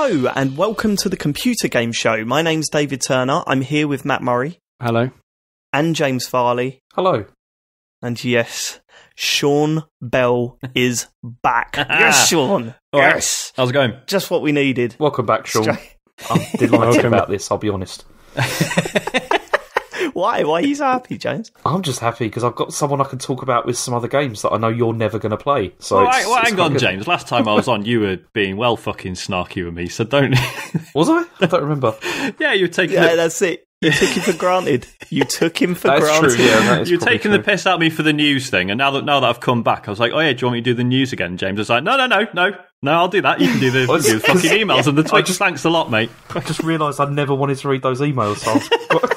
Hello and welcome to the Computer Game Show. My name's David Turner. I'm here with Matt Murray. Hello. And James Farley. Hello. And yes, Sean Bell is back. Yes, Sean. All right. Yes. How's it going? Just what we needed. Welcome back, Sean. I'm delighted about this, I'll be honest. Why? Why are you so happy, James? I'm just happy because I've got someone I can talk about with some other games that I know you're never going to play. So well, it's hang on, good. James. Last time I was on, you were being well fucking snarky with me, so don't... Was I? I don't remember. Yeah, you were taking Yeah, that's it. You took him for granted. You took him for That's granted. true, yeah. That is You're probably taking true. the piss out of me for the news thing, and now that I've come back, I was like, oh yeah, do you want me to do the news again, James? I was like, no, I'll do that. You can do the fucking emails and the Twitch. Thanks a lot, mate. I just realised I never wanted to read those emails, so I was...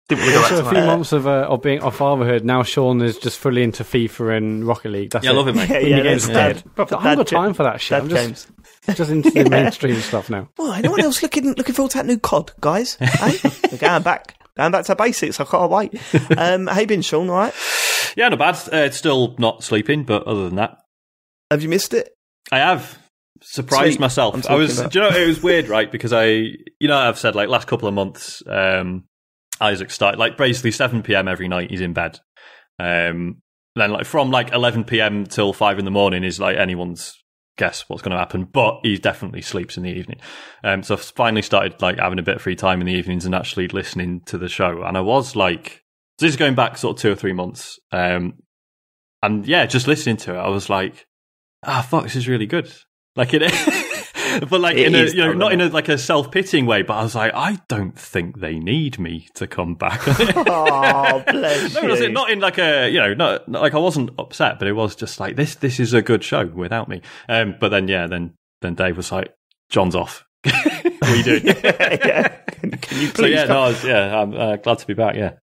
Didn't really go back So to a few that. months of being of fatherhood. Now Sean is just fully into FIFA and Rocket League. That's Yeah, I love it, mate. Indie games that's are dead. proper I haven't got dad time for that shit. Dad I'm James. just into the mainstream stuff now. Well, anyone else looking forward to that new COD, guys? Hey? We're going back to basics. I can't wait. How you been, Sean? All right? Yeah, not bad. It's still not sleeping, but other than that, Have you missed it? I have surprised Sweet. myself. I'm I was, talking about. do you know, it was weird, right? Because I've said like last couple of months, Isaac started like basically 7 p.m. every night. He's in bed. Then like from like 11 p.m. till 5 in the morning is like anyone's guess what's going to happen. But he definitely sleeps in the evening. So I finally started like having a bit of free time in the evenings and actually listening to the show. And I was like, so this is going back sort of 2 or 3 months. And yeah, just listening to it, I was like, fuck, this is really good. Like it, but like It in a, is, you know, though, not in isn't a like a self-pitying way, but I was like, I don't think they need me to come back. Oh, bless No, you. was it not in like a, you know, not like I wasn't upset, but it was just like this is a good show without me. But then then Dave was like, John's off. What are you doing? Yeah. Can you please? So yeah, come? I'm glad to be back. Yeah.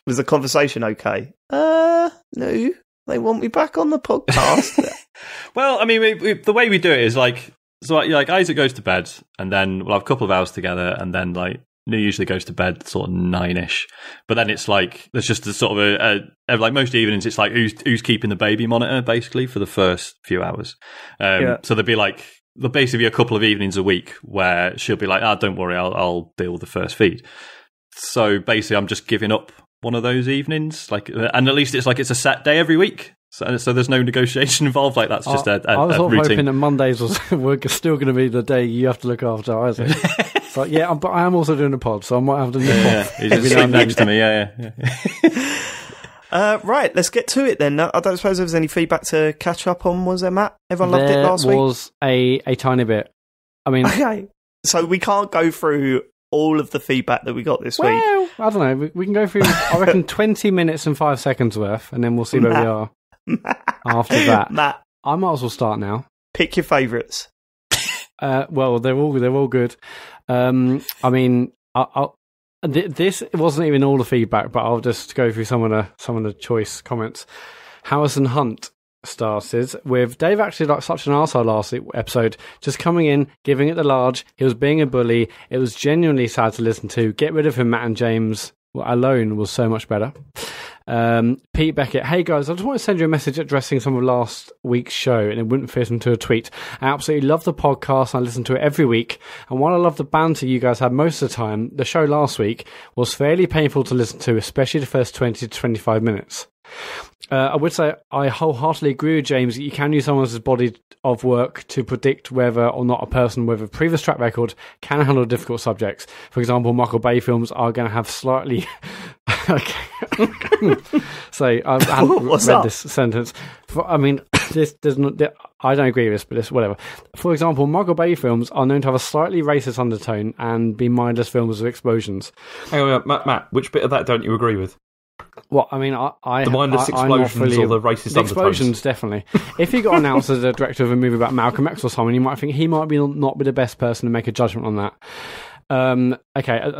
Was the conversation okay? No, they want me back on the podcast. Well, I mean, the way we do it is like, so like Isaac goes to bed, and then we'll have a couple of hours together, and then like New usually goes to bed sort of 9ish. But then it's like there's just a sort of a like most evenings, it's like who's keeping the baby monitor basically for the first few hours. So there'll basically be a couple of evenings a week where she'll be like, don't worry, I'll deal with the first feed. So basically, I'm just giving up one of those evenings, like, and at least it's like it's a set day every week. So there's no negotiation involved. Like that's just a I was sort of routine. hoping that Mondays were still going to be the day you have to look after Isaac. So yeah, but I am also doing a pod, so I might have to nip off. He's just sitting next to me. Yeah. Right, let's get to it then. I don't suppose there was any feedback to catch up on, was there, Matt? Everyone loved it last week? There was a tiny bit. I mean... Okay, so we can't go through all of the feedback that we got this week. Well, I don't know. We can go through, I reckon, 20 minutes and 5 seconds worth, and then we'll see where we are after that. Matt, I might as well start now. pick your favourites. Well, they're all good. I mean, this wasn't even all the feedback, but I'll just go through some of the choice comments. Harrison Hunt started with Dave actually like such an arsehole last episode, just coming in, giving it the large. He was being a bully. It was genuinely sad to listen to. Get rid of him, Matt and James alone was so much better. Pete Beckett, hey guys, I just want to send you a message addressing some of last week's show, and it wouldn't fit into a tweet. I absolutely love the podcast. I listen to it every week, and while I love the banter you guys had most of the time, the show last week was fairly painful to listen to, especially the first 20 to 25 minutes. I would say I wholeheartedly agree with James that you can use someone's body of work to predict whether or not a person with a previous track record can handle difficult subjects. For example, Michael Bay films are going to have slightly... So I haven't read this sentence. I mean, I don't agree with this, but this whatever. For example, Michael Bay films are known to have a slightly racist undertone and be mindless films with explosions. Hang on, Matt, which bit of that don't you agree with? Well, I mean, the mindless explosions or the racist the explosions, undertones? Definitely. If he got announced as a director of a movie about Malcolm X or something, you might think he might not be the best person to make a judgment on that. Okay,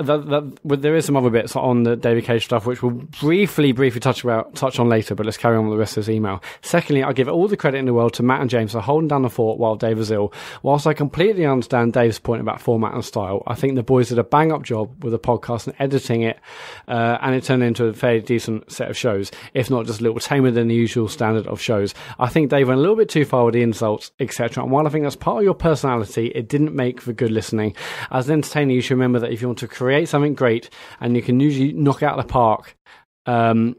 there is some other bits on the David Cage stuff which we'll briefly touch on later, but let's carry on with the rest of this email. Secondly, I give all the credit in the world to Matt and James for holding down the fort while Dave was ill. Whilst I completely understand Dave's point about format and style, I think the boys did a bang-up job with the podcast and editing it, and it turned into a fairly decent set of shows, if not just a little tamer than the usual standard of shows. I think Dave went a little bit too far with the insults, etc., and while I think that's part of your personality, it didn't make for good listening. As an entertainer, you should remember that if you want to create something great, and you can usually knock it out of the park, but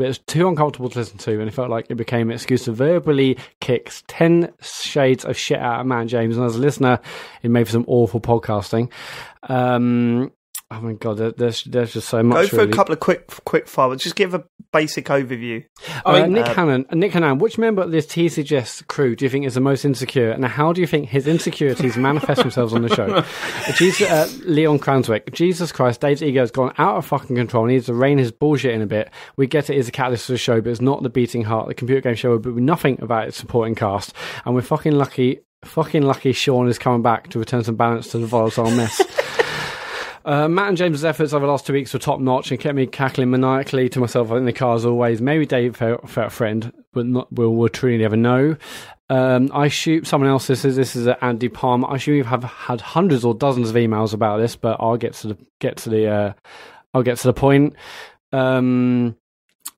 it's too uncomfortable to listen to, and it felt like it became an excuse to verbally kick 10 shades of shit out of Matt and James, and as a listener, it made for some awful podcasting. Oh my god, there's just so much. Go for a couple of quick fire. Just give a basic overview. Nick Hannan, which member of this TCGS crew do you think is the most insecure, and how do you think his insecurities manifest themselves on the show? Leon Cranswick, Jesus Christ, Dave's ego has gone out of fucking control. He needs to rein his bullshit in a bit. We get it is a catalyst for the show, but it's not the beating heart. The computer game show will be nothing about its supporting cast, and we're fucking lucky Sean is coming back to return some balance to the volatile mess. Matt and James' efforts over the last 2 weeks were top notch and kept me cackling maniacally to myself in the car as always. Maybe Dave felt a friend, but we'll truly never know. I shoot someone else. This is Andy Palmer. I assume you've had hundreds or dozens of emails about this, but I'll get to the point.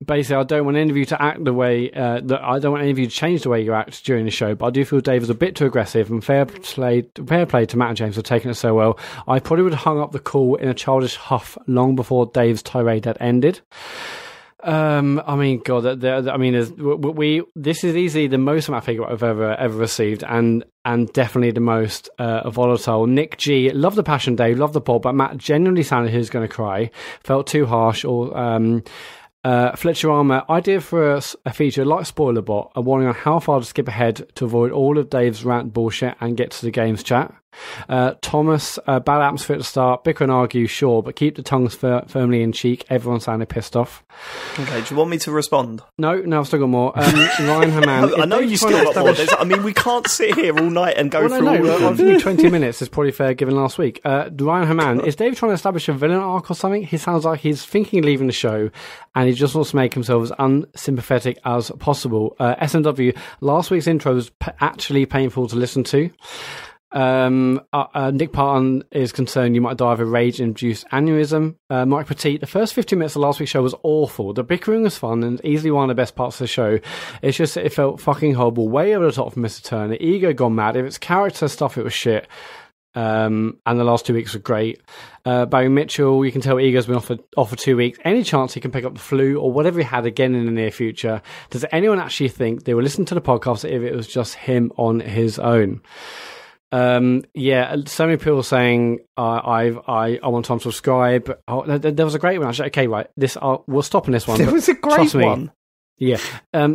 Basically, I don't want any of you to act the way I don't want any of you to change the way you act during the show, but I do feel Dave was a bit too aggressive, and fair play to Matt and James for taking it so well. I probably would have hung up the call in a childish huff long before Dave's tirade had ended. I mean, God, this is easily the most amount of feedback I've ever received, and definitely the most volatile. Nick G, love the passion, Dave, love the pod, but Matt genuinely sounded who's going to cry, felt too harsh, or Fletcher Armour, idea for a feature like Spoilerbot, a warning on how far to skip ahead to avoid all of Dave's rant bullshit and get to the games chat. Thomas, bad atmosphere at the start, bicker and argue, sure, but keep the tongues firmly in cheek. Everyone sounded pissed off. Okay, do you want me to respond? No, I've still got more. Ryan Haman. I know you still got more. We can't sit here all night and go through all of them. I've given you 20 minutes. It's probably fair given last week. Ryan Haman, is Dave trying to establish a villain arc or something? He sounds like he's thinking of leaving the show, and he just wants to make himself as unsympathetic as possible. SMW, last week's intro was actually painful to listen to. Nick Parton is concerned you might die of a rage-induced aneurysm. Mike Petit, the first 15 minutes of last week's show was awful. The bickering was fun and easily one of the best parts of the show. It's just that it felt fucking horrible, way over the top from Mr. Turner. The ego gone mad. If it's character stuff, it was shit. And the last 2 weeks were great. Barry Mitchell, you can tell ego's been off for 2 weeks. Any chance he can pick up the flu or whatever he had again in the near future? Does anyone actually think they will listen to the podcast if it was just him on his own? So many people saying I want to unsubscribe. There was a great one actually. Okay, right, we'll stop on this one. There was a great one. Yeah.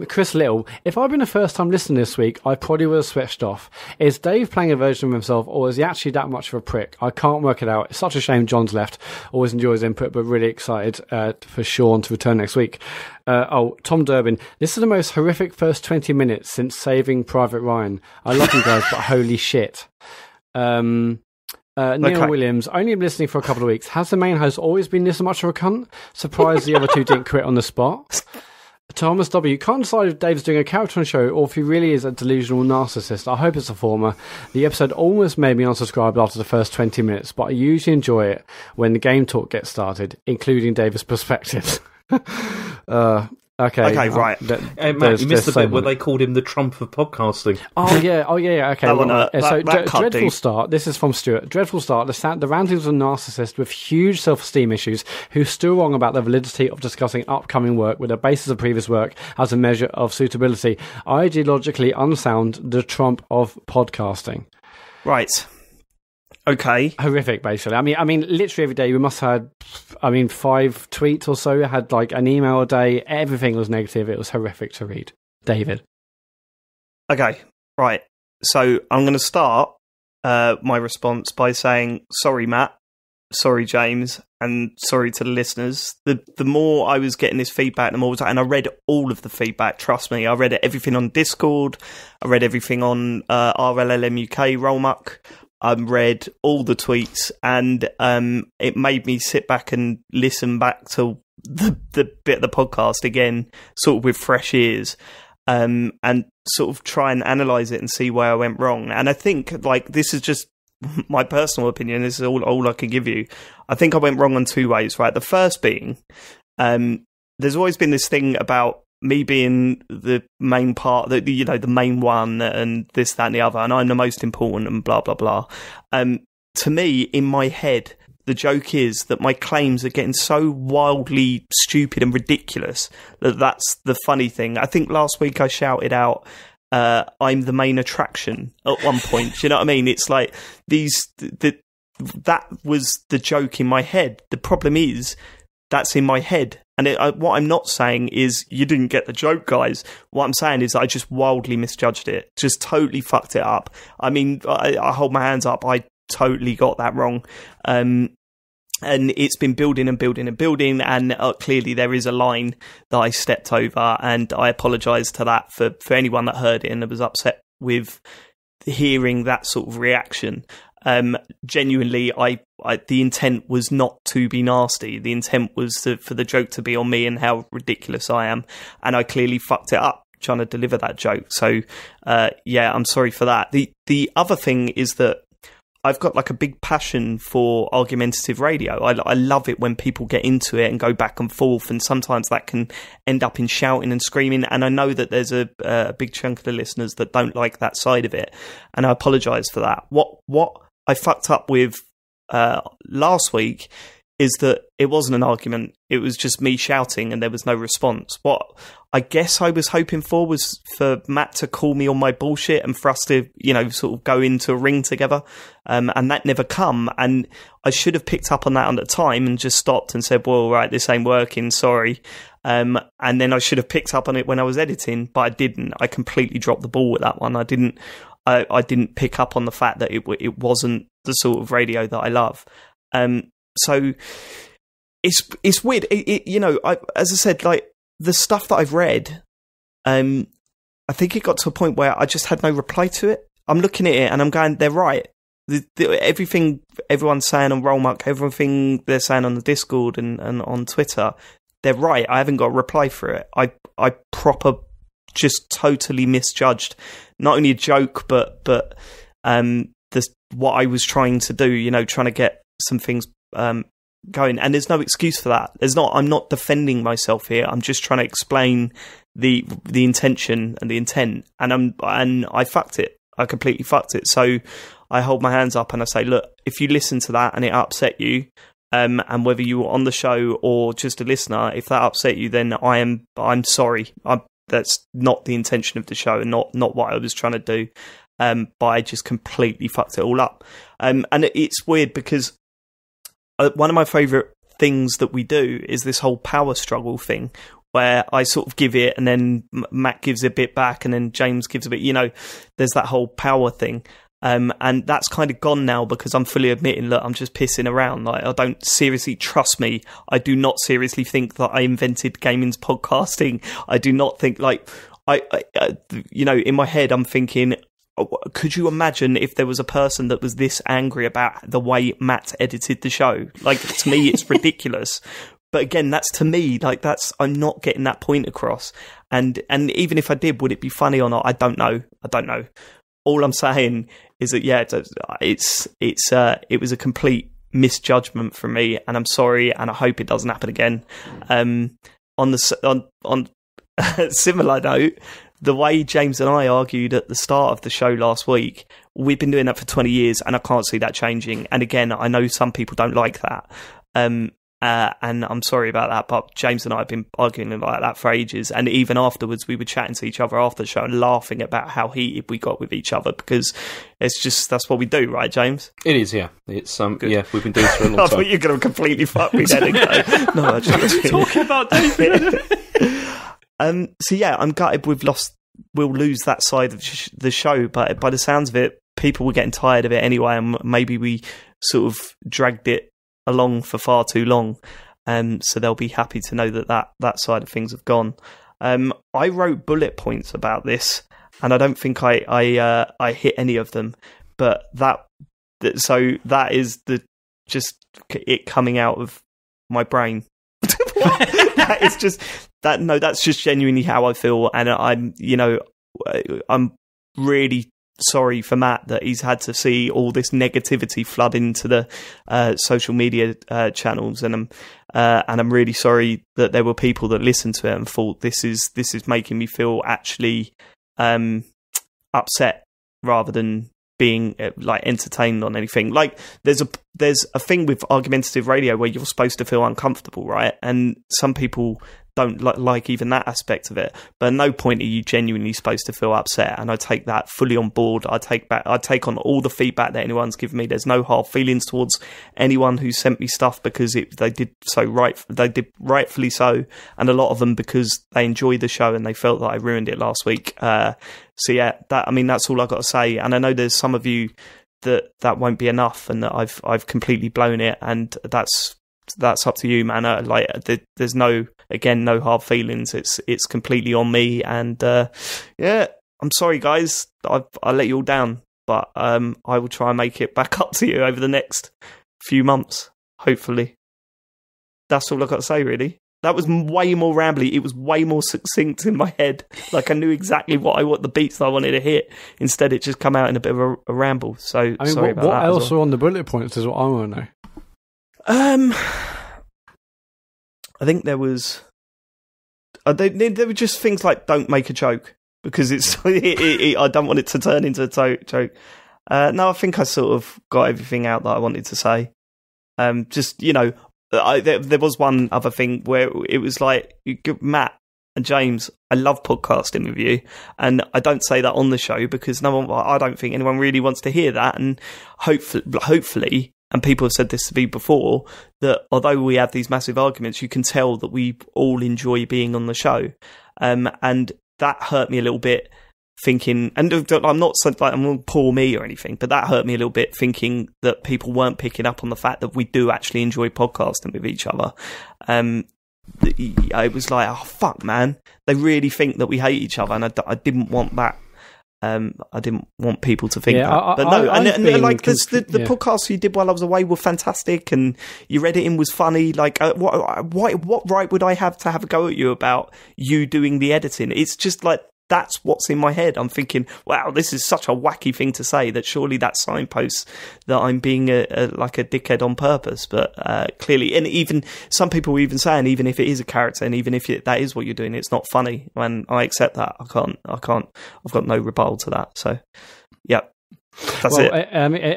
Chris Little, if I'd been a first time listener this week, I probably would have switched off. Is Dave playing a version of himself, or is he actually that much of a prick? I can't work it out. It's such a shame John's left. Always enjoy his input, but really excited for Sean to return next week. Tom Durbin, this is the most horrific first 20 minutes since Saving Private Ryan. I love you guys, but holy shit. Neil Williams, only been listening for a couple of weeks. Has the main host always been this much of a cunt? Surprised the other two didn't quit on the spot. Thomas W. Can't decide if Dave's doing a character on the show or if he really is a delusional narcissist. I hope it's the former. The episode almost made me unsubscribe after the first 20 minutes, but I usually enjoy it when the game talk gets started, including Dave's perspectives. Okay, right. Hey, Matt, you missed the bit where they called him the Trump of podcasting. Oh yeah. Okay. That Dreadful Start. This is from Stuart. Dreadful Start. The rant is a narcissist with huge self-esteem issues who's still wrong about the validity of discussing upcoming work with a basis of previous work as a measure of suitability. Ideologically unsound. The Trump of podcasting. Right. Okay. Horrific, basically. I mean, literally every day we must have had, 5 tweets or so. I had like an email a day. Everything was negative. It was horrific to read. David. Okay. Right. So I'm going to start my response by saying, sorry, Matt. Sorry, James. And sorry to the listeners. The more I was getting this feedback, the more and I read all of the feedback. Trust me. I read everything on Discord. I read everything on RLLM UK, Rollmuck. read all the tweets, and it made me sit back and listen back to the bit of the podcast again, sort of with fresh ears, and sort of try and analyse it and see where I went wrong. And I think, like, this is just my personal opinion. This is all I can give you. I think I went wrong on two ways, right? The first being, there's always been this thing about me being the main part, the main one, and this, that, and the other, and I'm the most important, and blah, blah, blah. To me, in my head, the joke is that my claims are getting so wildly stupid and ridiculous that that's the funny thing. I think last week I shouted out, I'm the main attraction at one point. Do you know what I mean? It's like that was the joke in my head. The problem is that's in my head. And what I'm not saying is you didn't get the joke, guys. What I'm saying is I just wildly misjudged it. Just totally fucked it up. I mean, I hold my hands up. I totally got that wrong. And it's been building and building and building. And clearly there is a line that I stepped over. And I apologise to that for anyone that heard it and was upset with hearing that sort of reaction. Genuinely, the intent was not to be nasty. The intent was for the joke to be on me and how ridiculous I am, and I clearly fucked it up trying to deliver that joke. So, yeah, I'm sorry for that. The other thing is that I've got like a big passion for argumentative radio. I love it when people get into it and go back and forth, and sometimes that can end up in shouting and screaming. And I know that there's a big chunk of the listeners that don't like that side of it, and I apologise for that. What I fucked up with last week is that it wasn't an argument. It was just me shouting and there was no response. What I guess I was hoping for was for Matt to call me on my bullshit and for us to, sort of go into a ring together. And that never come. And I should have picked up on that at the time and just stopped and said, well, right, this ain't working. Sorry. And then I should have picked up on it when I was editing, but I didn't. I completely dropped the ball with that one. I didn't pick up on the fact that it wasn't the sort of radio that I love. So it's weird. As I said, like the stuff that I've read, I think it got to a point where I just had no reply to it. I'm looking at it and I'm going, they're right. Everything everyone's saying on Rollmuck, everything they're saying on the Discord and on Twitter, they're right. I haven't got a reply for it. I proper just totally misjudged not only a joke but what I was trying to do. Trying to get some things going, and there's no excuse for that. I'm not defending myself here. I'm just trying to explain the intention and the intent, and I fucked it. I completely fucked it. So I hold my hands up and I say, look, if you listen to that and it upset you, and whether you were on the show or just a listener, if that upset you, then I'm sorry. That's not the intention of the show and not what I was trying to do. But I just completely fucked it all up. And it's weird because one of my favourite things that we do is this whole power struggle thing, where I sort of give it and then Matt gives a bit back and then James gives a bit, there's that whole power thing. And that's kind of gone now because I'm fully admitting, look, I'm just pissing around. Like, I don't seriously, trust me, I do not seriously think that I invented gaming's podcasting. I do not think, like, in my head, I'm thinking, could you imagine if there was a person that was this angry about the way Matt edited the show? Like, to me, it's ridiculous. But again, that's to me, like, I'm not getting that point across. And even if I did, would it be funny or not? I don't know. All I'm saying is that, yeah, it was a complete misjudgment from me, and I'm sorry, and I hope it doesn't happen again. On a similar note, the way James and I argued at the start of the show last week, we've been doing that for 20 years, and I can't see that changing. And again, I know some people don't like that. And I'm sorry about that, but James and I have been arguing like that for ages. And even afterwards, we were chatting to each other after the show and laughing about how heated we got with each other, because that's what we do, right, James? It is, yeah. It's yeah, we've been doing this for a long time. I thought you were going to completely fuck me then and go, no, I just talking about David. So yeah, I'm gutted we'll lose that side of the show, but by the sounds of it, people were getting tired of it anyway, and maybe we sort of dragged it along for far too long, so they'll be happy to know that side of things have gone. I wrote bullet points about this, and I don't think I hit any of them, but that So that is just it coming out of my brain. That is just that. No, that's just genuinely how I feel, and I'm really sorry for Matt that he's had to see all this negativity flood into the social media channels, and I'm really sorry that there were people that listened to it and thought this is making me feel actually upset rather than being like entertained on anything. Like there's a thing with argumentative radio where you're supposed to feel uncomfortable, right? And some people don't like even that aspect of it, but at no point are you genuinely supposed to feel upset, and I take that fully on board. I take on all the feedback that anyone's given me. There's no hard feelings towards anyone who sent me stuff because they did rightfully so, and a lot of them because they enjoyed the show and they felt that I ruined it last week. So yeah, that's all I got to say. And I know there's some of you that won't be enough, and that I've completely blown it, and that's up to you, man. There's no hard feelings. It's completely on me, and yeah, I'm sorry, guys. I let you all down, but I will try and make it back up to you over the next few months, hopefully. That's all I got to say, really. That was way more rambly. It was way more succinct in my head. Like I knew exactly what the beats that I wanted to hit. Instead, it just come out in a bit of a ramble. So sorry about that. What else are on the bullet points is what I want to know. I think there was. There were just things like "don't make a joke" because it's. I don't want it to turn into a joke. No, I think I sort of got everything out that I wanted to say. There was one other thing where it was like, Matt and James, I love podcasting with you, and I don't say that on the show because I don't think anyone really wants to hear that, and hopefully, and people have said this to me before, that although we have these massive arguments, you can tell that we all enjoy being on the show, and that hurt me a little bit. Thinking, and I'm not like I'm poor me or anything, but that hurt me a little bit thinking that people weren't picking up on the fact that we do actually enjoy podcasting with each other. I was like, oh fuck, man, they really think that we hate each other, and I didn't want that. I didn't want people to think that. But no, the podcasts you did while I was away were fantastic, and your editing was funny. Like, what right would I have to have a go at you about you doing the editing? It's just like, that's what's in my head. I'm thinking, wow, this is such a wacky thing to say, that surely that signposts that I'm being a dickhead on purpose. But clearly, and even some people were even saying, even if it is a character, and even if that is what you're doing, it's not funny. And I accept that. I can't. I've got no rebuttal to that. So, yeah, that's it.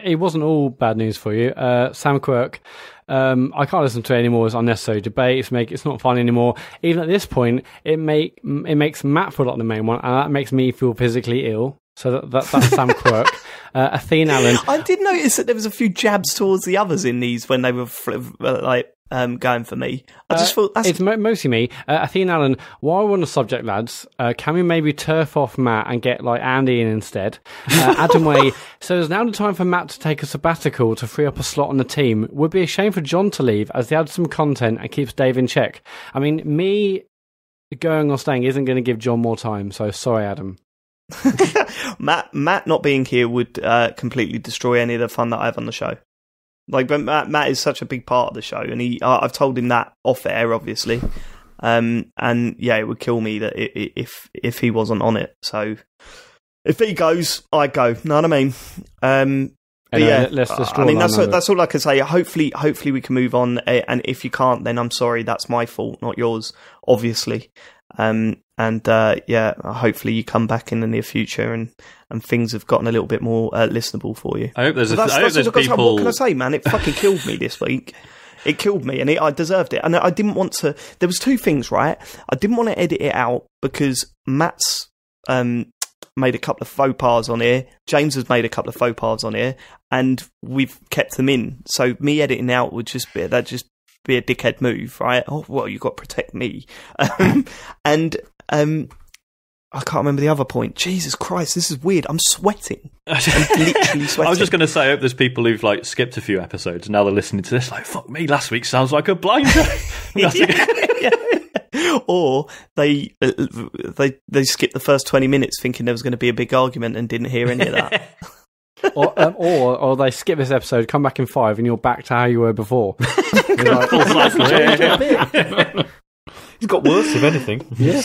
It wasn't all bad news for you, Sam Quirk. I can't listen to it anymore. It's unnecessary debate. It's not fun anymore. Even at this point, it makes Matt feel like the main one, and that makes me feel physically ill. So that's Sam Quirk. Athene Allen. I did notice that there was a few jabs towards the others in these when they were going for me. I just thought it's mostly me. Athene Allen, while we're on the subject, lads, can we maybe turf off Matt and get like Andy in instead? Adam Way, so is now the time for Matt to take a sabbatical to free up a slot on the team. Would be a shame for John to leave, as he adds some content and keeps Dave in check. I mean, me going or staying isn't going to give John more time, so sorry, Adam. Matt not being here would completely destroy any of the fun that I have on the show. Like, but Matt is such a big part of the show, and I've told him that off air, obviously. And yeah, it would kill me that if he wasn't on it. So if he goes, I go. Know what I mean? But yeah, I mean that's all I can say. Hopefully we can move on. And if you can't, then I'm sorry. That's my fault, not yours, obviously. Yeah, hopefully you come back in the near future and things have gotten a little bit more listenable for you. I hope there's people. What can I say, man? It fucking killed me this week. It killed me, and I deserved it. And I didn't want to. There was two things, right? I didn't want to edit it out because Matt's made a couple of faux pas on here. James has made a couple of faux pas on here, and we've kept them in. So me editing out would just be a dickhead move, right? Oh well, you've got to protect me. I can't remember the other point. Jesus Christ, this is weird. I'm sweating. I'm literally sweating. I was just going to say, I hope there's people who've like skipped a few episodes and now they're listening to this like, fuck me, last week sounds like a blinder. Yeah. Or they skipped the first 20 minutes thinking there was going to be a big argument and didn't hear any of that. or they skip this episode, come back in 5, and you're back to how you were before. You're like, He's got worse, if anything. Yeah.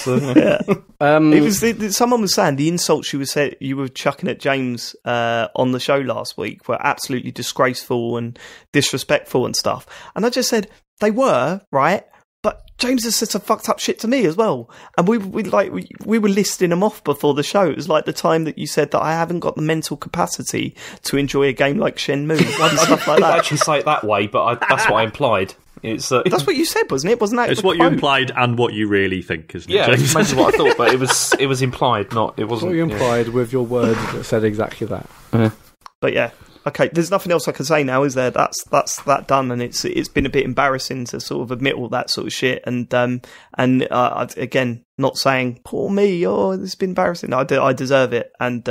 It was someone was saying the insults you were chucking at James on the show last week were absolutely disgraceful and disrespectful and stuff. And I just said they were, right? But James has said some fucked up shit to me as well. And we were listing them off before the show. It was like the time that you said that I haven't got the mental capacity to enjoy a game like Shenmue and stuff like that. I didn't actually say it that way, but that's what I implied. That's what you said, wasn't it? Wasn't that? It's what you implied and what you really think, isn't it? Yeah, James? it's basically what I thought, but it was implied, not it wasn't. What you implied with your words that said exactly that. But yeah, okay. There's nothing else I can say now, is there? That's that done, and it's been a bit embarrassing to sort of admit all that sort of shit, and again, not saying poor me, it's been embarrassing. I deserve it, and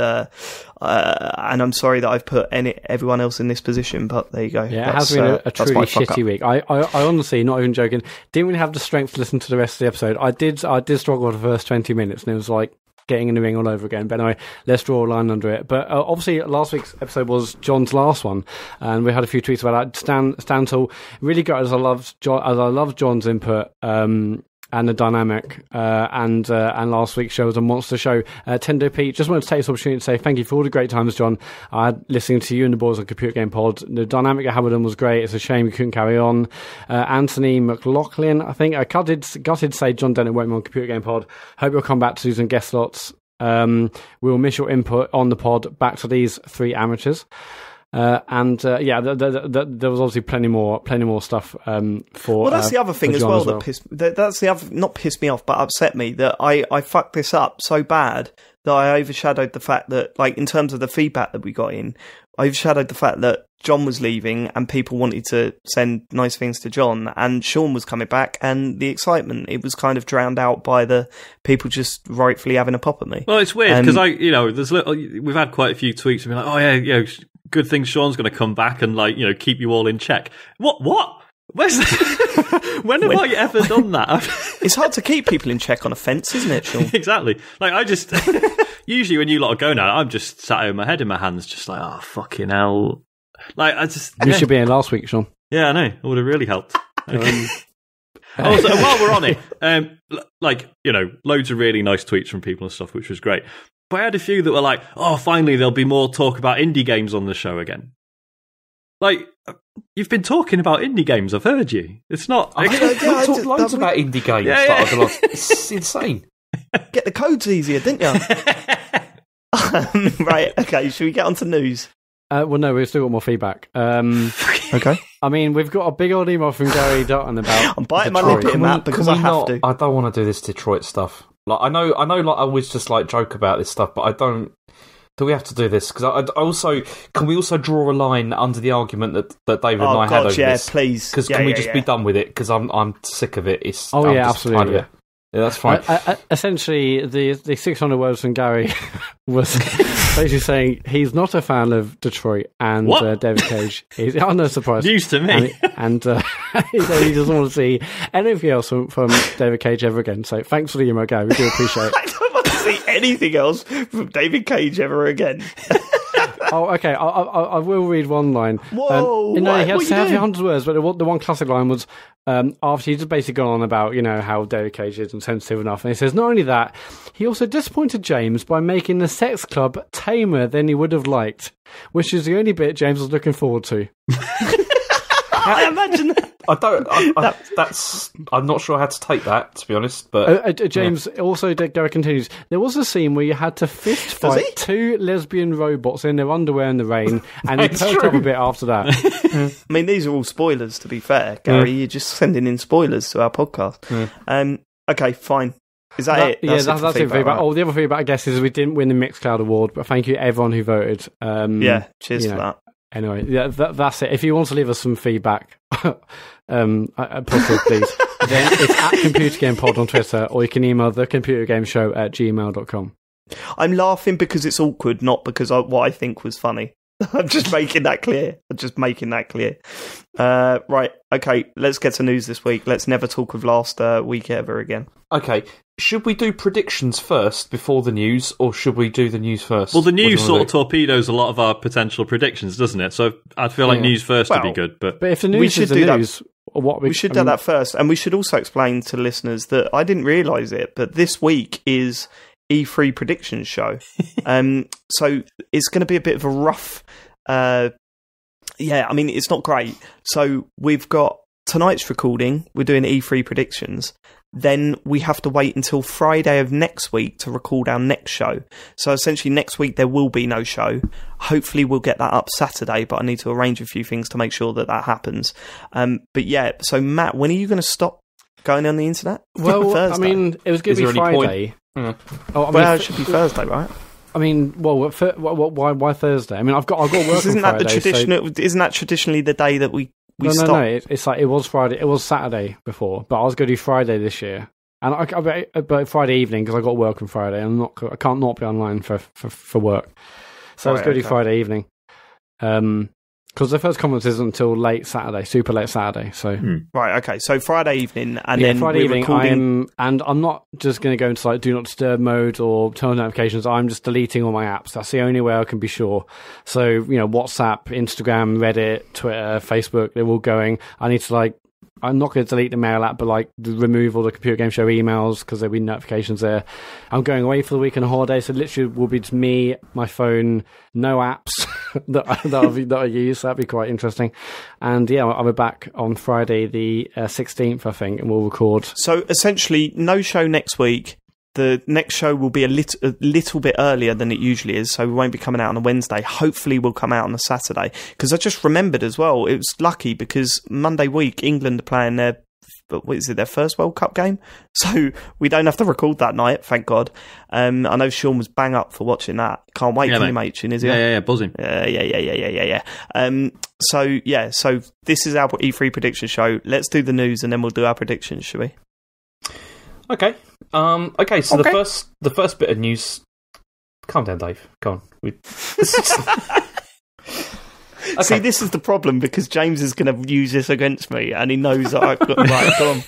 I'm sorry that I've put everyone else in this position. But there you go. Yeah, it has been a truly shitty week. I honestly, not even joking, didn't really have the strength to listen to the rest of the episode. I did struggle with the first 20 minutes, and it was like getting in the ring all over again. But anyway, let's draw a line under it. But obviously, last week's episode was John's last one, and we had a few tweets about that. Stantle really got as I loved John's input. And the dynamic, and last week's show was a monster show. Tendo Pete, just wanted to take this opportunity to say thank you for all the great times, John. I had listening to you and the boys on Computer Game Pod. The dynamic at Hamilton was great. It's a shame you couldn't carry on. Anthony McLaughlin, I think, gutted say John Dennett won't be on Computer Game Pod. Hope you'll come back to do some guest slots. We'll miss your input on the pod. Back to these 3 amateurs. There was obviously plenty more stuff for. Well, that's the other thing as well, that not pissed me off, but upset me, that I fucked this up so bad that I overshadowed the fact that, like, in terms of the feedback that we got in, I overshadowed the fact that John was leaving and people wanted to send nice things to John, and Sean was coming back, and the excitement, it was kind of drowned out by the people just rightfully having a pop at me. Well, it's weird because we've had quite a few tweets and been like, oh yeah, good thing Sean's going to come back and keep you all in check. What? Where's when have I ever done that? It's hard to keep people in check on a fence, isn't it, Sean? Exactly. Like, I just usually when you lot are going out, I'm just sat with my head in my hands, just like, oh fucking hell. Like, you should be in last week, Sean. Yeah, I know. It would have really helped. Also, while we're on it, loads of really nice tweets from people and stuff, which was great. But I had a few that were like, oh, finally there'll be more talk about indie games on the show again. Like, you've been talking about indie games, I've heard you. It's not... We talked loads about indie games. Yeah. It's insane. Get the codes easier, didn't you? Right, okay, should we get on to news? Well, no, we've still got more feedback. Okay. I mean, we've got a big old email from Gary Dutton about I'm biting Detroit. my lip here, Matt, because I have to. I don't want to do this Detroit stuff. Like, I know. Like, I always just like joke about this stuff, but I don't. Do we have to do this? Because can we also draw a line under the argument that David and I had over this? Please. Because can we just be done with it? Because I'm sick of it. Absolutely. Yeah, that's fine. Essentially, the 600 words from Gary was basically saying he's not a fan of Detroit and David Cage. He's no surprise. News to me. And he doesn't want to see anything else from David Cage ever again. So thanks for the email, Gary. We do appreciate it. I don't want to see anything else from David Cage ever again. Oh, okay. I will read one line. Whoa! He had 700 words, but the one classic line was after he's just basically gone on about how David Cage isn't sensitive enough, and he says not only that, he also disappointed James by making the sex club tamer than he would have liked, which is the only bit James was looking forward to. I imagine that. I'm not sure how to take that, to be honest. But James also, Gary continues, there was a scene where you had to fist fight 2 lesbian robots in their underwear in the rain, and he perked up a bit after that. I mean, these are all spoilers, to be fair, Gary. You're just sending in spoilers to our podcast. Okay, fine. Is that it? That's it for feedback. Right? Oh, the other feedback, I guess, is we didn't win the Mixcloud Award, but thank you everyone who voted. Cheers for that. Anyway, that's it. If you want to leave us some feedback, positive, please, then it's at Computer Game Pod on Twitter, or you can email thecomputergameshow@gmail.com. I'm laughing because it's awkward, not because what I think was funny. I'm just making that clear. Right, okay, let's get to news this week. Let's never talk of last week ever again. Okay, should we do predictions first before the news, or should we do the news first? Well, the news sort of torpedoes a lot of our potential predictions, doesn't it? So I feel like news first would be good. But if the news is the news, we should do that first, and we should also explain to listeners that I didn't realise it, but this week is E3 predictions show. So it's going to be a bit of a rough. It's not great. So we've got tonight's recording. We're doing E3 predictions. Then we have to wait until Friday of next week to record our next show. So essentially next week there will be no show. Hopefully we'll get that up Saturday, but I need to arrange a few things to make sure that happens. But yeah, so Matt, when are you going to stop going on the internet? Well, I mean, it was going to be Friday. It should be Thursday, right? I mean, well, why Thursday? I mean, I've got work on Friday. Isn't that traditionally the day that we stop? No. It's like it was Friday. It was Saturday before, but I was going to do Friday this year, and but Friday evening because I got work on Friday. I can't not be online for work, so I was going to do Friday evening. Because the first conference isn't until late Saturday, super late Saturday. So right, okay. So Friday evening, and then Friday evening. I'm not just going to go into like do not disturb mode or turn on notifications. I'm just deleting all my apps. That's the only way I can be sure. So WhatsApp, Instagram, Reddit, Twitter, Facebook, they're all going. I need to I'm not going to delete the mail app, but remove all the Computer Game Show emails because there'll be notifications there. I'm going away for the week on a holiday, so literally will be just me, my phone, no apps that I use. That'd be quite interesting. And yeah, I'll be back on Friday the 16th, I think, and we'll record. So essentially, no show next week. The next show will be a little bit earlier than it usually is, so we won't be coming out on a Wednesday. Hopefully we'll come out on a Saturday. Because I just remembered as well, it was lucky because Monday week, England are playing their first World Cup game? So we don't have to record that night, thank God. I know Sean was bang up for watching that. Can't wait for him, Machin, is he? Yeah, buzzing. Yeah. So this is our E3 prediction show. Let's do the news and then we'll do our predictions, shall we? Okay. So the first bit of news. Calm down, Dave. Go on. Okay. See, this is the problem because James is going to use this against me, and he knows that I've got right. Go on.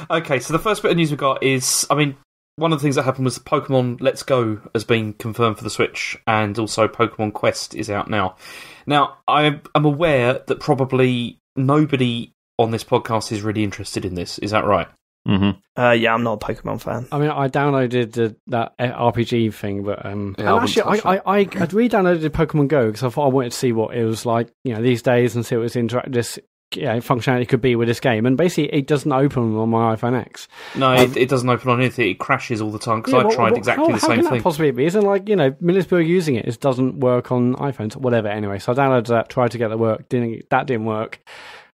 Okay, so the first bit of news we got is, one of the things that happened was Pokemon Let's Go has been confirmed for the Switch, and also Pokemon Quest is out now. Now, I'm aware that probably nobody on this podcast is really interested in this. Is that right? Mm-hmm. Yeah, I'm not a Pokemon fan. I mean, I downloaded that RPG thing, but actually, I re-downloaded Pokemon Go because I thought I wanted to see what it was like, these days, and see what this functionality could be with this game. And basically, it doesn't open on my iPhone X. No, it doesn't open on anything. It crashes all the time because I tried exactly the same thing. How can that possibly be? Isn't millions of people using it? It doesn't work on iPhones, whatever. Anyway, so I downloaded that, tried to get that work. That didn't work.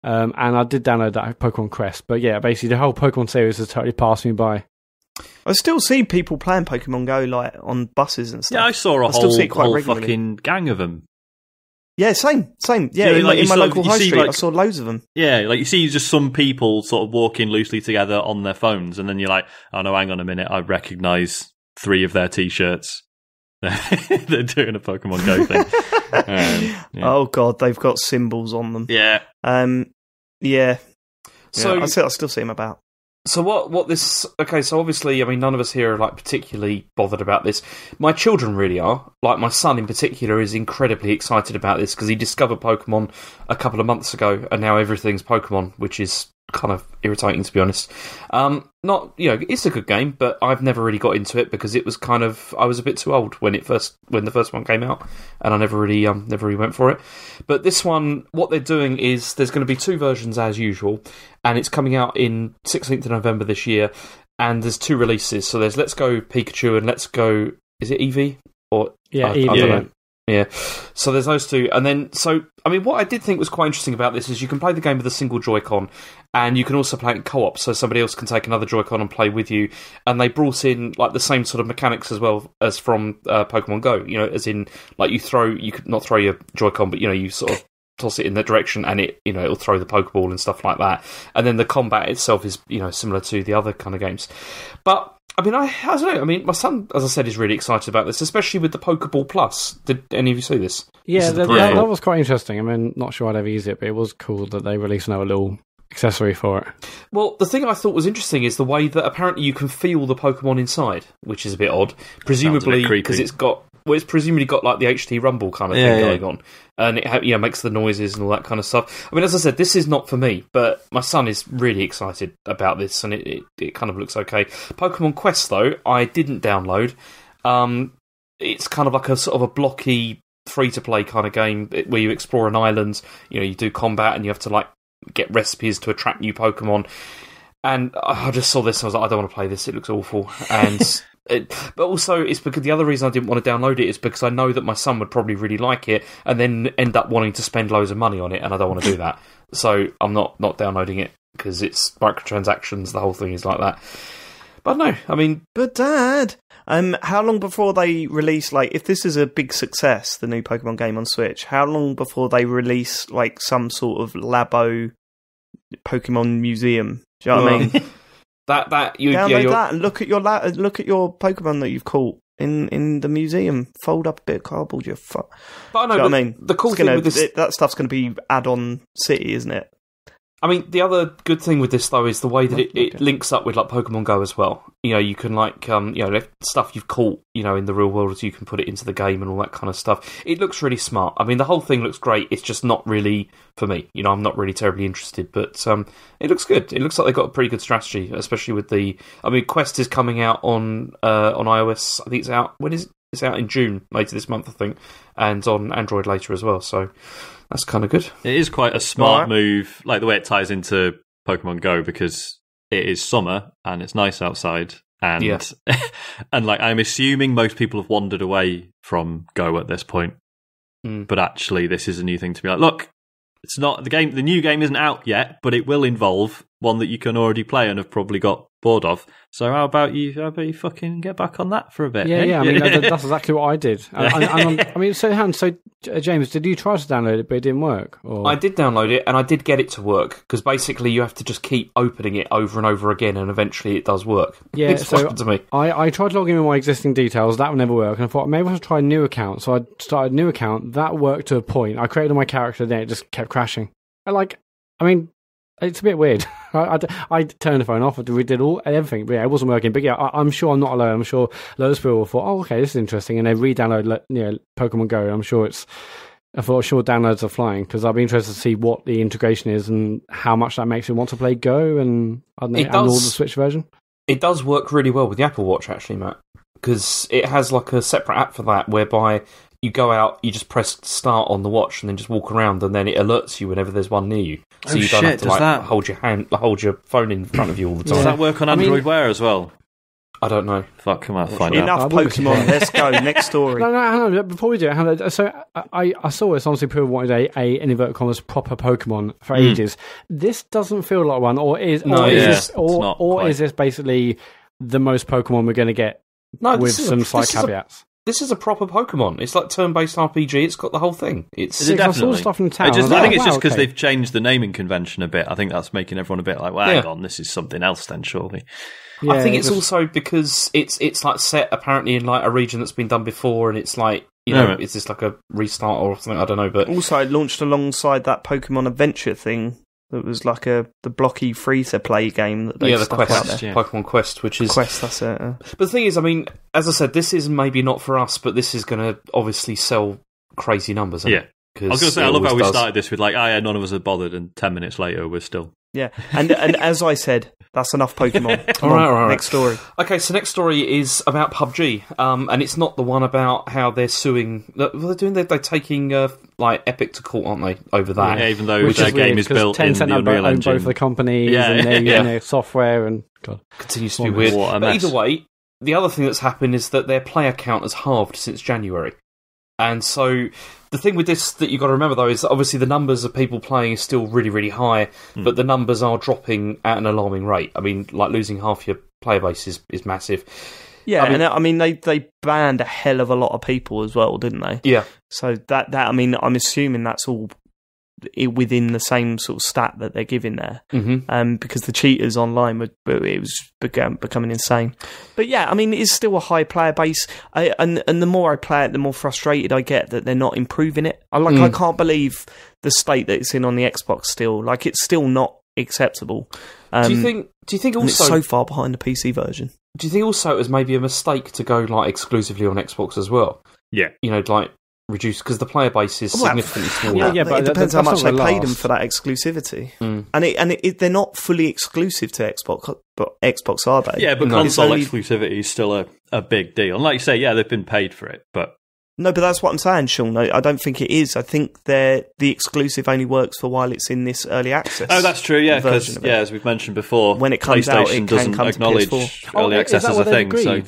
And I did download that Pokemon Quest. But yeah, basically the whole Pokemon series has totally passed me by. I still see people playing Pokemon Go on buses and stuff. Yeah, I saw a whole fucking gang of them. Yeah, same. Yeah, in my local high street, I saw loads of them. Yeah, you see just some people sort of walking loosely together on their phones, and then you're like, oh no, hang on a minute, I recognise 3 of their T-shirts. They're doing a Pokemon Go thing. Yeah. Oh god, they've got symbols on them. Yeah. Yeah. So I still see them about. So what this... Okay, so obviously, none of us here are particularly bothered about this. My children really are. My son in particular is incredibly excited about this because he discovered Pokemon a couple of months ago, and now everything's Pokemon, which is kind of irritating, to be honest. It's a good game, but I've never really got into it because it was I was a bit too old when the first one came out, and I never really went for it. But this one, what they're doing is there's going to be 2 versions as usual, and it's coming out in 16th of November this year, and there's 2 releases. So there's Let's Go Pikachu and Let's Go, is it Eevee? Or Eevee. I don't know. Yeah, so there's those 2, and then what I did think was quite interesting about this is you can play the game with a single Joy-Con, and you can also play it in co-op, so somebody else can take another Joy-Con and play with you. And they brought in the same sort of mechanics as well as from Pokemon Go. As in you could not throw your Joy-Con, but you sort of toss it in that direction, and it'll throw the Pokeball and stuff like that. And then the combat itself is similar to the other kind of games, but. I don't know. My son, as I said, is really excited about this, especially with the Pokeball Plus. Did any of you see this? Yeah, that was quite interesting. Not sure I'd ever use it, but it was cool that they released another little accessory for it. Well, the thing I thought was interesting is the way that apparently you can feel the Pokemon inside, which is a bit odd. Presumably because it's presumably got like the HT Rumble kind of thing going on, and it makes the noises and all that kind of stuff. I mean, as I said, this is not for me, but my son is really excited about this, and it kind of looks okay. Pokemon Quest, though, I didn't download. It's kind of like a sort of a blocky free-to-play kind of game where you explore an island, you do combat, and you have to like get recipes to attract new Pokemon. And I just saw this and I was like, I don't want to play this, it looks awful. And but also, it's because the other reason I didn't want to download it is because I know that my son would probably really like it and then end up wanting to spend loads of money on it, and I don't want to do that. So I'm not downloading it because it's microtransactions, the whole thing is like that. But no, I mean... But Dad, how long before they release, like, if this is a big success, the new Pokemon game on Switch, how long before they release, like, some sort of Labo Pokemon museum? Do you know what I mean? Download that and look at your Pokemon that you've caught in the museum. Fold up a bit of cardboard, you fuck. But I know, what I mean? The cool thing with this... that stuff's going to be add-on city, isn't it? I mean, the other good thing with this, though, is the way that it links up with, like, Pokemon Go as well. You can, like, stuff you've caught, in the real world, you can put it into the game and all that kind of stuff. It looks really smart. I mean, the whole thing looks great. It's just not really for me. I'm not really terribly interested, but it looks good. It looks like they've got a pretty good strategy, especially with Quest is coming out on iOS. I think it's out. When is it? It's out in June, later this month, I think, and on Android later as well, so... That's kind of good. It is quite a smart move, like the way it ties into Pokemon Go, because it is summer and it's nice outside. And and like I'm assuming most people have wandered away from Go at this point. But actually, this is a new thing to be like, look, it's not the game. The new game isn't out yet, but it will involve one that you can already play and have probably got bored of. So how about you fucking get back on that for a bit? Yeah. I mean, that's exactly what I did. James, did you try to download it, but it didn't work? Or? I did download it, and I did get it to work, because basically you have to just keep opening it over and over again, and eventually it does work. Yeah, it's to me. I tried logging in with my existing details, that would never work, and I thought maybe I should try a new account. So I started a new account, that worked to a point. I created my character, then it just kept crashing. It's a bit weird. I turned the phone off. We did everything, but it wasn't working. But yeah, I'm sure I'm not alone. I'm sure loads of people thought, "Oh, okay, this is interesting," and they re-download, Pokemon Go. I'm sure downloads are flying, because I'll be interested to see what the integration is and how much that makes me want to play Go and all the Switch version. It does work really well with the Apple Watch, actually, Matt, because it has like a separate app for that, whereby you go out, you just press start on the watch, and then just walk around, and then it alerts you whenever there's one near you. So you don't have to hold your phone in front of you all the time. Does that work on Android Wear as well? I don't know. Fuck, come on, find out. Enough Pokemon, let's go, next story. No, hang on, before we do it, so I saw this, honestly, people wanted in inverted commas, proper Pokemon for ages. This doesn't feel like one, or is this basically the most Pokemon we're going to get with some slight caveats? This is a proper Pokemon. It's like turn-based RPG. It's got the whole thing. Is it definitely? I saw stuff in town. I think it's just because they've changed the naming convention a bit. I think that's making everyone a bit like, well, hang on, this is something else then, surely. Yeah, I think it's also because it's like set apparently in like a region that's been done before, and it's like, is this like a restart or something? I don't know. But also, it launched alongside that Pokemon Adventure thing. That was like the blocky free-to-play game that they the Quest, Pokemon Quest, which is... Quest, that's it. But the thing is, I mean, as I said, this is maybe not for us, but this is going to obviously sell crazy numbers. Yeah. I was going to say, I love how we started this with like, none of us had bothered, and 10 minutes later we're still... Yeah, and as I said, that's enough Pokemon. All right. Next story. Okay, so next story is about PUBG, and it's not the one about how they're suing... What are they doing? They're taking Epic to court, aren't they, over that? Yeah, even though their game is built in the Unreal Engine. Both the companies and their software and... God. Continues to be weird. But either way, the other thing that's happened is that their player count has halved since January. And so the thing with this that you've got to remember, though, is that obviously the numbers of people playing is still really, really high, but the numbers are dropping at an alarming rate. I mean, like losing half your player base is massive. Yeah, I mean they banned a hell of a lot of people as well, didn't they? Yeah. So that I mean, I'm assuming that's all within the same sort of stat that they're giving there, because the cheaters online it was becoming insane. But yeah, I mean, it's still a high player base, and the more I play it, the more frustrated I get that they're not improving it. I can't believe the state that it's in on the Xbox still. Like, it's still not acceptable. Do you think also it's so far behind the PC version? Do you think also it was maybe a mistake to go like exclusively on Xbox as well? Yeah, like reduce because the player base is significantly smaller. Yeah, but it depends how much they paid them for that exclusivity. And they're not fully exclusive to Xbox, but Xbox are they? Yeah, but console exclusivity is still a big deal. And like you say, yeah, they've been paid for it, but. No, but that's what I'm saying, Sean. I don't think it is. I think the exclusive only works for while it's in this early access. Oh, that's true, yeah, because, as we've mentioned before, when it comes out, it doesn't can come acknowledge to PS4. early access as a thing. So.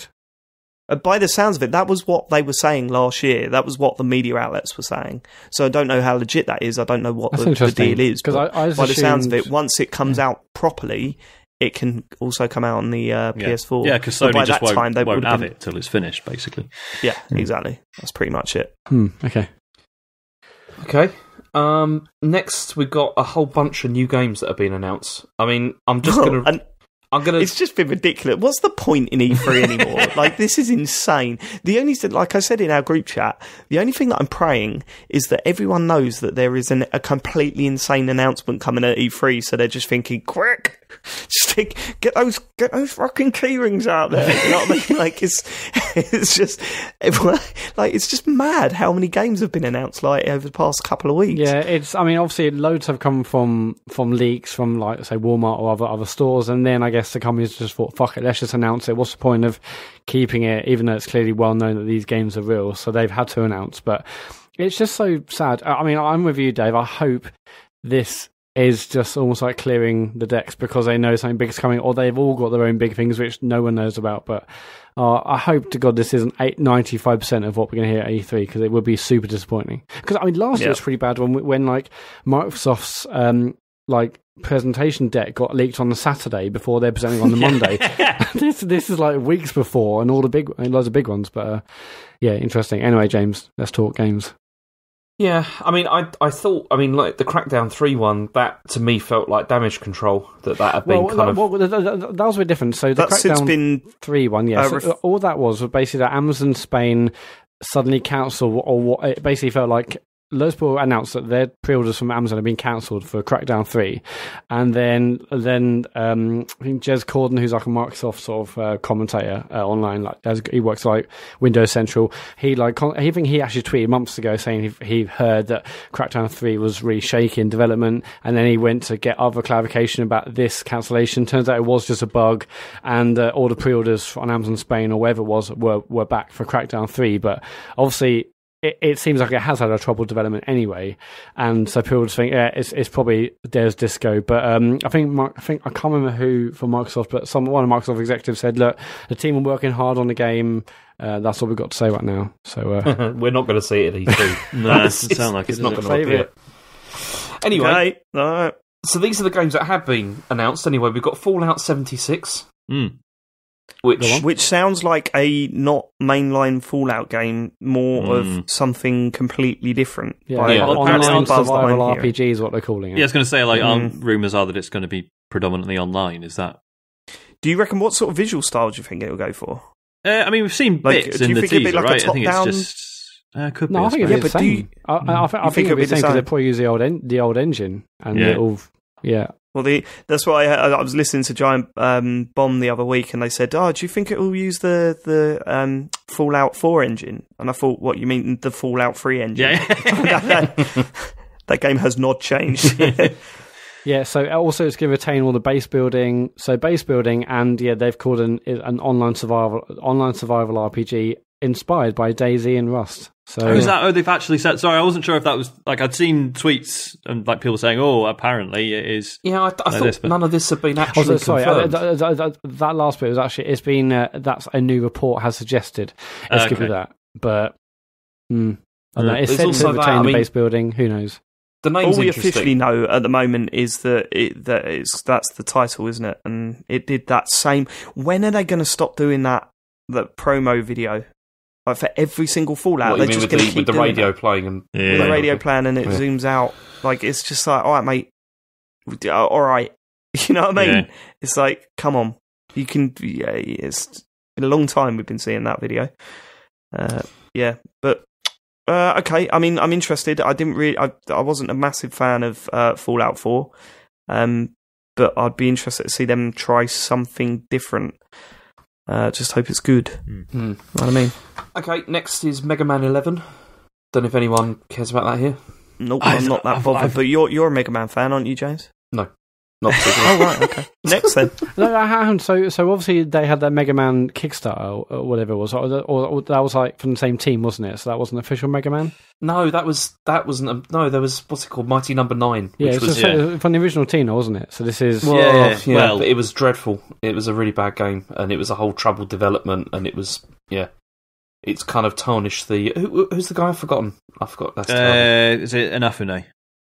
By the sounds of it, that was what they were saying last year. That was what the media outlets were saying. So I don't know how legit that is. I don't know what the deal is. But by the sounds of it, once it comes out properly, it can also come out on the PS4. Yeah, because Sony just won't have it till it's finished, basically. Yeah, exactly. That's pretty much it. Okay. Next, we've got a whole bunch of new games that have been announced. I mean, I'm just going to... It's just been ridiculous. What's the point in E3 anymore? Like, this is insane. The only thing, like I said in our group chat, the only thing that I'm praying is that everyone knows that there is a completely insane announcement coming at E3, so they're just thinking, quick, just get those fucking key out there. You know what I mean? Like, it's just everyone, like, it's just mad how many games have been announced like over the past couple of weeks. Yeah, obviously loads have come from leaks from, like, say, Walmart or other stores, and then I guess the companies just thought, fuck it, let's just announce it. What's the point of keeping it, even though it's clearly well known that these games are real? So they've had to announce, but it's just so sad. I mean, I'm with you, Dave. I hope this is just almost like clearing the decks because they know something big is coming, or they've all got their own big things which no one knows about. But I hope to God this isn't 95% of what we're going to hear at E3, because it would be super disappointing. Because I mean, last year was pretty bad when like Microsoft's presentation deck got leaked on the Saturday before they're presenting on the Monday. This is like weeks before, and loads of big ones. But interesting. Anyway, James, let's talk games. Yeah, I mean, I thought, like the Crackdown 3 one, that to me felt like Damage Control. That had been that was a bit different. So the Crackdown 3 one, so all that was basically that Amazon Spain suddenly cancelled, or what it basically felt like. Loads of people announced that their pre-orders from Amazon have been cancelled for Crackdown 3, and then I think Jez Corden, who's like a Microsoft sort of commentator online, like he works like Windows Central. He actually tweeted months ago saying he heard that Crackdown 3 was really shaky in development, and then he went to get other clarification about this cancellation. Turns out it was just a bug, and all the pre-orders on Amazon Spain or wherever it was were back for Crackdown 3, but obviously. It seems like it has had a troubled development anyway, and so people just think, it's probably Des Disco. But I think I can't remember who from Microsoft, but one of Microsoft executives said, "Look, the team are working hard on the game. That's all we've got to say right now." So we're not going to see it at E3. No, it doesn't sound like it's not going to appear. Anyway, so these are the games that have been announced. Anyway, we've got Fallout 76. Which sounds like a not mainline Fallout game, more of something completely different. Online survival RPG is what they're calling it. Yeah, I was going to say, rumours are that it's going to be predominantly online. Is that? Do you reckon what sort of visual style do you think it'll go for? I mean, we've seen bits in the teaser, right? I think it's just could be. No, I think it'll be the same. I think it'll be the same because they probably use the old engine, and it'll Well, that's why I was listening to Giant Bomb the other week, and they said, "Oh, do you think it will use the Fallout 4 engine?" And I thought, "What you mean, the Fallout 3 engine?" Yeah, that game has not changed. Yeah, so also it's going to retain all the base building. So base building, and they've called an online survival RPG inspired by DayZ and Rust. So is that? Oh, they've actually said. Sorry, I wasn't sure if that was like I'd seen tweets and like people saying, "Oh, apparently it is." Yeah, I thought none of this had been actually confirmed. That last bit was actually it's been that's a new report has suggested. Let's give it that, but I don't know. It's said to retain the base building. Who knows? The name's all we officially know at the moment is that's the title, isn't it? And it did that same. When are they going to stop doing that promo video? Like for every single Fallout, they're just going to keep with the radio playing and with the radio playing, and it zooms out. Like it's just like, all right, mate, all right, you know what I mean? Yeah. It's like, come on, you can. Yeah, it's been a long time we've been seeing that video. But okay. I mean, I'm interested. I wasn't a massive fan of Fallout 4. but I'd be interested to see them try something different. Just hope it's good. You know what I mean? Okay, next is Mega Man 11. Don't know if anyone cares about that here. Nope, I'm not that bothered. But you're a Mega Man fan, aren't you, James? No. Not particularly. Oh, right, okay. Next then. No, so obviously they had that Mega Man Kickstarter or whatever it was, or that was like from the same team, wasn't it? So that wasn't official Mega Man? No, that wasn't. No, there was, what's it called? Mighty Number 9. Yeah, it was from the original team, wasn't it? So this is... Well, it was dreadful. It was a really bad game, and it was a whole troubled development, and it was, it's kind of tarnished the... Who's the guy I've forgotten? I forgot. That's terrible. Is it Inafune?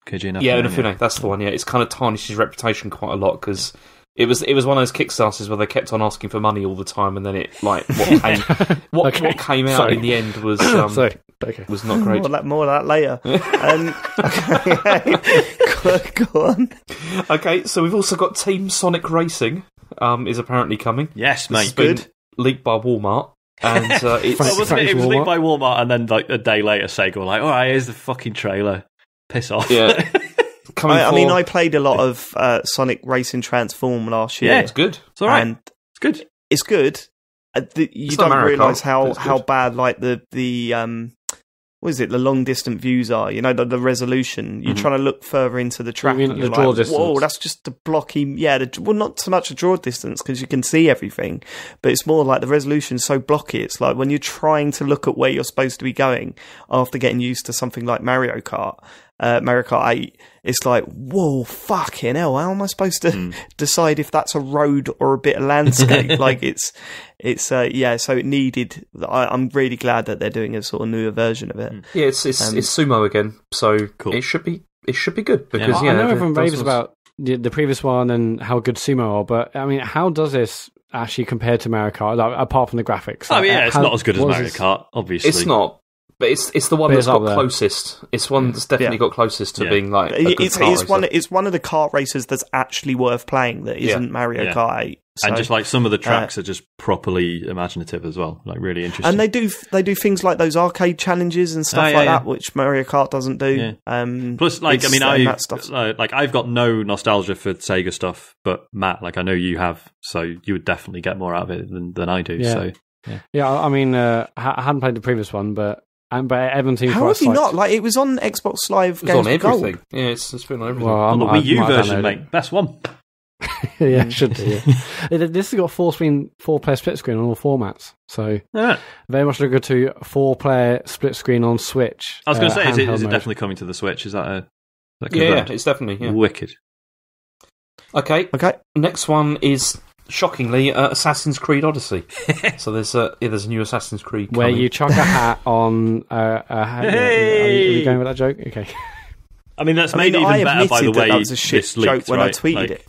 Keiji Inafune, yeah, Inafune, that's the one. Yeah, it's kind of tarnished his reputation quite a lot because it was one of those Kickstarters where they kept on asking for money all the time, and then it what came out in the end was was not great. More of that later. Go on. Okay, so we've also got Team Sonic Racing is apparently coming. Yes, mate. It's been leaked by Walmart. And it was leaked by Walmart, and then like a day later, Sega were like, "All right, here's the fucking trailer. Piss off." Yeah. I played a lot of Sonic Racing Transform last year. Yeah, it's good. It's all right. And it's good. It's good. You don't realise how bad like the the long distant views are. You know, the resolution. You're trying to look further into the track. You mean the draw distance? Whoa, that's just the blocky. Yeah, not so much a draw distance because you can see everything, but it's more like the resolution's so blocky. It's like when you're trying to look at where you're supposed to be going after getting used to something like Mario Kart 8, it's like, whoa, fucking hell, how am I supposed to decide if that's a road or a bit of landscape? Like so it needed, I'm really glad that they're doing a sort of newer version of it. Yeah, it's sumo again, so cool. It should be good because I know everyone raves about the previous one and how good sumo are, but I mean, how does this actually compare to Mario Kart, like, apart from the graphics? It's not as good as Mario Kart, obviously. It's not. But it's the one that's got closest. It's one that's definitely got closest to being like a good kart racer. It's one of the kart racers that's actually worth playing that isn't Mario Kart 8. So, and just like some of the tracks are just properly imaginative as well, like really interesting. And they do things like those arcade challenges and stuff that, which Mario Kart doesn't do. Yeah. Plus, like I've got no nostalgia for Sega stuff, but Matt, like I know you have, so you would definitely get more out of it than I do. Yeah. So I mean, I hadn't played the previous one, but everyone seems how have you not? Like, it was on Xbox Live Games on Gold. everything. Yeah, it's been on everything. Well, on the Wii U version, mate. Best one. Yeah, it should do. Yeah. This has got 4-player split screen on all formats. So very much looking to 4-player split screen on Switch. I was going to say, is it definitely coming to the Switch? Is that yeah, it's definitely wicked. Okay. Next one is, shockingly, Assassin's Creed Odyssey. So there's a new Assassin's Creed coming. Where you chuck a hat on a hat. Are you going with that joke? Okay. I mean, that's made even better by the way that was a shit joke when I tweeted it.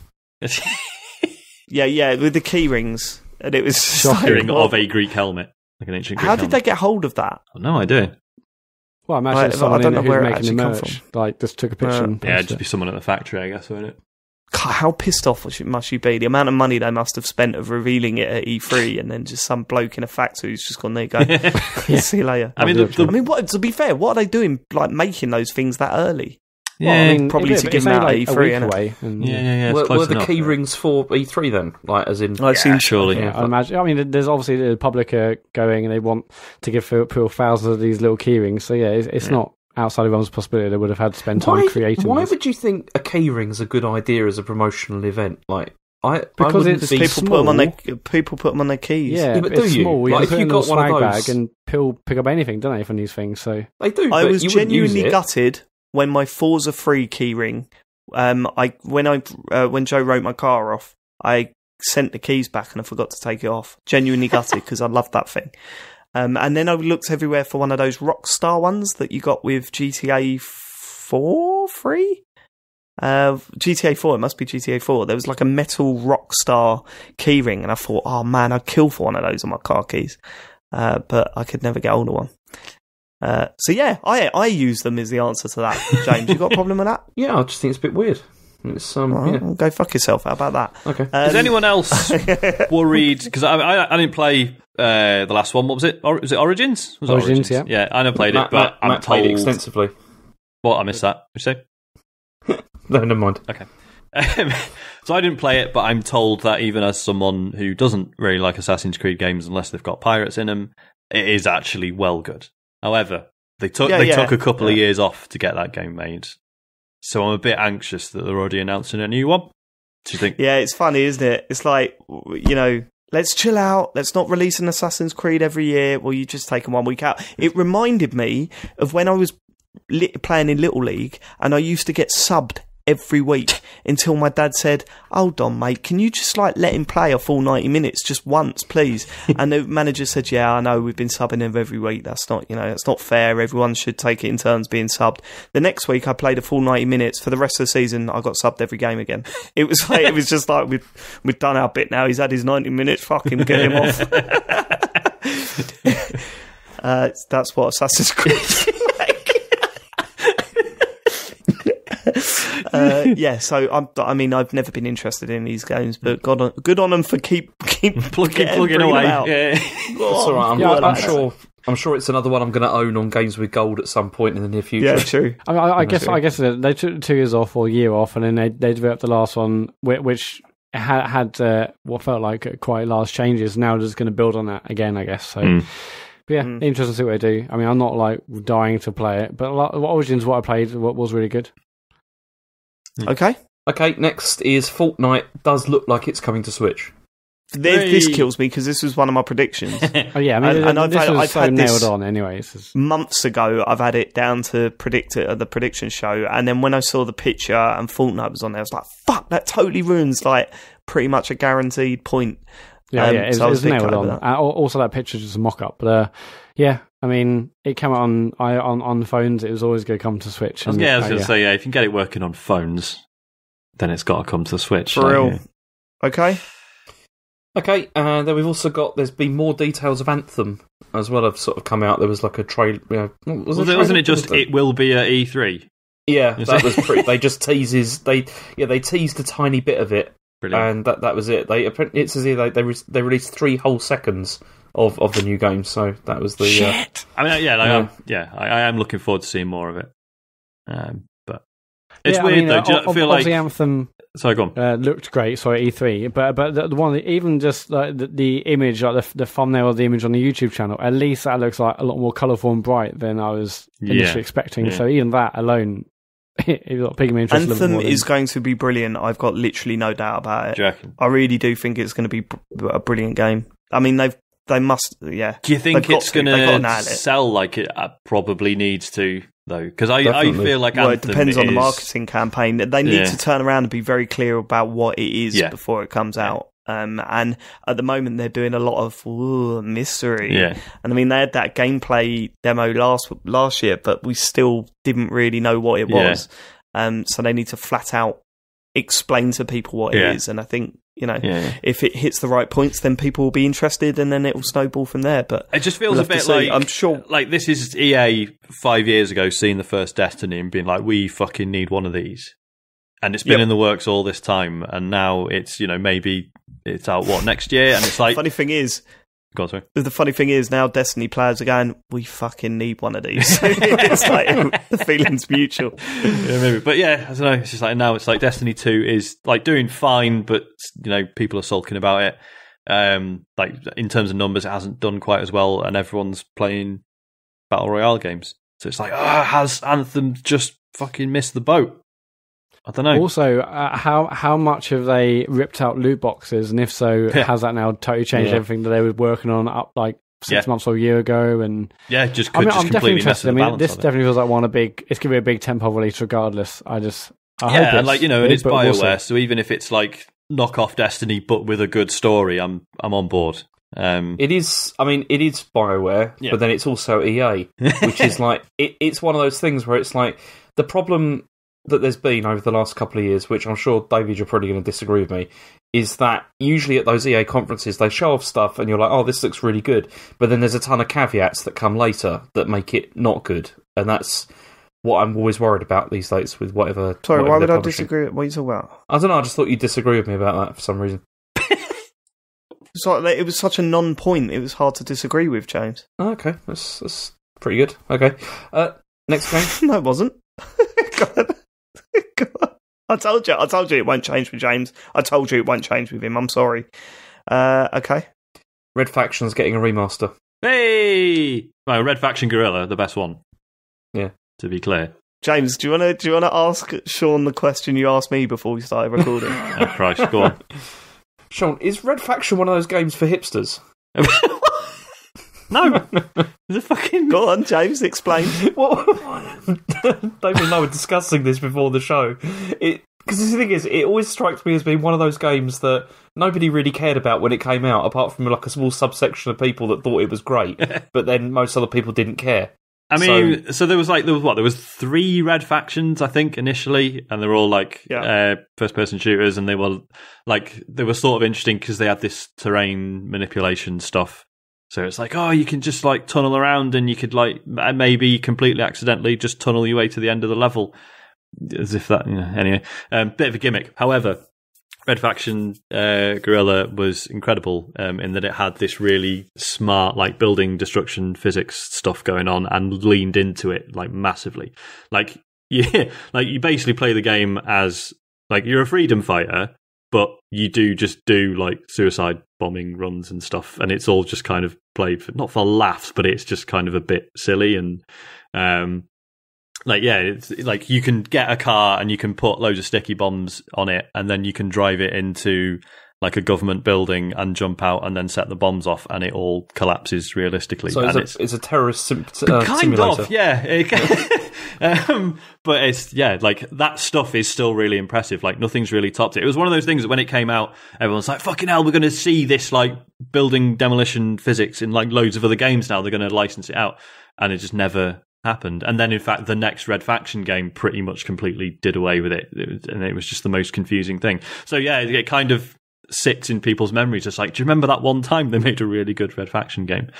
Yeah, with the key rings. And it was shocking of a Greek helmet. Like an ancient Greek helmet. How did they get hold of that? I've no idea. Well, I imagine it's someone who's making the merch. Like, just took a picture and it'd just be someone at the factory, I guess, wouldn't it? God, how pissed off must you be? The amount of money they must have spent of revealing it at E3, and then just some bloke in a factory who's just gone, there you go. See you later. I mean, what, to be fair, what are they doing, like making those things that early? Yeah, well, I mean, probably to give them out at E3 away. Yeah. Were the key rings for E3 then? Like, as in, surely. Yeah, I imagine. I mean, there's obviously the public going, and they want to give people thousands of these little key rings. So it's not outside of one's possibility. They would have had to spend time creating. Why would you think a key ring's a good idea as a promotional event? Like, because it's people put them on their keys. Yeah, but it's small. Like, you can put it in a swag bag, and people pick up anything, don't they, from these things? So they do. I was genuinely gutted when my Forza 3 keyring, when Joe wrote my car off, I sent the keys back and I forgot to take it off. Genuinely gutted because I loved that thing. And then I looked everywhere for one of those Rockstar ones that you got with GTA 4, 3? GTA 4, it must be GTA 4. There was like a metal Rockstar keyring, and I thought, oh man, I'd kill for one of those on my car keys. But I could never get hold of one. So yeah, I use them is the answer to that. James, you got a problem with that? Yeah, I just think it's a bit weird. It's well, go fuck yourself. How about that? Okay. Is anyone else worried? Because I didn't play the last one. What was it? Was it Origins? Origins, yeah. Yeah, I never played it, but I'm Matt told played it extensively. What, I missed that? What'd you say? No, never mind. Okay. So I didn't play it, but I'm told that even as someone who doesn't really like Assassin's Creed games unless they've got pirates in them, it is actually well good. However, they took a couple of years off to get that game made. So I'm a bit anxious that they're already announcing a new one. Do you think? Yeah, it's funny, isn't it? It's like, let's chill out. Let's not release an Assassin's Creed every year. Well, you just take them 1 week out. It reminded me of when I was playing in Little League and I used to get subbed every week until my dad said, hold on, mate, can you just let him play a full 90 minutes just once, please? And the manager said, yeah, I know, we've been subbing him every week. That's not, that's not fair. Everyone should take it in turns being subbed. The next week I played a full 90 minutes. For the rest of the season, I got subbed every game again. It was like, it was just like, we've done our bit now. He's had his 90 minutes. Fucking get him off. That's what Assassin's Creed is like. So I've never been interested in these games, but good on them for keep plugging away. Yeah. That's all right. I'm sure it's another one I'm going to own on Games with Gold at some point in the near future. Yeah, true. I guess they took 2 years off or a year off, and then they developed the last one, which had what felt like quite large changes. Now they're just going to build on that again, I guess. So. But yeah, interesting to see what they do. I mean, I'm not like dying to play it, but Origins, what I played, was really good. Okay, next is Fortnite does look like it's coming to Switch. This kills me because this was one of my predictions. Oh yeah, I mean, I've had nailed on anyways. Months ago, I've had it down to predict it at the prediction show, and then when I saw the picture and Fortnite was on there, I was like, fuck, that totally ruins like pretty much a guaranteed point. It's nailed on. Also, that picture is just a mock-up, but I mean, it came out on phones. It was always going to come to Switch. I was going to say, if you can get it working on phones, then it's got to come to Switch. For real. Okay, and then we've also there's been more details of Anthem as well have sort of come out. There was like a trailer. Wasn't it just, it will be at E3? Yeah, that was pretty. They just teased a tiny bit of it. Brilliant. And that was it. It's as if they released 3 whole seconds of the new game. So that was the shit. I mean, I am looking forward to seeing more of it. But it's weird though. I feel like Anthem. Sorry, go on. Looked great. Sorry, E3. But the one, even just like the image, like the thumbnail of the image on the YouTube channel, at least that looks like a lot more colourful and bright than I was initially expecting. Yeah. So even that alone. Anthem is going to be brilliant. I've got literally no doubt about it. I really do think it's going to be a brilliant game. I mean, they must. Yeah. Do you think it's going to sell like it probably needs to though? Because I feel like Anthem it depends on the marketing campaign. They need to turn around and be very clear about what it is before it comes out. And at the moment they're doing a lot of mystery. Yeah. And I mean they had that gameplay demo last year, but we still didn't really know what it was. So they need to flat out explain to people what it is. And I think if it hits the right points, then people will be interested, and then it will snowball from there. But it just feels a bit like I'm sure, like this is EA 5 years ago seeing the first Destiny and being like, we fucking need one of these. And it's been in the works all this time, and now it's maybe it's out next year, and it's like funny thing is, go on, sorry. The funny thing is now Destiny players are going, we fucking need one of these. It's like the feeling's mutual. Yeah, maybe, but I don't know. It's just like now it's like Destiny 2 is like doing fine, but people are sulking about it. Like in terms of numbers, it hasn't done quite as well, and everyone's playing battle royale games. So it's like, has Anthem just fucking missed the boat? I don't know. Also, how much have they ripped out loot boxes, and if so, has that now totally changed everything that they were working on up like 6 months or a year ago? And I'm definitely interested. I mean, this definitely feels like it's going to be a big tentpole release regardless. I hope and like and it's BioWare, so even if it's like knockoff Destiny but with a good story, I'm on board. It is BioWare, but then it's also EA, which is like it's one of those things where it's like the problem that there's been over the last couple of years, which I'm sure, David, you're probably going to disagree with me, is that usually at those EA conferences, they show off stuff and you're like, oh, this looks really good. But then there's a ton of caveats that come later that make it not good. And that's what I'm always worried about these days with whatever. Sorry, why would I disagree? What are you talking about? I don't know, I just thought you'd disagree with me about that for some reason. So it was such a non-point, it was hard to disagree with, James. Oh, okay, that's pretty good. Okay. Next game? No, it wasn't. God. I told you it won't change with James. I told you it won't change with him. I'm sorry. Okay. Red Faction's getting a remaster. Hey! Well, Red Faction Guerrilla, the best one. Yeah. To be clear. James, do you want to ask Sean the question you asked me before we started recording? Oh, Christ, go on. Sean, is Red Faction one of those games for hipsters? No. It's a fucking... Go on, James, explain. Well, David and I were discussing this before the show. Because the thing is, it always strikes me as being one of those games that nobody really cared about when it came out, apart from like a small subsection of people that thought it was great, but then most other people didn't care. I mean, so there was 3 Red Factions, I think, initially, and they were all first-person shooters, and they were sort of interesting because they had this terrain manipulation stuff. So it's like, oh, you can just like tunnel around, and you could like maybe completely accidentally just tunnel your way to the end of the level, as if that. Anyway, bit of a gimmick. However, Red Faction Guerrilla was incredible in that it had this really smart like building destruction physics stuff going on and leaned into it like massively. Like you basically play the game as like you're a freedom fighter, but you do like suicide bombing runs and stuff, and it's all just kind of played for, not for laughs, but it's just kind of a bit silly and it's like you can get a car and you can put loads of sticky bombs on it, and then you can drive it into like a government building and jump out and then set the bombs off, and it all collapses realistically. So it's a terrorist kind simulator. of, yeah. But it's like that stuff is still really impressive. Like nothing's really topped it. It was one of those things that when it came out, everyone's like, "Fucking hell, we're going to see this like building demolition physics in like loads of other games now. They're going to license it out," and it just never happened. And then in fact the next Red Faction game pretty much completely did away with it, and it was just the most confusing thing. So yeah, it kind of sits in people's memories. It's like, do you remember that one time they made a really good Red Faction game?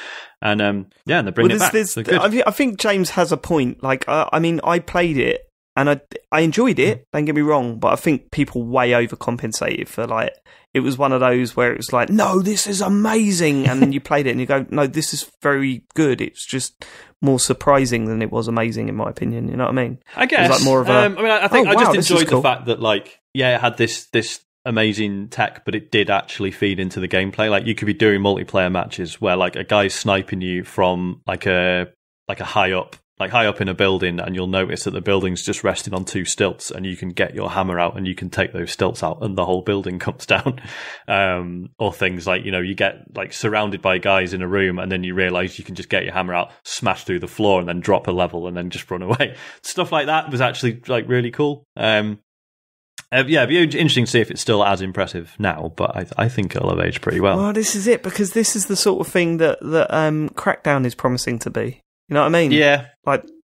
And and they bring it back. I think James has a point. Like I mean, I played it and I enjoyed it, don't get me wrong, but I think people way overcompensated for like, it was one of those where it was like, no, this is amazing, and then you played it and you go, no, this is very good. It's just more surprising than it was amazing, in my opinion. You know what I mean? I guess. It was like more of a, I think I just enjoyed cool. the fact that like, yeah, it had this amazing tech, but it did actually feed into the gameplay. Like you could be doing multiplayer matches where like a guy's sniping you from like a high up in a building, and you'll notice that the building's just resting on 2 stilts, and you can get your hammer out and you can take those stilts out and the whole building comes down. Or things like, you get like surrounded by guys in a room, and then you realise you can just get your hammer out, smash through the floor, and then drop a level and then just run away. Stuff like that was actually like really cool. It'd be interesting to see if it's still as impressive now, but I think it'll have aged pretty well. Well, this is it, because this is the sort of thing that Crackdown is promising to be. You know what I mean? Yeah.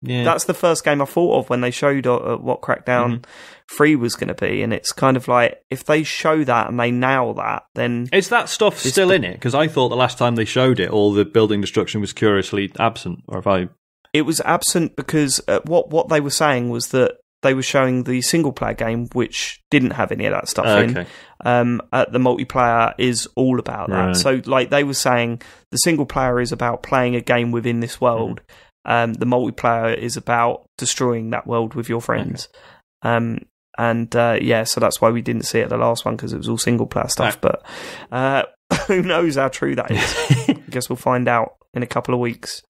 That's the first game I thought of when they showed what Crackdown 3 was going to be, and it's kind of like, if they show that and they nail that, then... Is that stuff still in it? Because I thought the last time they showed it, all the building destruction was curiously absent, or if I... It was absent because what they were saying was that they were showing the single-player game, which didn't have any of that stuff in. The multiplayer is all about that. Right. So, like, they were saying the single-player is about playing a game within this world. The multiplayer is about destroying that world with your friends. Okay. So that's why we didn't see it at the last one, because it was all single-player stuff. Right. But who knows how true that is? I guess we'll find out in a couple of weeks.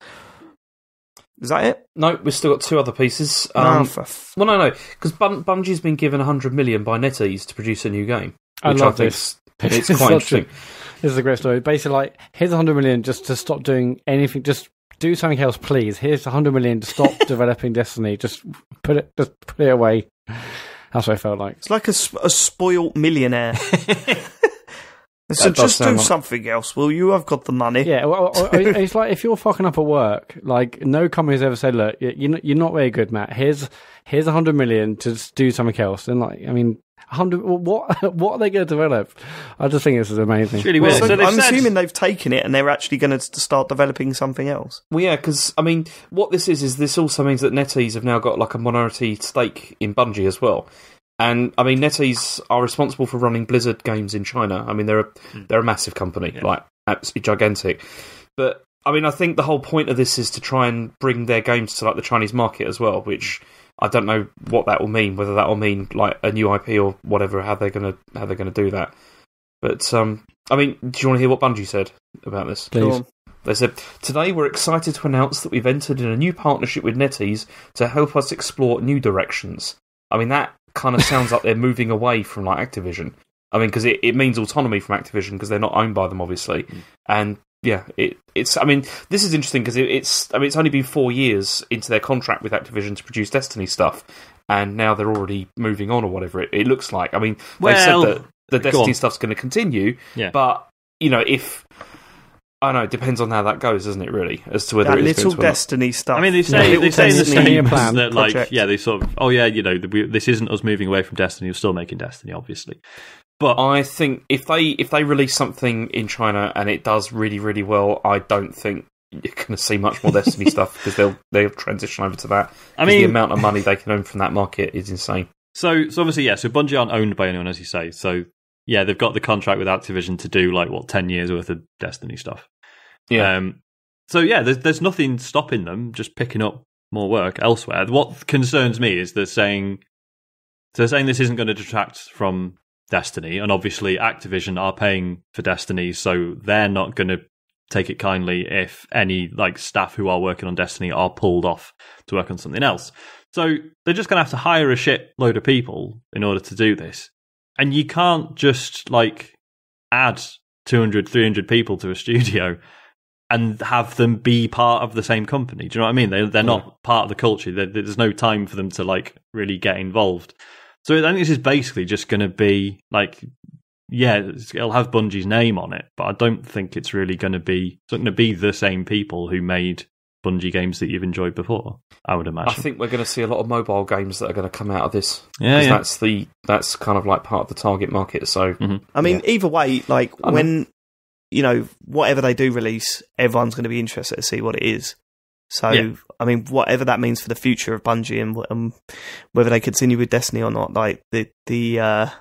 Is that it? No, we've still got 2 other pieces. No, because Bungie's been given 100 million by NetEase to produce a new game. I love this. It's quite interesting. This is a great story. Basically, like, here's 100 million just to stop doing anything. Just do something else, please. Here's 100 million to stop developing Destiny. Just put it away. That's what I felt like. It's like a spoiled millionaire. So just do something else, will you? I've got the money. Yeah, well, it's like if you're fucking up at work, like no company's ever said, look, you're not very good, Matt. Here's 100 million to just do something else. And like, I mean, 100. What are they going to develop? I just think this is amazing. It's really weird. So I'm assuming they've taken it and they're actually going to start developing something else. Well, yeah, because I mean, what this is this also means that NetEase have now got like a minority stake in Bungie as well. And I mean, NetEase are responsible for running Blizzard games in China. I mean, they're a massive company, like absolutely gigantic. But I mean, I think the whole point of this is to try and bring their games to like the Chinese market as well, which I don't know what that will mean. Whether that will mean like a new IP or whatever. How they're gonna do that. But I mean, do you want to hear what Bungie said about this? Please. They said, "Today we're excited to announce that we've entered in a new partnership with NetEase to help us explore new directions." I mean, that kind of sounds like they're moving away from like Activision. I mean, because it means autonomy from Activision because they're not owned by them, obviously. And yeah, it's. I mean, this is interesting because it's. I mean, it's only been 4 years into their contract with Activision to produce Destiny stuff, and now they're already moving on or whatever it looks like. I mean, they said that the Destiny stuff's going to continue, but you know, if. I know, it depends on how that goes, doesn't it, really? As to whether that it's little Destiny stuff. I mean, they say in the statement that, like, project. they sort of, this isn't us moving away from Destiny, we're still making Destiny, obviously. But I think if they release something in China and it does really, really well, I don't think you're going to see much more Destiny stuff because they'll transition over to that. I mean, the amount of money they can earn from that market is insane. So obviously, so Bungie aren't owned by anyone, as you say. So, yeah, they've got the contract with Activision to do, 10 years worth of Destiny stuff. Yeah. So yeah, there's nothing stopping them just picking up more work elsewhere. What concerns me is they're saying this isn't going to detract from Destiny, and obviously Activision are paying for Destiny, so they're not going to take it kindly if any staff who are working on Destiny are pulled off to work on something else. So they're just going to have to hire a shit load of people in order to do this, and you can't just add 200, 300 people to a studio and have them be part of the same company. Do you know what I mean? They're not part of the culture. There's no time for them to really get involved. So I think this is basically just going to be it'll have Bungie's name on it, but I don't think it's really going to be the same people who made Bungie games that you've enjoyed before, I would imagine. I think we're going to see a lot of mobile games that are going to come out of this. Yeah. That's kind of part of the target market. So I mean, either way, when whatever they do release, everyone's going to be interested to see what it is. So, I mean, whatever that means for the future of Bungie and whether they continue with Destiny or not, the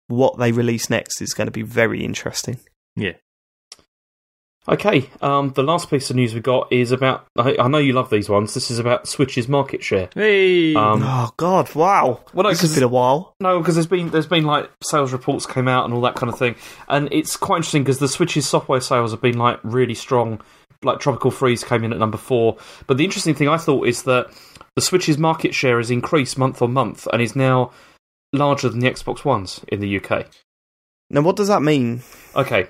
what they release next is going to be very interesting. Yeah. Okay, the last piece of news we got is about... I know you love these ones. This is about Switch's market share. Hey! Oh, God, wow. Well, this has been a while. No, because there's been sales reports came out and all that kind of thing. And it's quite interesting because the Switch's software sales have been really strong. Tropical Freeze came in at number 4. But the interesting thing I thought is that the Switch's market share has increased month on month and is now larger than the Xbox One's in the UK. Now, what does that mean? Okay.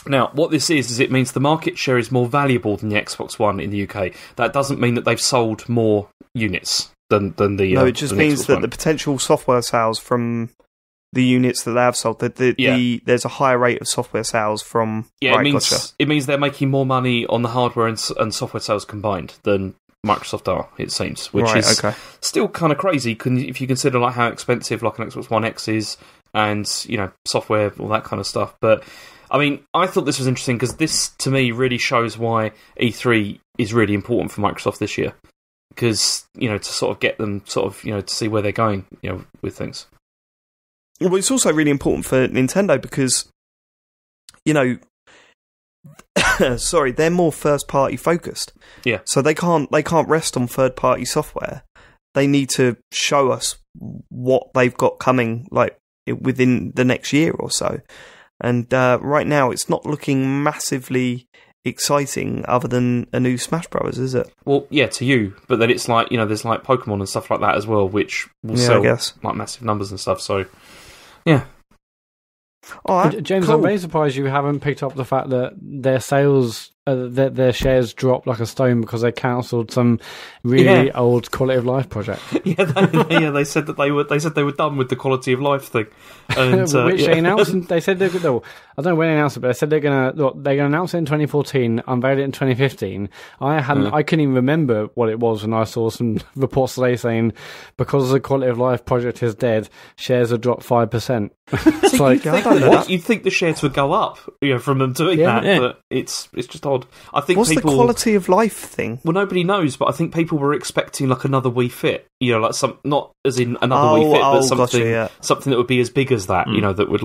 Now, what this is it means the market share is more valuable than the Xbox One in the UK. That doesn't mean that they've sold more units than the... No, it just means that the potential software sales from the units that they have sold, there's a higher rate of software sales from... Yeah, it means they're making more money on the hardware and software sales combined than Microsoft are, it seems, which is still kind of crazy if you consider how expensive an Xbox One X is and, software, all that kind of stuff. But... I mean, I thought this was interesting because this, to me, really shows why E3 is really important for Microsoft this year. Because, to sort of get them to see where they're going, with things. Well, it's also really important for Nintendo because, they're more first-party focused. Yeah. So they can't rest on third-party software. They need to show us what they've got coming, within the next year or so. And right now, it's not looking massively exciting other than a new Smash Bros, is it? Well, yeah, to you. But then it's there's Pokemon and stuff like that as well, which will sell massive numbers and stuff. So, yeah. All right, James, cool. I'm very surprised you haven't picked up the fact that their sales, their shares dropped like a stone because they cancelled some really old quality of life project. They said that they were done with the quality of life thing, and, which they announced. They said I don't know when they announced it, but they said they're gonna announce it in 2014, unveil it in 2015. I couldn't even remember what it was when I saw some reports today saying because the quality of life project is dead, shares have dropped 5%. It's you'd think the shares would go up, from them doing that, but it's just odd. I think what's the quality of life thing? Well, nobody knows, but I think people were expecting another Wii Fit, not as in another Wii Fit, but something that would be as big as that, that would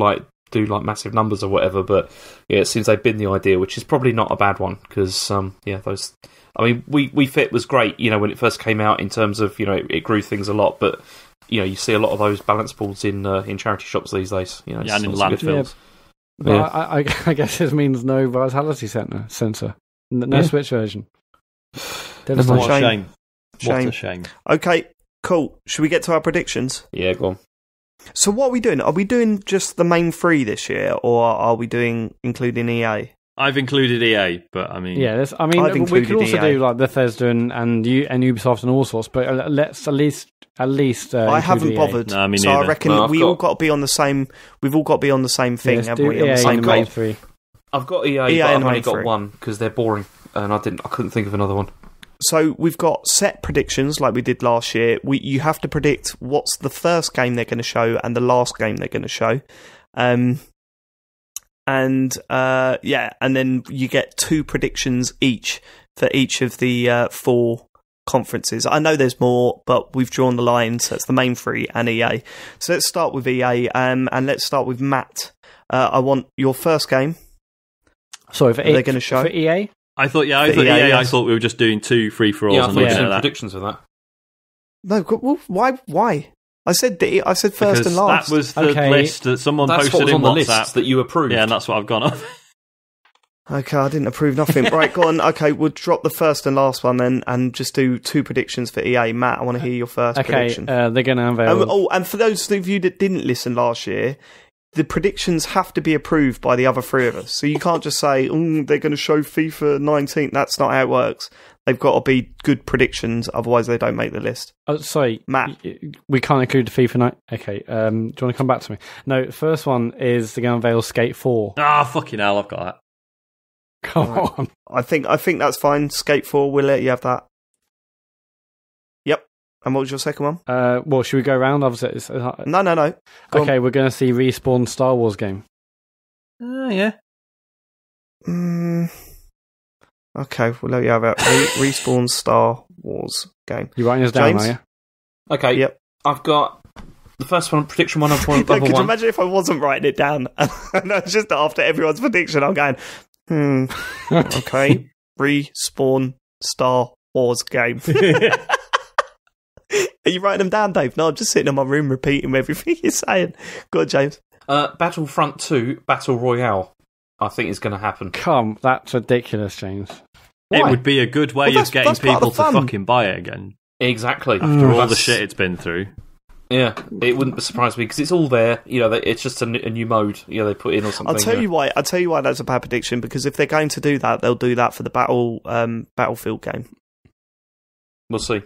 do like massive numbers or whatever. But yeah, it seems they've been the idea, which is probably not a bad one because those. I mean, We Fit was great, when it first came out in terms of it grew things a lot, but you see a lot of those balance boards in charity shops these days. And in landfills. Yeah. I guess this means no vitality sensor. No Switch version. What a shame. What a shame. Okay, cool. Should we get to our predictions? Yeah, go on. So what are we doing? Are we doing just the main three this year, or are we doing including EA? I've included EA, but I mean... Yeah, we could also do like Bethesda and Ubisoft and all sorts, but let's at least I haven't bothered. No, me so neither. I reckon all got to be on the same. We've all got to be on the same thing, haven't we? On the same main three. I've got EA but I've only got one because they're boring, and I couldn't think of another one. So we've got set predictions like we did last year. You have to predict what's the first game they're going to show and the last game they're going to show. And then you get 2 predictions each for each of the 4 conferences. I know there's more, but we've drawn the line, so it's the main 3 and EA. So let's start with EA, and let's start with Matt. I want your first game. Sorry, for they're going to show for EA. I thought EA. I thought we were just doing 2 free-for-alls. Yeah, I and thought looking at predictions for that. No, well, why? I said first and last. That was the list that someone posted in on the WhatsApp list that you approved. Yeah, and that's what I've gone off. Okay, I didn't approve nothing. Right, go on. Okay, we'll drop the first and last one then, and just do 2 predictions for EA. Matt, I want to hear your first prediction. Okay, they're going to unveil... and for those of you that didn't listen last year, the predictions have to be approved by the other 3 of us. So you can't just say, they're going to show FIFA 19. That's not how it works. They've got to be good predictions, otherwise they don't make the list. Oh, sorry, Matt. We can't include the FIFA 9. Okay, do you want to come back to me? No, the first one is they're going to unveil Skate 4. Ah, fucking hell, I've got that. Come on. I think that's fine. Skate 4, we'll let you have that. Yep. And what was your second one? Well, should we go around? Obviously, No. Okay, we're going to see Respawn Star Wars game. Yeah. Okay, we'll let you have it. Respawn Star Wars game. You writing this down, James? are you? Okay, yep. I've got the first one, prediction one. Could you imagine if I wasn't writing it down? And it's just after everyone's prediction, I'm going, okay, Respawn Star Wars game. Are you writing them down, Dave? No, I'm just sitting in my room repeating everything you're saying. Go on, James. Battlefront 2 Battle Royale, I think is going to happen. That's ridiculous, James. Why? It would be a good way of getting people to fucking buy it again. Exactly. After all the shit it's been through. Yeah, it wouldn't surprise me because it's all there. It's just a new mode. They put in or something. I'll tell you why that's a bad prediction, because if they're going to do that, they'll do that for the Battlefield game. We'll see.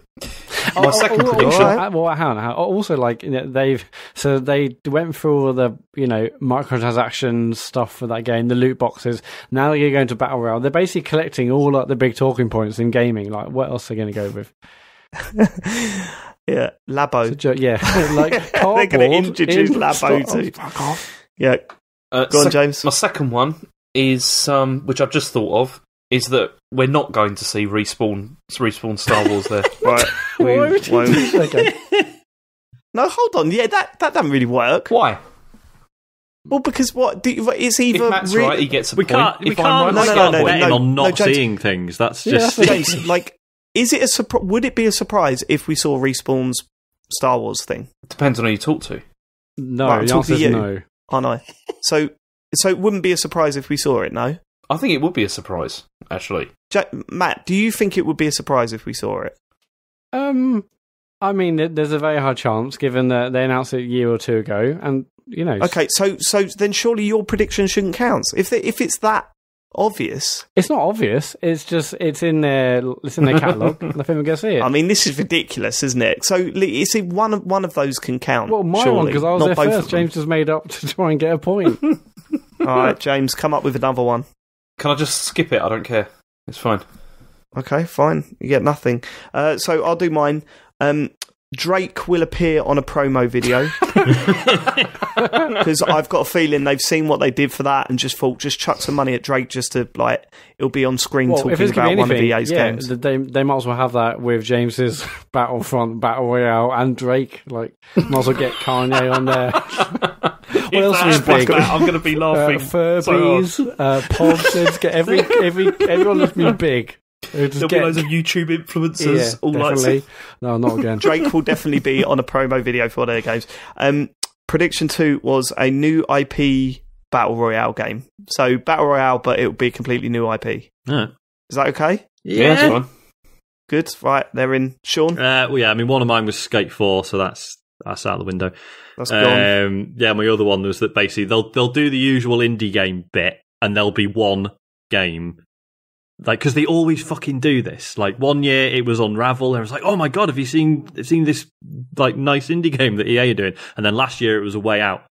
My second prediction. Well, hang on. Also, they went through all the microtransactions stuff for that game, the loot boxes. Now they're going to Battle Royale. They're basically collecting all the big talking points in gaming. Like, what else are they going to go with? Yeah, Labo. Yeah, they're going to introduce Labo too. Fuck off. Yeah. Go on, James. My second one is which I've just thought of. Is that we're not going to see Respawn Star Wars there. Right. We won't. Okay. No, hold on. Yeah, that doesn't really work. Why? Well, because it's either... If Matt's right, he gets a point. We can't betting on not seeing things. That's just... James, is it a surprise? Would it be a surprise if we saw Respawn's Star Wars thing? Depends on who you talk to. No, the answer is no. Aren't I? So it wouldn't be a surprise if we saw it, no? I think it would be a surprise, actually. Matt, do you think it would be a surprise if we saw it? I mean, there's a very high chance, given that they announced it a year or 2 ago, and Okay, so then surely your prediction shouldn't count if it's that obvious. It's not obvious. It's just it's in their catalogue. I think we're going to see it. I mean, this is ridiculous, isn't it? So it's one of those can count. Well, my one, because I was there first. James just made up to try and get a point. All right, James, come up with another one. Can I just skip it? I don't care. It's fine. Okay, fine. You get nothing. So I'll do mine. Drake will appear on a promo video because I've got a feeling they've seen what they did for that and just thought, just chuck some money at Drake just to it'll be on screen talking about one of EA's games. They might as well have that with James's Battlefront Battle Royale and Drake. Might as well get Kanye on there. What else is big? I'm going to be laughing. Furbies, Pogs. Get everyone that's been big. There'll be loads of YouTube influencers. All definitely. No, not again. Drake will definitely be on a promo video for their games. Prediction 2 was a new IP Battle Royale game. So Battle Royale, but it will be a completely new IP. Yeah. Is that okay? Yeah, that's fine. Good. Right, they're in. Sean? Well, yeah, I mean, one of mine was Skate 4, so that's out the window. That's gone. Yeah, my other one was that basically they'll do the usual indie game bit, and there'll be one game. Because they always fucking do this. One year it was Unravel, and it was like, oh my god, have you seen this nice indie game that EA are doing? And then last year it was A Way Out,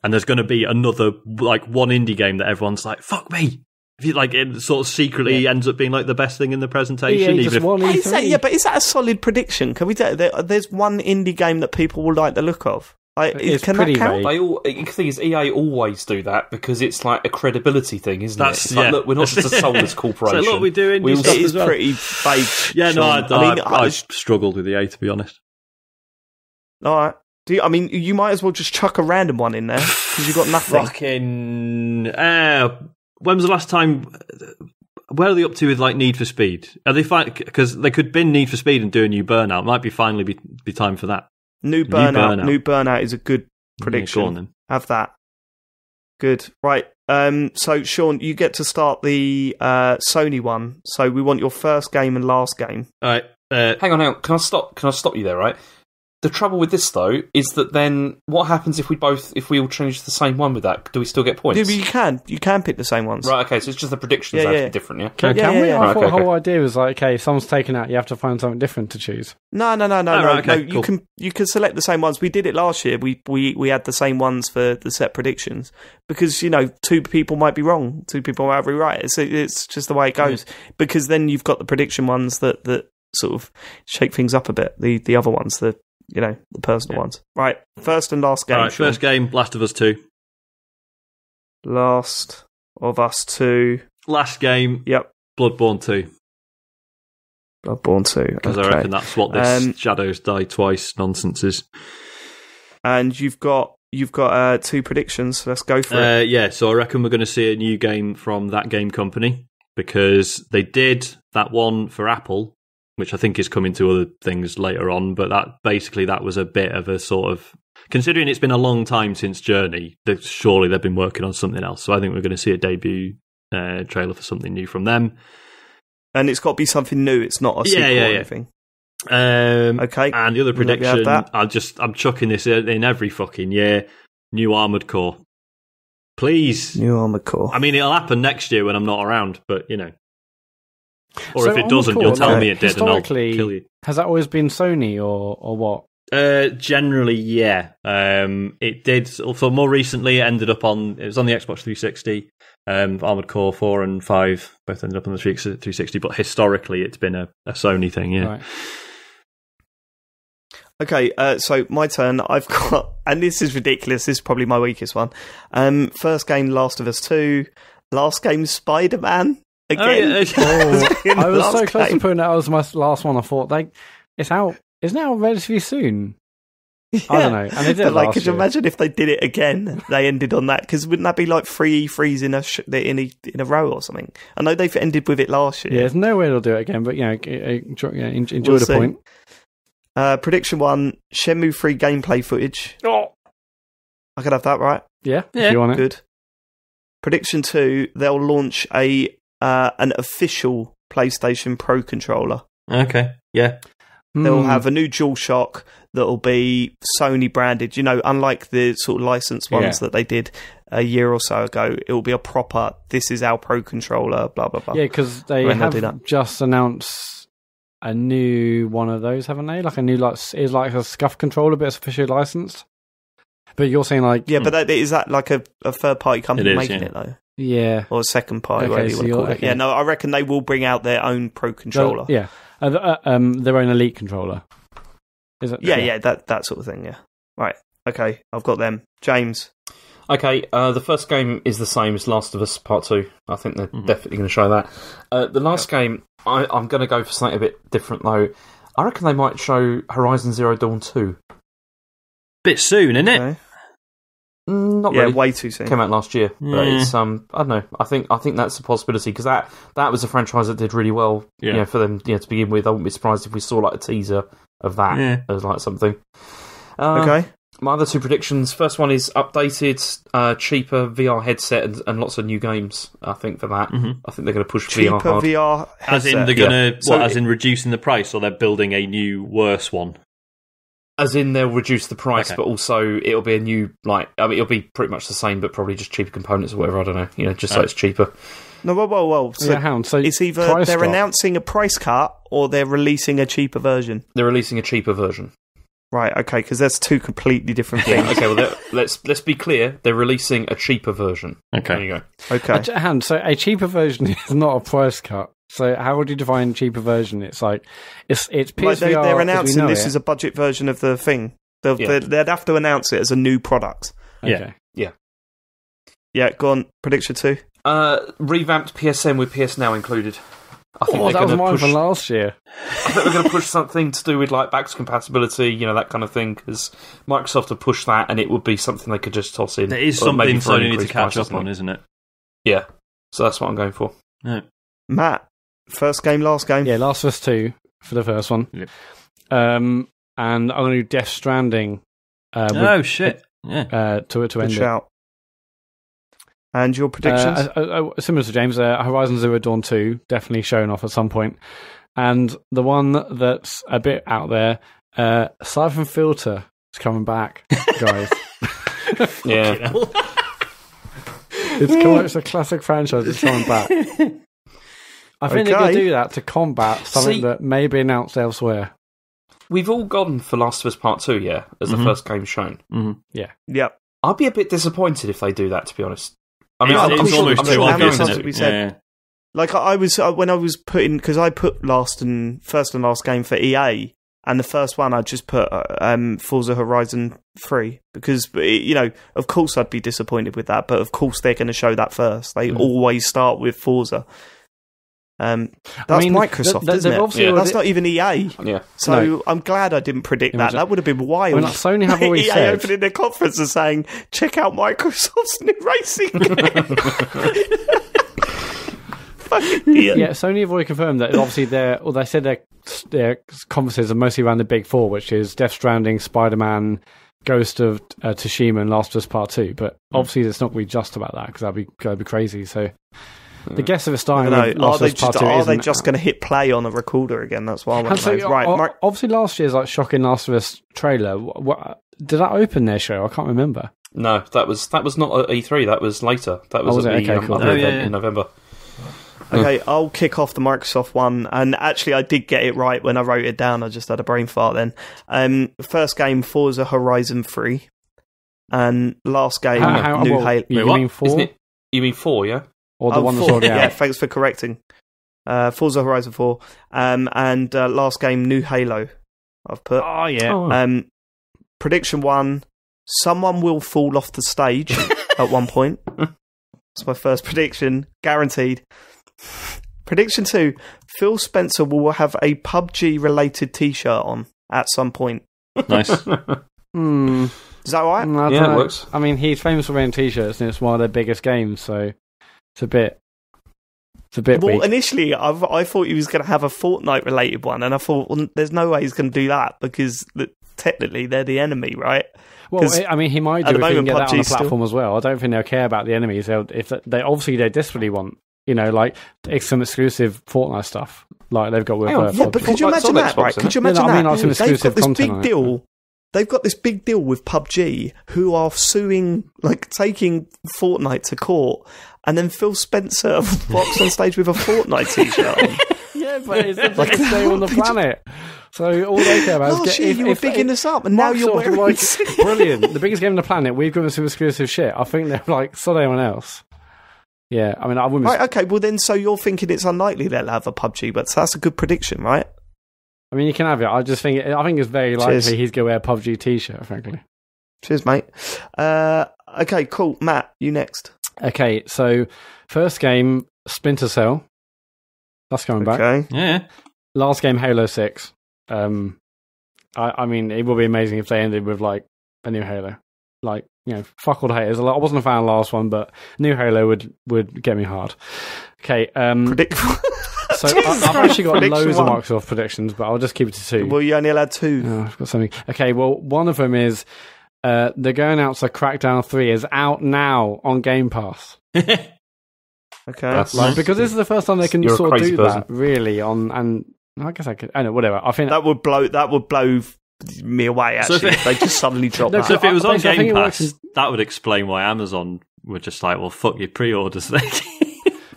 and there's going to be another one indie game that everyone's like, fuck me. If you it sort of secretly ends up being the best thing in the presentation. But is that a solid prediction? Can we? There's one indie game that people will like the look of. Can that count? The thing is, EA always do that because it's a credibility thing, isn't it? Look, we're not just a soulless corporation. So look, we're doing. It is pretty fake. Yeah, no, I struggled with EA, to be honest. All right. You might as well just chuck a random one in there because you've got nothing. Fucking. When was the last time? Where are they up to with Need for Speed? Are they because they could bin Need for Speed and do a new Burnout? Might be finally be time for that. New Burnout is a good prediction. Yeah, go on, then. Have that. Good. Right. So Sean, you get to start the Sony one. So we want your first game and last game. All right. Hang on. Can I stop you there? Right. The trouble with this though is that then what happens if we all change the same one with that? Do we still get points? Yeah, but you can pick the same ones. Right. Okay. So it's just the predictions have to be different. Yeah. Can we? I thought the whole idea was if someone's taken out, you have to find something different to choose. No. Right, okay, no. Cool. You can select the same ones. We did it last year. We had the same ones for the set predictions because two people might be wrong, two people might be right. It's just the way it goes. Because then you've got the prediction ones that sort of shake things up a bit. The other ones the personal ones. Right, first and last game. All right, first game, Last of Us 2. Last of Us 2. Last game, yep. Bloodborne 2. Bloodborne 2. Because I reckon that's what this Shadows Die Twice nonsense is. And you've got two predictions. Let's go for it. Yeah, so I reckon we're going to see a new game from that game company because they did that one for Apple, which I think is coming to other things later on, but that was a bit of a sort of... Considering it's been a long time since Journey, surely they've been working on something else. So I think we're going to see a debut trailer for something new from them. And it's got to be something new. It's not a sequel or anything. Okay. And the other prediction, I'm chucking this in every fucking year. New Armored Core. Please. New Armored Core. I mean, it'll happen next year when I'm not around, but Or if it doesn't, you'll tell me it did and I'll kill you. Has that always been Sony or what? Generally, yeah. It did. So more recently, it was on the Xbox 360. Armored Core 4 and 5 both ended up on the 360, but historically it's been a Sony thing, yeah. Right. Okay, so my turn. I've got, and this is ridiculous, this is probably my weakest one. First game, Last of Us 2. Last game, Spider-Man. Again. I was so close to putting that as my last one. I thought it's out. Isn't it out relatively soon? Yeah. I don't know. And they did but could you imagine if they did it again? They ended on that because wouldn't that be like 3 E3s in a row or something? I know they've ended with it last year. Yeah, there's no way they'll do it again. But enjoy the point. Prediction 1: Shenmue 3 gameplay footage. Oh, I could have that right. Yeah. If you want it. Good. Prediction 2: They'll launch an official PlayStation Pro controller. Okay, yeah. They'll have a new DualShock that'll be Sony branded. Unlike the sort of licensed ones that they did a year or so ago, it will be a proper, this is our Pro controller, blah, blah, blah. Yeah, because they have just announced a new one of those, haven't they? Like a new, it's like a SCUF controller, but it's officially licensed. But you're saying Yeah, but is that like a third-party company making it, though? Yeah. Or a second party, whatever you want to call it. Yeah, no, I reckon they will bring out their own Pro controller. Their own Elite controller. Is it? Yeah, that sort of thing. Yeah. Right. Okay, I've got them. James. Okay, the first game is the same as Last of Us Part 2. I think they're definitely going to show that. The last game, I'm going to go for something a bit different, though. I reckon they might show Horizon Zero Dawn 2. Bit soon, isn't it? Okay. Not really. Yeah, way too soon. Came out last year, but it's I don't know. I think that's a possibility because that was a franchise that did really well. For them, to begin with. I wouldn't be surprised if we saw like a teaser of that as like something. Okay. My other two predictions. First one is updated, cheaper VR headset and lots of new games. I think for that, I think they're going to push cheaper VR hard. VR headset. As in they're going to, as in reducing the price, or they're building a new worse one. As in they'll reduce the price, but also it'll be a new it'll be pretty much the same, but probably just cheaper components or whatever. I don't know. Just so it's cheaper. No, whoa. So it's either they're announcing a price cut or they're releasing a cheaper version. They're releasing a cheaper version. Right, okay, because that's two completely different things. Okay, well, let's be clear. They're releasing a cheaper version. Okay. There you go. Okay. So a cheaper version is not a price cut. So how would you define cheaper version? It's like, it's PSVR. They're announcing this is a budget version of the thing. They'd have to announce it as a new product. Okay. Yeah, go on. Prediction 2. Revamped PSN with PS Now included. I think that was mine from last year. I think they're going to push something to do with like backwards compatibility, that kind of thing, because Microsoft have pushed that, and it would be something they could just toss in. There is something Sony need to catch up on, isn't it? Yeah, so that's what I'm going for. Yeah. Matt, first game, last game. Yeah, Last of Us 2 for the first one. Yep. And I'm going to do Death Stranding. Shit! Yeah. To end Good it. shout. And your predictions? Similar to James, Horizon Zero Dawn 2, definitely showing off at some point. And the one that's a bit out there, Siphon Filter is coming back, guys. Yeah. It's a classic franchise, it's coming back. I think they're going to do that to combat something that may be announced elsewhere. We've all gone for Last of Us Part 2, as the first game shown. Mm-hmm. Yeah. Yep. I'd be a bit disappointed if they do that, to be honest. I mean, it's almost too obvious, isn't it? Yeah. Like I was when I was putting, because I put first and last game for EA, and the first one I just put Forza Horizon 3 because of course I'd be disappointed with that, but of course they're going to show that first. They always start with Forza. That's Microsoft, isn't it? Yeah. That's not even EA. Yeah. So I'm glad I didn't predict that. That would have been wild. Sony have already EA said opening their conference and saying, "Check out Microsoft's new racing game." Fucking idiot. Yeah, Sony have already confirmed that. Obviously, they said their conferences are mostly around the big four, which is Death Stranding, Spider-Man, Ghost of Tsushima, and Last of Us Part 2. But obviously, it's not going to be just about that because that'd be crazy. So. The guess of it starting with Last of Us Part 2 are they just going to hit play on a recorder again? That's why I want to know. Right, obviously last year's shocking Last of Us trailer. Did that open their show? I can't remember. No, that was not at E3. That was later. That was at the cool. other event in November. Okay, I'll kick off the Microsoft one. And actually, I did get it right when I wrote it down. I just had a brain fart then. First game, Forza Horizon 3. And last game, New Halo. You mean 4? You mean 4, yeah? Or the one that's already out? Yeah, thanks for correcting. Forza Horizon 4. And last game, New Halo. I've put. Oh, yeah. Prediction 1, someone will fall off the stage at one point. That's my first prediction. Guaranteed. Prediction 2, Phil Spencer will have a PUBG-related T-shirt on at some point. Nice. Is that right? Yeah, it works. I mean, he's famous for wearing T-shirts, and it's one of their biggest games, so it's a bit weak. Well, initially, I thought he was going to have a Fortnite-related one, and I thought, well, there's no way he's going to do that, because technically they're the enemy, right? Well, I mean, he might do if he can get that on the platform as well. I don't think they'll care about the enemies. They desperately want, some exclusive Fortnite stuff, like they've got with. Yeah, but could you imagine that? Right? Could you imagine that? I mean, some exclusive they've got this content big deal. They've got this big deal with PUBG, who are suing, taking Fortnite to court, and then Phil Spencer walks on stage with a Fortnite T-shirt on. Yeah, but it's the biggest game on the planet. So all they care about is you were bigging this up, and now you're wearing brilliant. The biggest game on the planet. We've given some exclusive shit. I think they're sod anyone else. Yeah, I mean, I wouldn't. Right, okay. Well, then, so you're thinking it's unlikely they'll have a PUBG, but that's a good prediction, right? I mean, you can have it. I think it's very likely Cheers. he's going to wear a PUBG t-shirt, frankly. Cheers, mate. Okay, cool. Matt, you next. Okay, so first game, Splinter Cell. That's coming back. Okay. Yeah. Last game, Halo 6. I mean, it would be amazing if they ended with, like, a new Halo. Like, you know, fuck all the haters. I wasn't a fan of the last one, but new Halo would get me hard. Okay. So I've actually got loads of Microsoft predictions, but I'll just keep it to 2. Well, you only allowed 2. Oh, I've got something. Okay, well, one of them is they're going out, so Crackdown 3 is out now on Game Pass. Okay. Because this is the first time they can You're sort of do person. that, really, and I guess I could, I don't know, whatever. I think that would blow me away, actually, So if they just suddenly dropped No, that. So if it was on Basically, I think Game it Pass, works that would explain why Amazon were just like, well, fuck your pre-orders.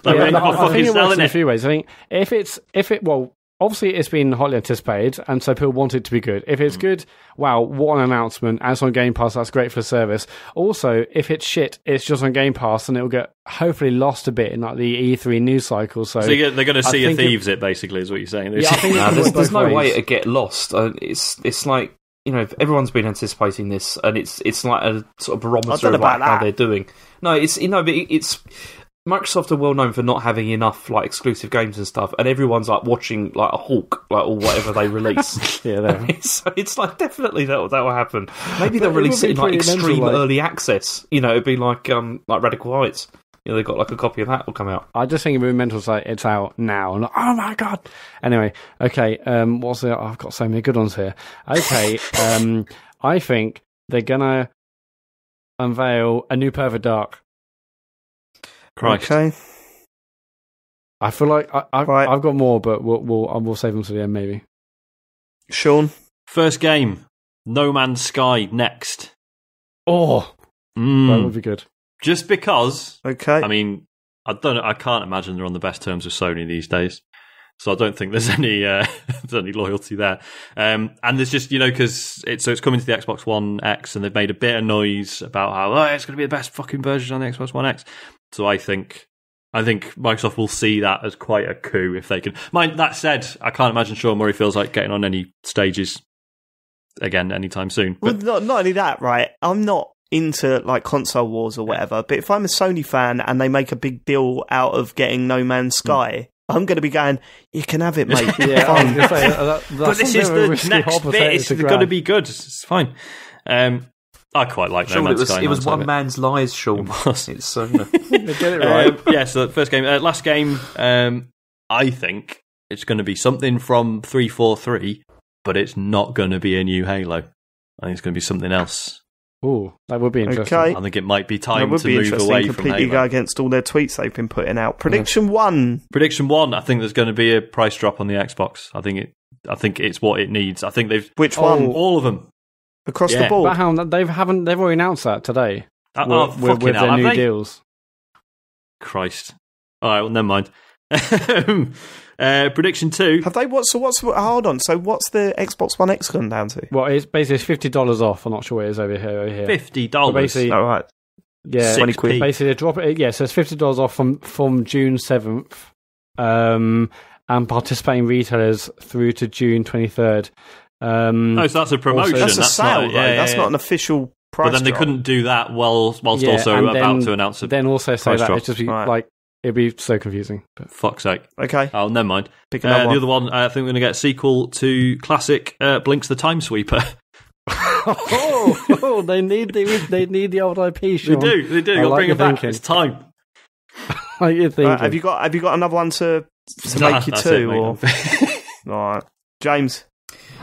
Like, Yeah, we're no, not I fucking think it works selling in a it. few ways. I think well, obviously it's been hotly anticipated, and so people want it to be good. If it's good, wow, what an announcement! And it's on Game Pass, that's great for the service. Also, if it's shit, it's just on Game Pass, and it'll get hopefully lost a bit in like the E3 news cycle. So They're going to see I a think thieves it, basically, is what you're saying. Yeah, I think it there's both no way ways. to get lost. It's like, you know, everyone's been anticipating this, and it's like a sort of barometer of like how they're doing. No, but it's Microsoft are well known for not having enough like exclusive games and stuff, and everyone's like watching like a hawk, like or whatever they release. Yeah, there. So it's like definitely that will happen. Maybe they'll But it release would it be in like pretty extreme mental, like- early access. You know, it'd be like Radical Heights. You know, they got like a copy of that will come out. I just think it would be mental to say it's out now. And oh my god! Anyway, okay. What's the? I've got so many good ones here. Okay. I think they're gonna unveil a new Perfect Dark. Christ. Okay. I feel like Right. I've got more, but we'll save them to the end, maybe. Sean. First game, No Man's Sky next. Oh, that would be good. Just because, Okay. I mean, I can't imagine they're on the best terms with Sony these days. So I don't think there's any there's any loyalty there. And there's just, you know, because it's coming to the Xbox One X, and they've made a bit of noise about how it's going to be the best fucking version on the Xbox One X. So I think Microsoft will see that as quite a coup if they can. Mind that said, I can't imagine Sean Murray feels like getting on any stages again anytime soon. Well, But not only that, right? I'm not into like console wars or whatever, but if I'm a Sony fan and they make a big deal out of getting No Man's Sky, I'm going to be going, you can have it, mate. Yeah, I was gonna say, but this is the next bit. It's got to be good. It's fine. I quite like No Sean, Man's Sky. it was one man. man's lies, Sean. It was. It's Get it right. Yeah, so first game. Last game, I think it's going to be something from 343, but it's not going to be a new Halo. I think it's going to be something else. Ooh, that would be interesting. Okay. I think it might be That time would to be move interesting. away from Completely go Halo. against all their tweets they've been putting out. Prediction 1. Prediction 1, I think there's going to be a price drop on the Xbox. I think it's what it needs. I think they've Which one? all of them. Across the Yeah. board. But how they've already announced that today with Fucking their hell, new have they? deals. Christ. All right, well, never mind. Prediction 2. Have they? Hold on. So what's the Xbox One X gone down to? Well, it's basically $50 off. I'm not sure what it is over here. $50. But basically, All right. yeah, 20 quid. basically they drop it. Yeah, so it's $50 off from June 7th, and participating retailers through to June 23rd. No, so that's a promotion. That's a sale, not, though. That's not an official price But then they drop. couldn't do that whilst Yeah, also and about then- to announce a Then also say price that drop. it's just be, Right. like it'd be so confusing. But fuck's sake. Okay. Oh, never mind. Pick another The one. other one, I think we're going to get a sequel to classic Blinks the Time Sweeper. they need the old IP. Sean. They do. I You'll like bring your it back. thinking. It's time. Like you're thinking. Right, have you got another one to make you That's two? it, mate. Or all right, James.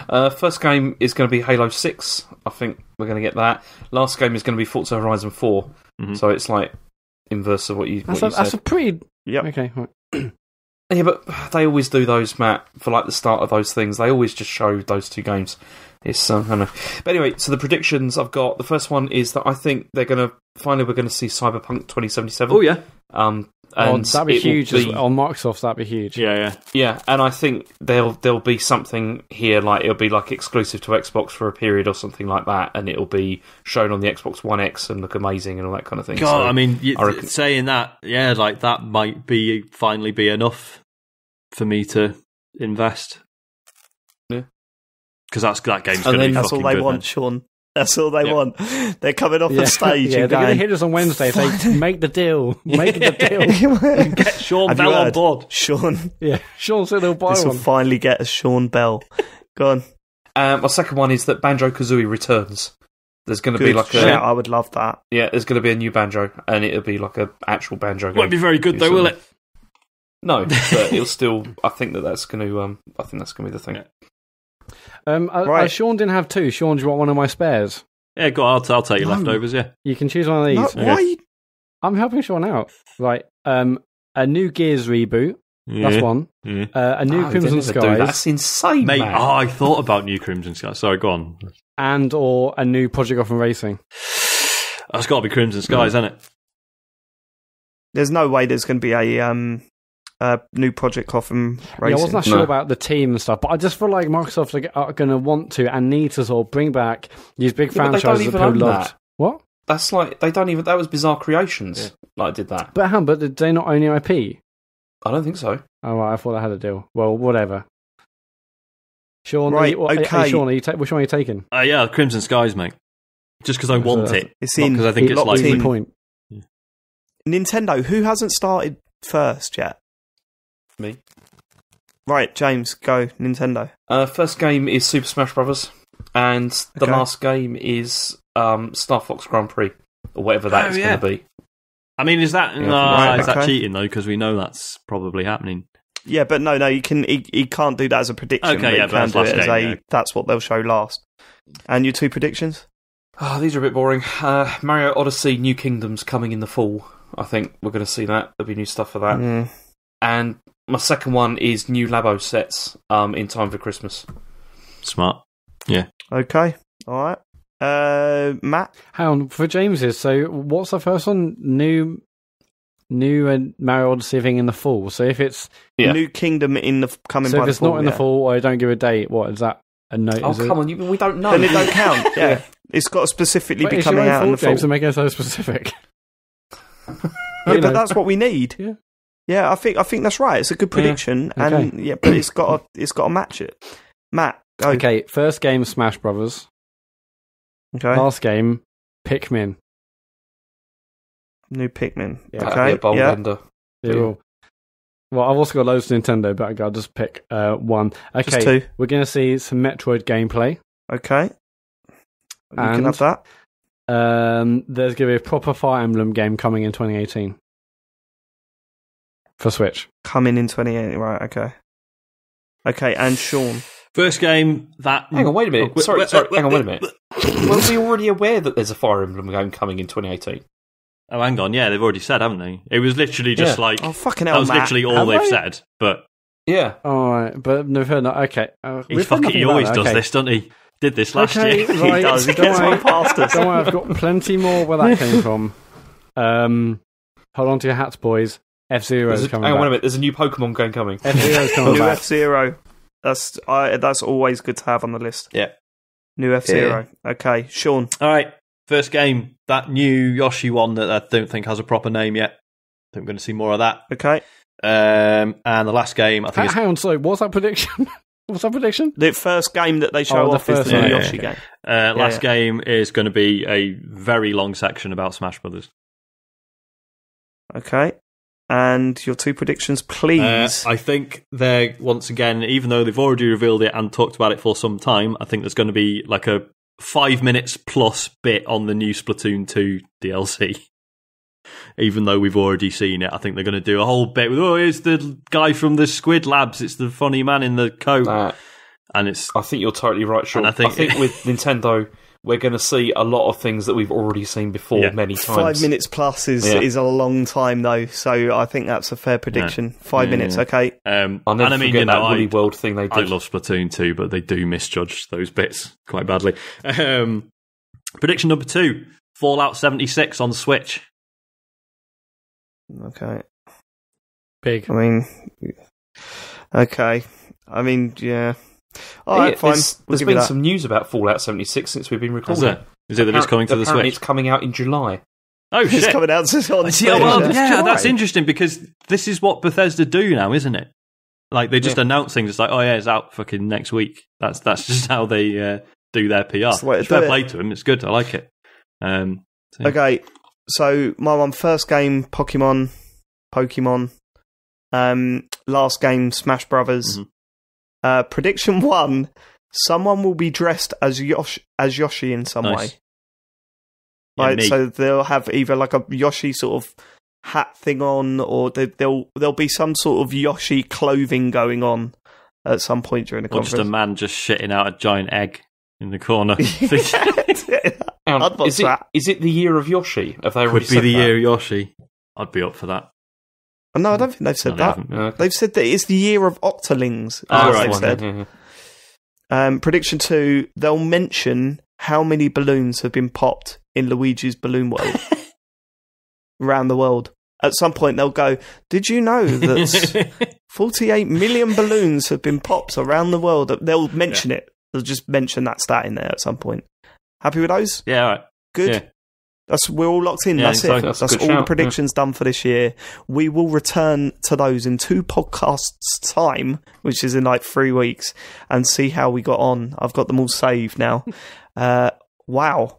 First game is going to be Halo 6. I think we're going to get that. Last game is going to be Forza Horizon 4. Mhm. So it's like inverse of what you That's said. a pretty. Yep. Okay. Right. Yeah, but they always do those, Matt, for like the start of those things. They always just show those two games. It's I don't know. But anyway, so the predictions I've got. The first one is that I think we're going to see Cyberpunk 2077. Oh, yeah. And that'd be it will huge on Microsoft. That'd be huge. Yeah. Yeah, and I think there'll be something here, like it'll be like exclusive to Xbox for a period or something like that, and it'll be shown on the Xbox One X and look amazing and all that kind of thing. God, So I mean, I reckon- saying that, yeah, like that might finally be enough for me to invest. Yeah. because that game's going to be that's all fucking they good, want, man. Sean. That's all they want. They're coming off the stage. Yeah, and they're going to going, hit us on Wednesday. Say, make the deal. Make the deal. Get Sean Have Bell you on heard? board. Sean, Yeah, Sean said he'll buy this will one. finally get us Sean Bell. Go on. My second one is that Banjo-Kazooie returns. There's going to be Good like shout. I would love that. there's going to be a new banjo, and it'll be like an actual banjo game. Won't be very good though, will it? No, but it'll still. I think that's going to. I think that's going to be the thing. Right. Sean didn't have two. Sean, do you want one of my spares? Yeah, go on. I'll take your leftovers. Yeah. You can choose one of these. No, why? You... I'm helping Sean out. Right. A new Gears reboot. Yeah. That's one. Yeah. A new Crimson Skies. Skies. That's insane, Mate, man. I thought about New Crimson Skies. Sorry, go on. And or a new Project Gotham Racing. That's got to be Crimson Skies, isn't it? There's no way there's going to be a new Project Gotham Racing. Yeah, I wasn't sure about the team and stuff, but I just feel like Microsoft are going to want to and need to sort of bring back these big franchises that people loved. That. What? That's like they don't even. That was Bizarre Creations. Like did that. But did they not own the IP? I don't think so. Oh, right, I thought they had a deal. Well, whatever. Sean, Right, okay. Sean, which one are you taking? Yeah, Crimson Skies, mate. Just because I want it. It's in. Because I think it's locked like in. Point. Nintendo, who hasn't started first yet? Me. Right, James, go. Nintendo. First game is Super Smash Brothers, and the Okay. last game is Star Fox Grand Prix, or whatever that is going to be. I mean, is that Right, is that okay. cheating though? Because we know that's probably happening. Yeah, but no, you can. He can't do that as a prediction. Okay, but yeah, you but can that's do it last as game, a. yeah. That's what they'll show last. And your two predictions? Oh, these are a bit boring. Mario Odyssey New Kingdoms coming in the fall. I think we're going to see that. There'll be new stuff for that. Mm. And my second one is new Labo sets in time for Christmas. Smart. Yeah. Okay. All right. Matt. Hang on, for James's, so what's the first one? New Mario Odyssey thing in the fall. So if it's New Kingdom in the coming. so by if it's the fall, not in the fall, or I don't give a date, what is that? A note? Oh, is it? come on, we don't know. Then it don't count. Yeah, it's got to specifically be It's your coming own out in the fault, fall. James, to make it so specific. Yeah, but that's what we need. Yeah. Yeah, I think that's right. It's a good prediction, Okay. and yeah, but it's got to match it. Matt, go. Okay, first game Smash Brothers. Okay. Last game Pikmin. New Pikmin. Yeah. That'd be Okay. a bold Yeah. ender. Well, I've also got loads of Nintendo, but I'll just pick one. Okay, Just two. we're going to see some Metroid gameplay. Okay. You can And- have that. There's going to be a proper Fire Emblem game coming in 2018 for Switch. Coming in 2018. Right. Okay. Okay. And Sean. First game that. Hang on, wait a minute. Oh, Sorry, hang on, wait a minute. Were we already aware that there's a Fire Emblem game coming in 2018? Oh, hang on. Yeah, they've already said, haven't they? It was literally just like Oh fucking that hell, was Matt. literally all Have they've they? said. But Yeah. All right, but no, fair enough. Okay, he always does this, doesn't he? Did this last Okay, year. right. He does. He Don't gets worry. one past us. Don't worry, I've got plenty more where that came from. Hold on to your hats, boys. F-Zero is coming Hang on, wait a back. minute. There's a new Pokemon game coming. F-Zero's coming New back. F-Zero. That's always good to have on the list. Yeah. New F-Zero. Okay, Sean. All right, first game, that new Yoshi one that I don't think has a proper name yet. I think we're going to see more of that. Okay. And the last game, I think Hang on, sorry, what's that prediction? What's that prediction? The first game that they show the off is first the one. new Yeah, Yoshi okay. game. last game is going to be a very long section about Smash Brothers. Okay. And your two predictions, please. I think they're, once again, even though they've already revealed it and talked about it for some time, I think there's going to be like a 5 minutes plus bit on the new Splatoon 2 DLC. Even though we've already seen it, I think they're going to do a whole bit with, here's the guy from the Squid Labs, it's the funny man in the coat. And it's... I think you're totally right, Sean. And I think with Nintendo, we're going to see a lot of things that we've already seen before many times. 5 minutes plus is a long time, though, so I think that's a fair prediction. 5 minutes, okay. I'll never forget that Woolly World thing they did. I love Splatoon 2, but they do misjudge those bits quite badly. Prediction number 2, Fallout 76 on Switch. Okay. Big. I mean, okay. I mean, yeah. All right, fine. There's been some news about Fallout 76 since we've been recording. Is it that it's coming to the Switch? It's coming out in July. Oh, shit. It's coming out on Yeah, that's interesting because this is what Bethesda do now, isn't it? Like they just announce things. It's like, oh yeah, it's out fucking next week. That's just how they do their PR. Fair play to them. It's good. I like it. Okay, so my one first game, Pokemon. Last game, Smash Brothers. Mm-hmm. Prediction 1: someone will be dressed as Yoshi in some way. Right, so they'll have either like a Yoshi sort of hat thing on, or there'll be some sort of Yoshi clothing going on at some point during the conference. Or just a man just shitting out a giant egg in the corner. Is it the year of Yoshi? Have they already said that? Could be the year of Yoshi. I'd be up for that. No, I don't think they've said that. Okay. They've said that it's the year of Octolings. They've said. Prediction 2: they'll mention how many balloons have been popped in Luigi's Balloon World around the world. At some point, they'll go, "Did you know that 48 million balloons have been popped around the world?" They'll mention it. They'll just mention that stat in there at some point. Happy with those? Yeah, all right. Good. Yeah. We're all locked in. That's it. That's all the predictions done for this year. We will return to those in 2 podcasts' time, which is in like 3 weeks, and see how we got on. I've got them all saved now. Wow.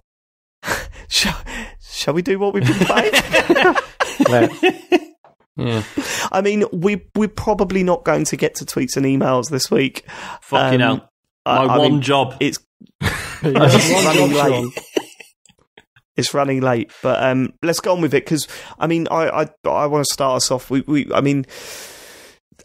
Shall we do what we've been playing? Yeah. I mean, we're probably not going to get to tweets and emails this week. Fucking hell. My one job. It's running late. It's running late, but let's go on with it, because I mean, I want to start us off. I mean,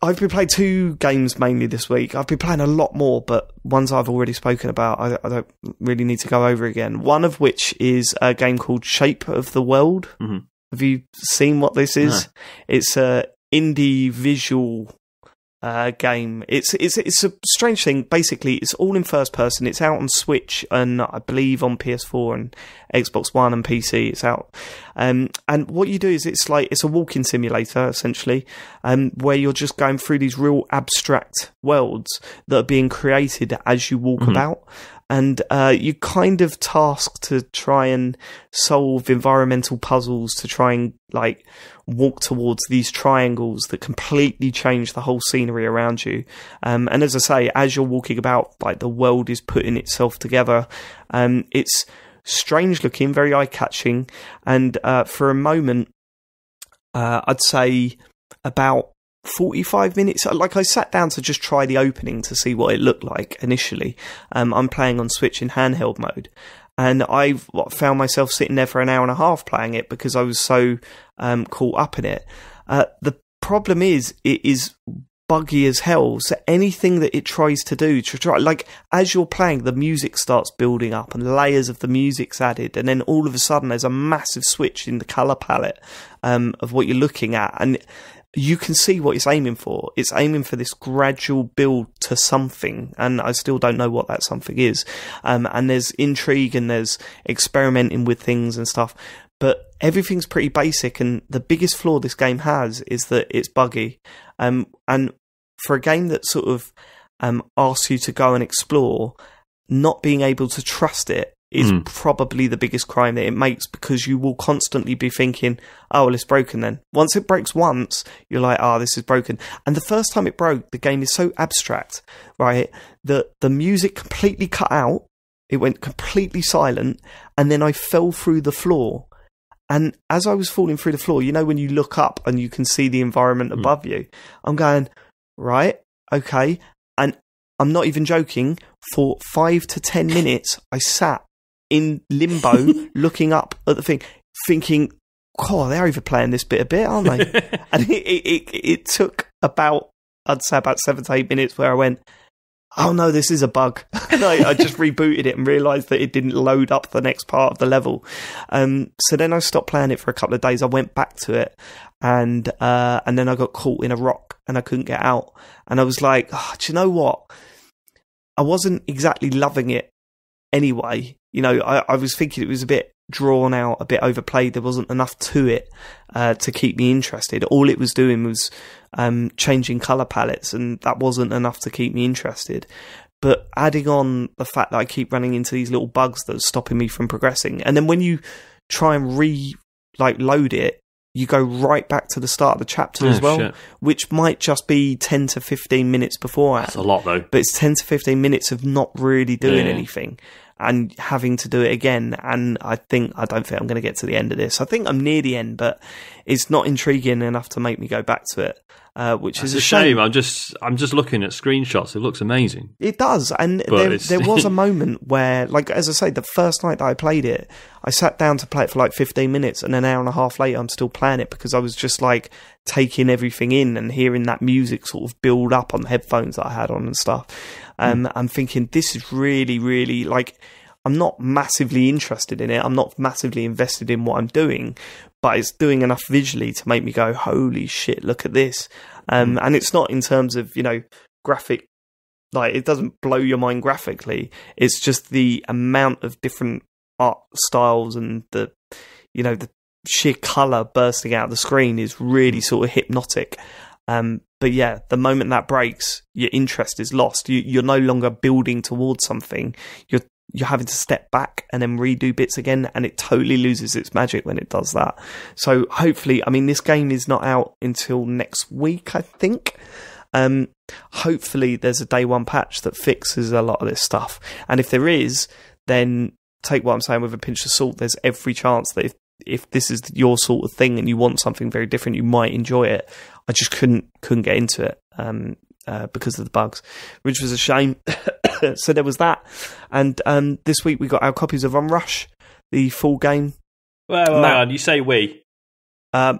I've been playing 2 games mainly this week. I've been playing a lot more, but ones I've already spoken about, I don't really need to go over again. One of which is a game called Shape of the World. Mm-hmm. Have you seen what this is? No. It's a indie visual game. It's a strange thing. Basically, it's all in first person. It's out on Switch and I believe on PS4 and Xbox One and PC. It's out. And what you do is it's a walking simulator essentially, where you're just going through these real abstract worlds that are being created as you walk about. And you kind of tasked to try and solve environmental puzzles to try and like walk towards these triangles that completely change the whole scenery around you. And as I say, as you're walking about, like the world is putting itself together. It's strange looking, very eye catching, and for a moment, I'd say about 45 minutes. Like I sat down to just try the opening to see what it looked like initially. I'm playing on Switch in handheld mode, and I've found myself sitting there for an hour and a half playing it because I was so caught up in it. The problem is it is buggy as hell, so anything that it tries to do to try, like as you're playing, the music starts building up and layers of the music's added, and then all of a sudden there's a massive switch in the colour palette of what you're looking at, and you can see what it's aiming for. It's aiming for this gradual build to something, and I still don't know what that something is. And there's intrigue and there's experimenting with things and stuff, but everything's pretty basic, and the biggest flaw this game has is that it's buggy. And for a game that sort of asks you to go and explore, not being able to trust it is probably the biggest crime that it makes, because you will constantly be thinking, oh, well, it's broken then. Once it breaks once, you're like, oh, this is broken. And the first time it broke, the game is so abstract, right, that the music completely cut out, it went completely silent, and then I fell through the floor. And as I was falling through the floor, you know, when you look up and you can see the environment above you, I'm going, right, okay. And I'm not even joking, for 5 to 10 minutes, I sat in limbo, looking up at the thing, thinking, "Oh, they're overplaying this bit a bit, aren't they?" And it took about, I'd say about 7 to 8 minutes where I went, "Oh no, this is a bug." And I just rebooted it and realised that it didn't load up the next part of the level. So then I stopped playing it for a couple of days. I went back to it, and then I got caught in a rock and I couldn't get out. And I was like, oh, do you know what? I wasn't exactly loving it anyway. You know, I was thinking it was a bit drawn out, a bit overplayed. There wasn't enough to it to keep me interested. All it was doing was changing colour palettes, and that wasn't enough to keep me interested. But adding on the fact that I keep running into these little bugs that are stopping me from progressing, and then when you try and load it, you go right back to the start of the chapter as well, shit. which might just be 10 to 15 minutes beforehand. That's a lot, though. But it's 10 to 15 minutes of not really doing anything and having to do it again. And I don't think I'm going to get to the end of this. I think I'm near the end, but it's not intriguing enough to make me go back to it. Which is a shame. I'm just looking at screenshots. It looks amazing. It does, and there was a moment where, like, as I say, the first night that I played it, I sat down to play it for like 15 minutes, and an hour and a half later, I'm still playing it because I was just like taking everything in and hearing that music sort of build up on the headphones that I had on and stuff. I'm thinking, this is really, really, like, I'm not massively interested in it. I'm not massively invested in what I'm doing, but it's doing enough visually to make me go, holy shit, look at this. And it's not in terms of, graphic, like, it doesn't blow your mind graphically. It's just the amount of different art styles and the sheer colour bursting out of the screen is really sort of hypnotic. But yeah, the moment that breaks, your interest is lost. You're no longer building towards something. You're having to step back and then redo bits again, and it totally loses its magic when it does that. So hopefully, I mean, this game is not out until next week, I think. Hopefully there's a day one patch that fixes a lot of this stuff. And if there is, then take what I'm saying with a pinch of salt. There's every chance that if this is your sort of thing and you want something very different, you might enjoy it. I just couldn't get into it because of the bugs, which was a shame. So there was that, and this week we got our copies of Onrush, the full game. Well, Matt, you say we?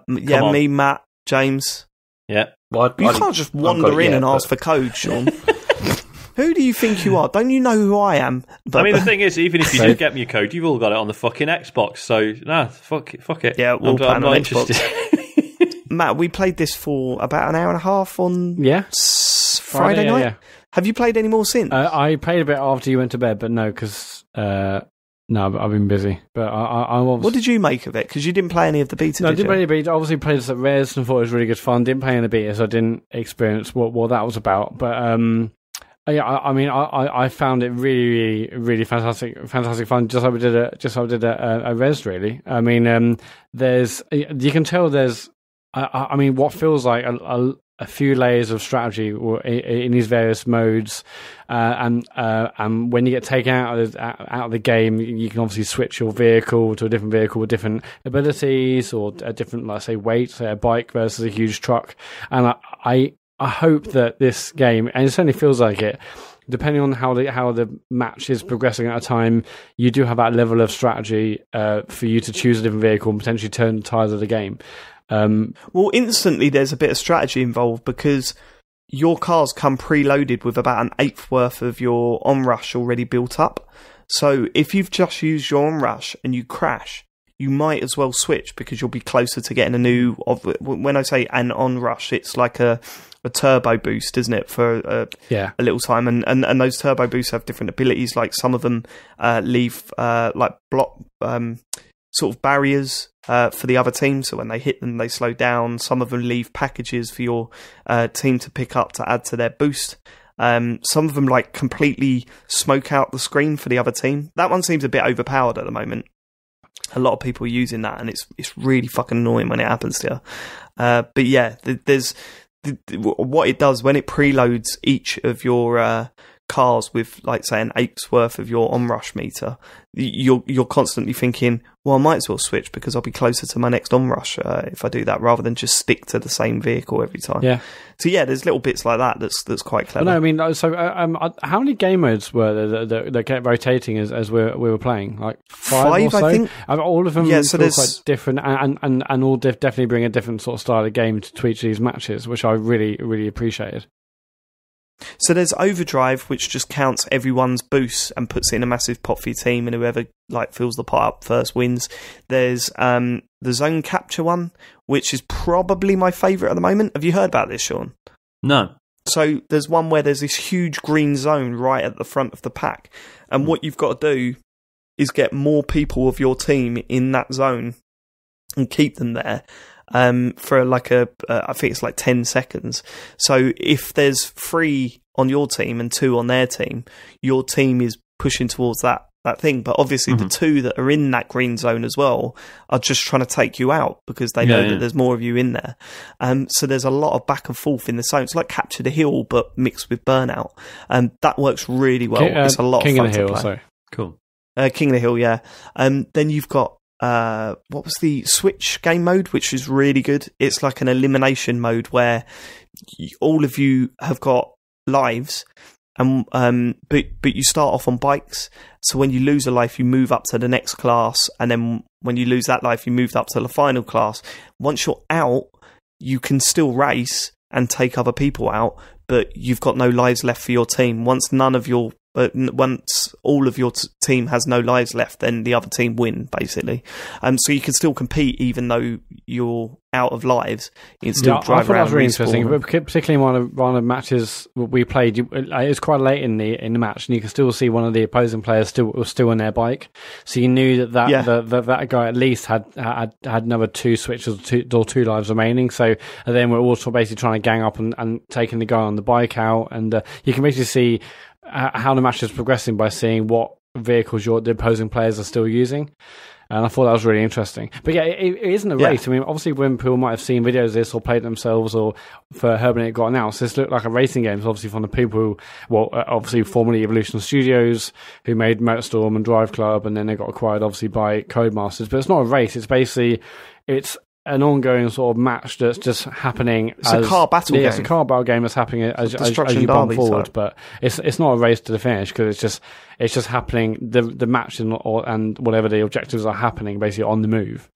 Me, Matt, James. Yeah, you can't just wander in and ask for code, Sean. Who do you think you are? Don't you know who I am? But, I mean, the thing is, even if you did get me a code, you've all got it on the fucking Xbox. So fuck it. Yeah, we'll play on Xbox. Matt, we played this for about an hour and a half on Friday night. Yeah. Have you played any more since? I played a bit after you went to bed, but no, because I've been busy. But I what did you make of it? Because you didn't play any of the beta. No, I didn't play any beta. Obviously, played this at Res and thought it was really good fun. Didn't play any of the beta, so I didn't experience what that was about. But I found it really, really, really fantastic fun. Just like we did at Res, really. I mean, you can tell there's. I mean, what feels like a few layers of strategy in these various modes, and when you get taken out of the game, you can obviously switch your vehicle to a different vehicle with different abilities or a different, let's say, weight, say a bike versus a huge truck. And I hope that this game, and it certainly feels like it, depending on how the match is progressing at a time, you do have that level of strategy for you to choose a different vehicle and potentially turn the tides of the game. Well, instantly there's a bit of strategy involved because your cars come preloaded with about an eighth worth of your Onrush already built up. So if you've just used your Onrush and you crash, you might as well switch because you'll be closer to getting a new. When I say an Onrush, it's like a turbo boost, isn't it, for a little time? And those turbo boosts have different abilities. Like some of them leave like block sort of barriers for the other team, so when they hit them they slow down. Some of them leave packages for your team to pick up to add to their boost. Some of them like completely smoke out the screen for the other team. That one seems a bit overpowered at the moment. A lot of people are using that, and it's really fucking annoying when it happens to you. But yeah, there's what it does when it preloads each of your cars with, like, say, an eighth's worth of your Onrush meter. You're constantly thinking, well, I might as well switch because I'll be closer to my next Onrush if I do that, rather than just stick to the same vehicle every time. Yeah. So yeah, there's little bits like that that's quite clever. Well, no, I mean, so how many game modes were there that kept rotating as we were playing? Like five or so? I think. All of them so feel quite different, and all definitely bring a different sort of style of game to each of these matches, which I really, really appreciated. So there's Overdrive, which just counts everyone's boosts and puts it in a massive pot for your team, and whoever like fills the pot up first wins. There's the Zone Capture one, which is probably my favourite at the moment. Have you heard about this, Sean? No. So there's one where there's this huge green zone right at the front of the pack, and what you've got to do is get more people of your team in that zone and keep them there. For like I think it's like 10 seconds. So if there's 3 on your team and 2 on their team, your team is pushing towards that thing. But obviously the two that are in that green zone as well are just trying to take you out because they know that there's more of you in there. So there's a lot of back and forth in the zone. It's like Capture the Hill, but mixed with Burnout. That works really well. It's a lot King of fun of the Hill, to play. sorry. Cool. King of the Hill, yeah. Then you've got what was the Switch game mode, which is really good. It's like an elimination mode where all of you have got lives, and but you start off on bikes. So when you lose a life, you move up to the next class, and then when you lose that life, you move up to the final class. Once you're out, you can still race and take other people out, but you've got no lives left for your team. Once all of your team has no lives left, then the other team win, basically. So you can still compete even though you're out of lives. You can still drive around. I thought that was really interesting, but particularly in one of the matches we played. It was quite late in the match, and you could still see one of the opposing players was still on their bike. So you knew that guy at least had another 2 switches or 2 lives remaining. So and then we're also basically trying to gang up and taking the guy on the bike out, and you can basically see how the match is progressing by seeing what vehicles the opposing players are still using. And I thought that was really interesting. But yeah, it isn't a race. I mean, obviously when people might have seen videos of this or played it themselves, or for Herb it got announced, this looked like a racing game. It's obviously from the people who, obviously formerly Evolution Studios, who made Motorstorm and Drive Club, and then they got acquired obviously by Codemasters. But it's not a race. It's basically, it's an ongoing sort of match that's just happening. It's a car battle game. It's a car battle game that's happening as you bump forward. Type. But it's not a race to the finish, because it's just happening. The match and whatever the objectives are happening basically on the move.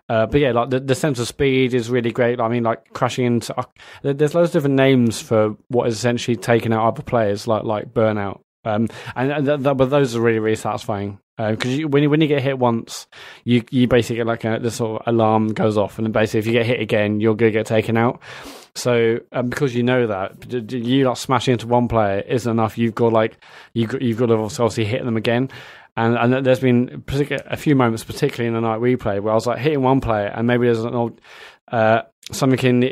But yeah, like the sense of speed is really great. I mean, like crashing into. There's loads of different names for what is essentially taking out other players, like Burnout. But those are really, really satisfying. Because when you get hit once, you basically get like this sort of alarm goes off, and then basically if you get hit again, you're going to get taken out. So because you know that, you not smashing into one player isn't enough. You've got to obviously hit them again. And there's been a few moments, particularly in the night we played, where I was like hitting one player, and maybe there's an old something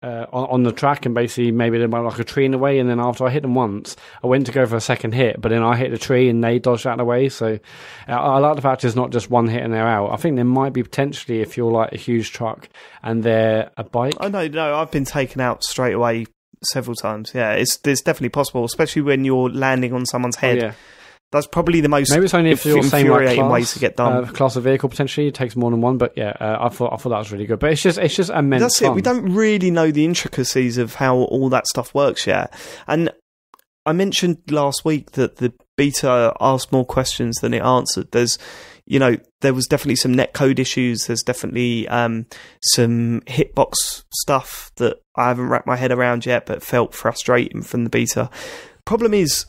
on the track, and basically maybe they might like a tree in the way, and then after I hit them once, I went to go for a second hit, but then I hit the tree and they dodged out of the way. So I like the fact it's not just one hit and they're out. I think there might be potentially, if you're like a huge truck and they're a bike. Oh no, I've been taken out straight away several times. Yeah, it's definitely possible, especially when you're landing on someone's head. Oh, yeah. That's probably the most maybe it's only if you're infuriating way to get done. Class of vehicle potentially, it takes more than one, but yeah, I thought that was really good. But it's just immense. That's fun. It. We don't really know the intricacies of how all that stuff works yet. And I mentioned last week that the beta asked more questions than it answered. There was definitely some netcode issues. There's definitely some hitbox stuff that I haven't wrapped my head around yet, but felt frustrating from the beta. Problem is,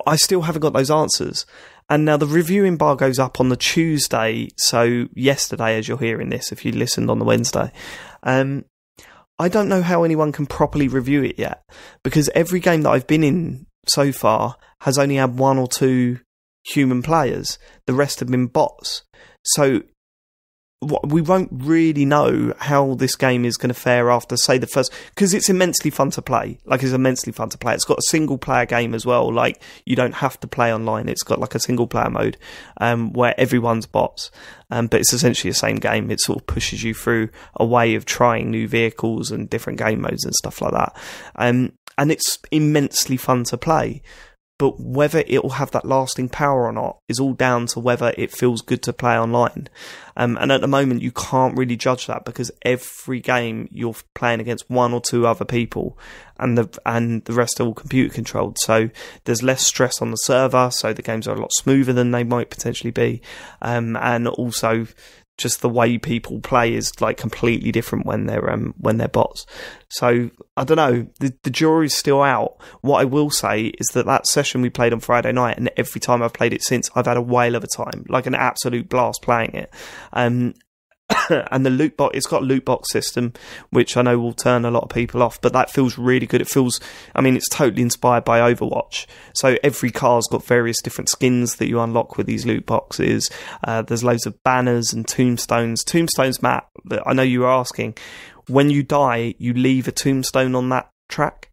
I still haven't got those answers. And now the review embargo's up on the Tuesday, so yesterday as you're hearing this, if you listened on the Wednesday. I don't know how anyone can properly review it yet, because every game that I've been in so far has only had 1 or 2 human players. The rest have been bots. So we won't really know how this game is going to fare after, say, the first... Because it's immensely fun to play. It's immensely fun to play. It's got a single-player game as well. You don't have to play online. It's got, a single-player mode where everyone's bots. But it's essentially the same game. It sort of pushes you through a way of trying new vehicles and different game modes and stuff like that. And it's immensely fun to play. But whether it will have that lasting power or not is all down to whether it feels good to play online. And at the moment, you can't really judge that, because every game you're playing against 1 or 2 other people, and the rest are all computer controlled. So there's less stress on the server, so the games are a lot smoother than they might potentially be. And also, just the way people play is completely different when they're bots. So I don't know. The jury's still out. What I will say is that session we played on Friday night, and every time I've played it since, I've had a whale of a time, an absolute blast playing it. And the loot box, it's got a loot box system, which I know will turn a lot of people off, but that feels really good. It feels, it's totally inspired by Overwatch. So every car's got various different skins that you unlock with these loot boxes. There's loads of banners and tombstones. Tombstones, Matt, I know you were asking. When you die, you leave a tombstone on that track.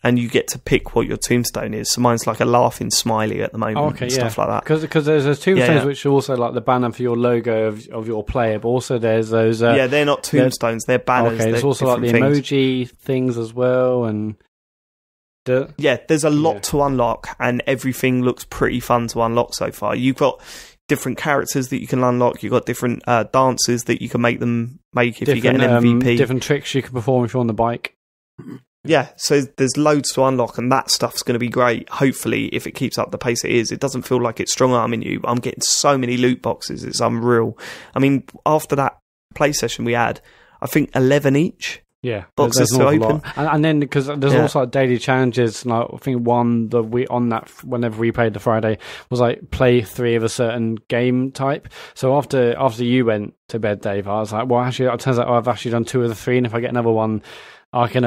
and you get to pick what your tombstone is. So mine's like a laughing smiley at the moment, and stuff like that. Because there's tombstones which are also like the banner for your logo of your player, but also there's those. They're not tombstones; they're banners. Okay, there's also like the emoji things as well, and there's a lot to unlock, and everything looks pretty fun to unlock so far. You've got different characters that you can unlock. You've got different dances that you can make if you get an MVP. Different tricks you can perform if you're on the bike. Yeah, so there's loads to unlock, and that stuff's going to be great. Hopefully, if it keeps up the pace it is. It doesn't feel like it's strong-arming you. I'm getting so many loot boxes. It's unreal. I mean, after that play session we had, I think 11 each. Yeah, boxes to open, and then because there's also like daily challenges. And I think one that whenever we played the Friday was like play 3 of a certain game type. So after you went to bed, Dave, I was like, well, actually, it turns out I've actually done 2 of the 3, and if I get another one, I can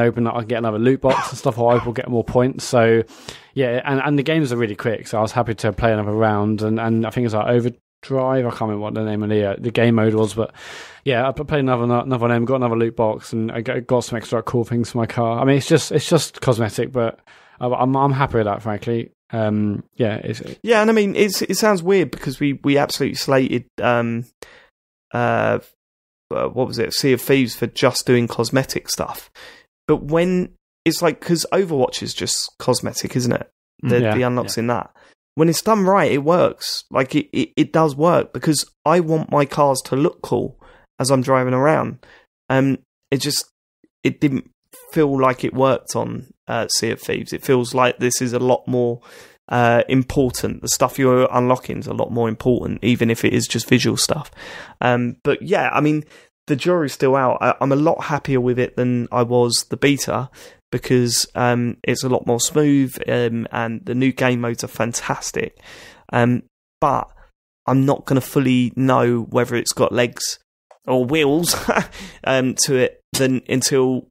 get another loot box and stuff, or I will get more points. So yeah, and the games are really quick. So I was happy to play another round, and I think it's like Overdrive. I can't remember what the name of the game mode was, but yeah, I played another one, got another loot box, and I got some extra cool things for my car. I mean, it's just cosmetic, but I'm happy with that, frankly. And I mean, it sounds weird because we absolutely slated what was it, Sea of Thieves, for just doing cosmetic stuff, but when it's like, because Overwatch is just cosmetic, isn't it? The unlocks in that. When it's done right, it works. Like, it does work, because I want my cars to look cool as I'm driving around. It didn't feel like it worked on Sea of Thieves. It feels like this is a lot more important. The stuff you're unlocking is a lot more important, even if it is just visual stuff. But yeah, I mean, the jury's still out. I'm a lot happier with it than I was the beta, because it's a lot more smooth, and the new game modes are fantastic. But I'm not going to fully know whether it's got legs or wheels to it until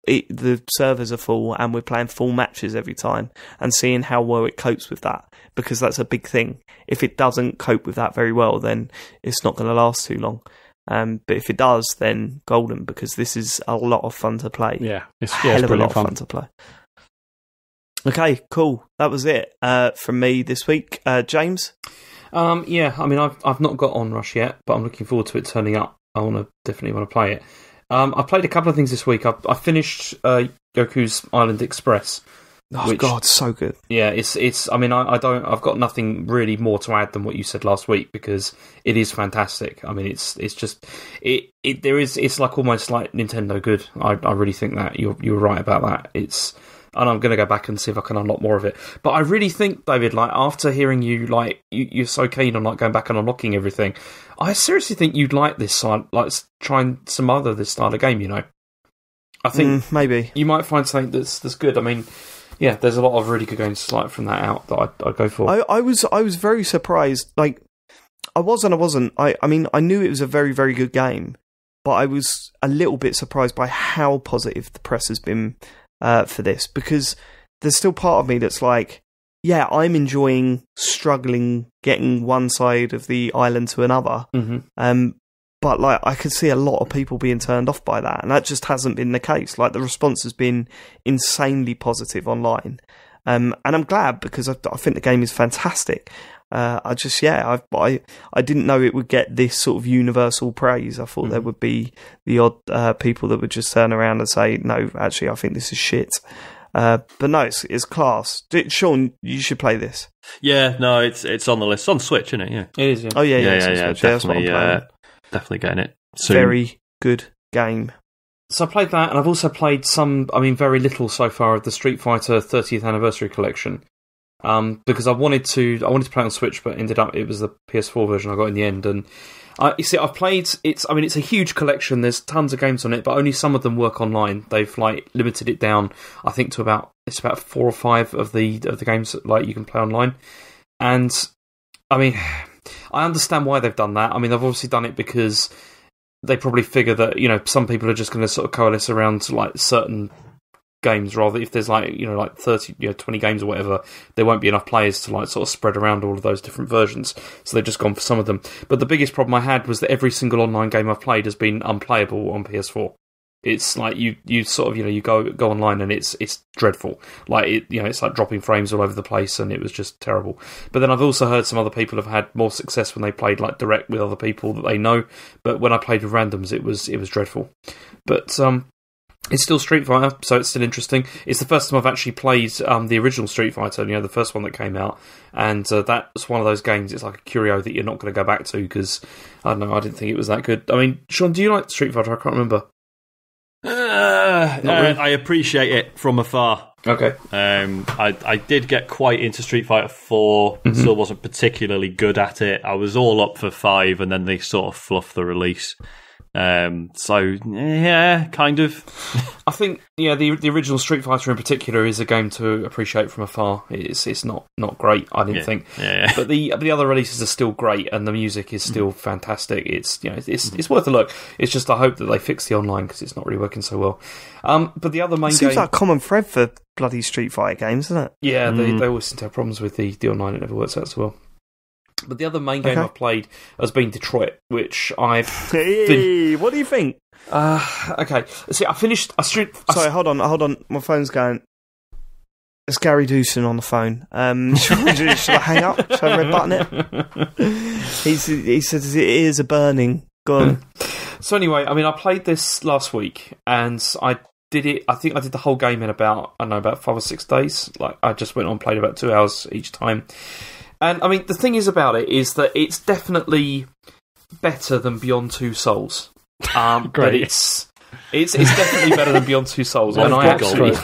the servers are full and we're playing full matches every time, and seeing how well it copes with that, because that's a big thing. If it doesn't cope with that very well, then it's not going to last too long. But if it does, then golden, because this is a lot of fun to play. Yeah, it's a hell of a lot of fun to play. Okay, cool. That was it from me this week. James? I mean, I've not got Onrush yet, but I'm looking forward to it turning up. I definitely want to play it. I played a couple of things this week. I finished Yoku's Island Express. Oh God, so good. Yeah, it's. I mean, I've got nothing really more to add than what you said last week, because it is fantastic. I mean, it's like almost like Nintendo good. I really think that you were right about that. And I'm going to go back and see if I can unlock more of it. But I really think, David, like, after hearing you, like, you're so keen on like going back and unlocking everything, I seriously think you'd like this side, like trying some other this style of game. You know, I think maybe you might find something that's good. I mean, yeah, there's a lot of really good games like from that out that I'd go for. I was very surprised. Like, I was and I wasn't. I mean, I knew it was a very, very good game, but I was a little bit surprised by how positive the press has been for this, because there's still part of me that's like, yeah, I'm enjoying struggling getting one side of the island to another. Mm-hmm. But like, I could see a lot of people being turned off by that, and that just hasn't been the case. Like, the response has been insanely positive online, and I'm glad, because I think the game is fantastic. I didn't know it would get this sort of universal praise. I thought there would be the odd people that would just turn around and say, no, actually, I think this is shit. But no, it's class. Sean, you should play this. Yeah, no, it's on the list. It's on Switch, isn't it? Yeah, it is. Yeah. Oh yeah, definitely. Definitely getting it soon. Very good game. So I played that, and I've also played very little so far of the Street Fighter 30th Anniversary Collection. Because I wanted to play on Switch, but ended up it was the PS4 version I got in the end. And you see, I've played it's a huge collection. There's tons of games on it, but only some of them work online. They've like limited it down, I think, to about 4 or 5 of the games that, like, you can play online. And I mean, I understand why they've done that. I mean, they've obviously done it because they probably figure that, you know, some people are just going to sort of coalesce around like certain games, rather. If there's like 30, 20 games or whatever, there won't be enough players to like sort of spread around all of those different versions. So they've just gone for some of them. But the biggest problem I had was that every single online game I've played has been unplayable on PS4. It's like you sort of you go online and it's dreadful. Like it's like dropping frames all over the place, and it was just terrible. But then I've also heard some other people have had more success when they played like direct with other people that they know. But when I played with randoms, it was dreadful. But it's still Street Fighter, so it's still interesting. It's the first time I've actually played the original Street Fighter, the first one that came out, and that's one of those games. It's like a curio that you're not going to go back to because I don't know. I didn't think it was that good. I mean, Sean, do you like Street Fighter? I can't remember. Really. I appreciate it from afar. Okay. I did get quite into Street Fighter 4, still wasn't particularly good at it. I was all up for 5, and then they sort of fluffed the release. So yeah, kind of. I think the original Street Fighter in particular is a game to appreciate from afar. It's not great, I didn't think. Yeah. But the other releases are still great, and the music is still fantastic. It's it's worth a look. It's just I hope that they fix the online because it's not really working so well. But the other main seems like a common thread for bloody Street Fighter games, isn't it? Yeah, they always seem to have problems with the online. It never works out so well. But the other main game I've played has been Detroit, which I've... Hey, what do you think? Okay. See, I finished... Sorry, hold on. My phone's going... It's Gary Dawson on the phone. Should I hang up? Should I red button it? He says it is a burning. Go on. So anyway, I mean, I played this last week, and I did it... I think I did the whole game in about 5 or 6 days. Like, I just went on and played about 2 hours each time. And, I mean, the thing is about it is that it's definitely better than Beyond Two Souls. Great. But it's definitely better than Beyond Two Souls. And I absolutely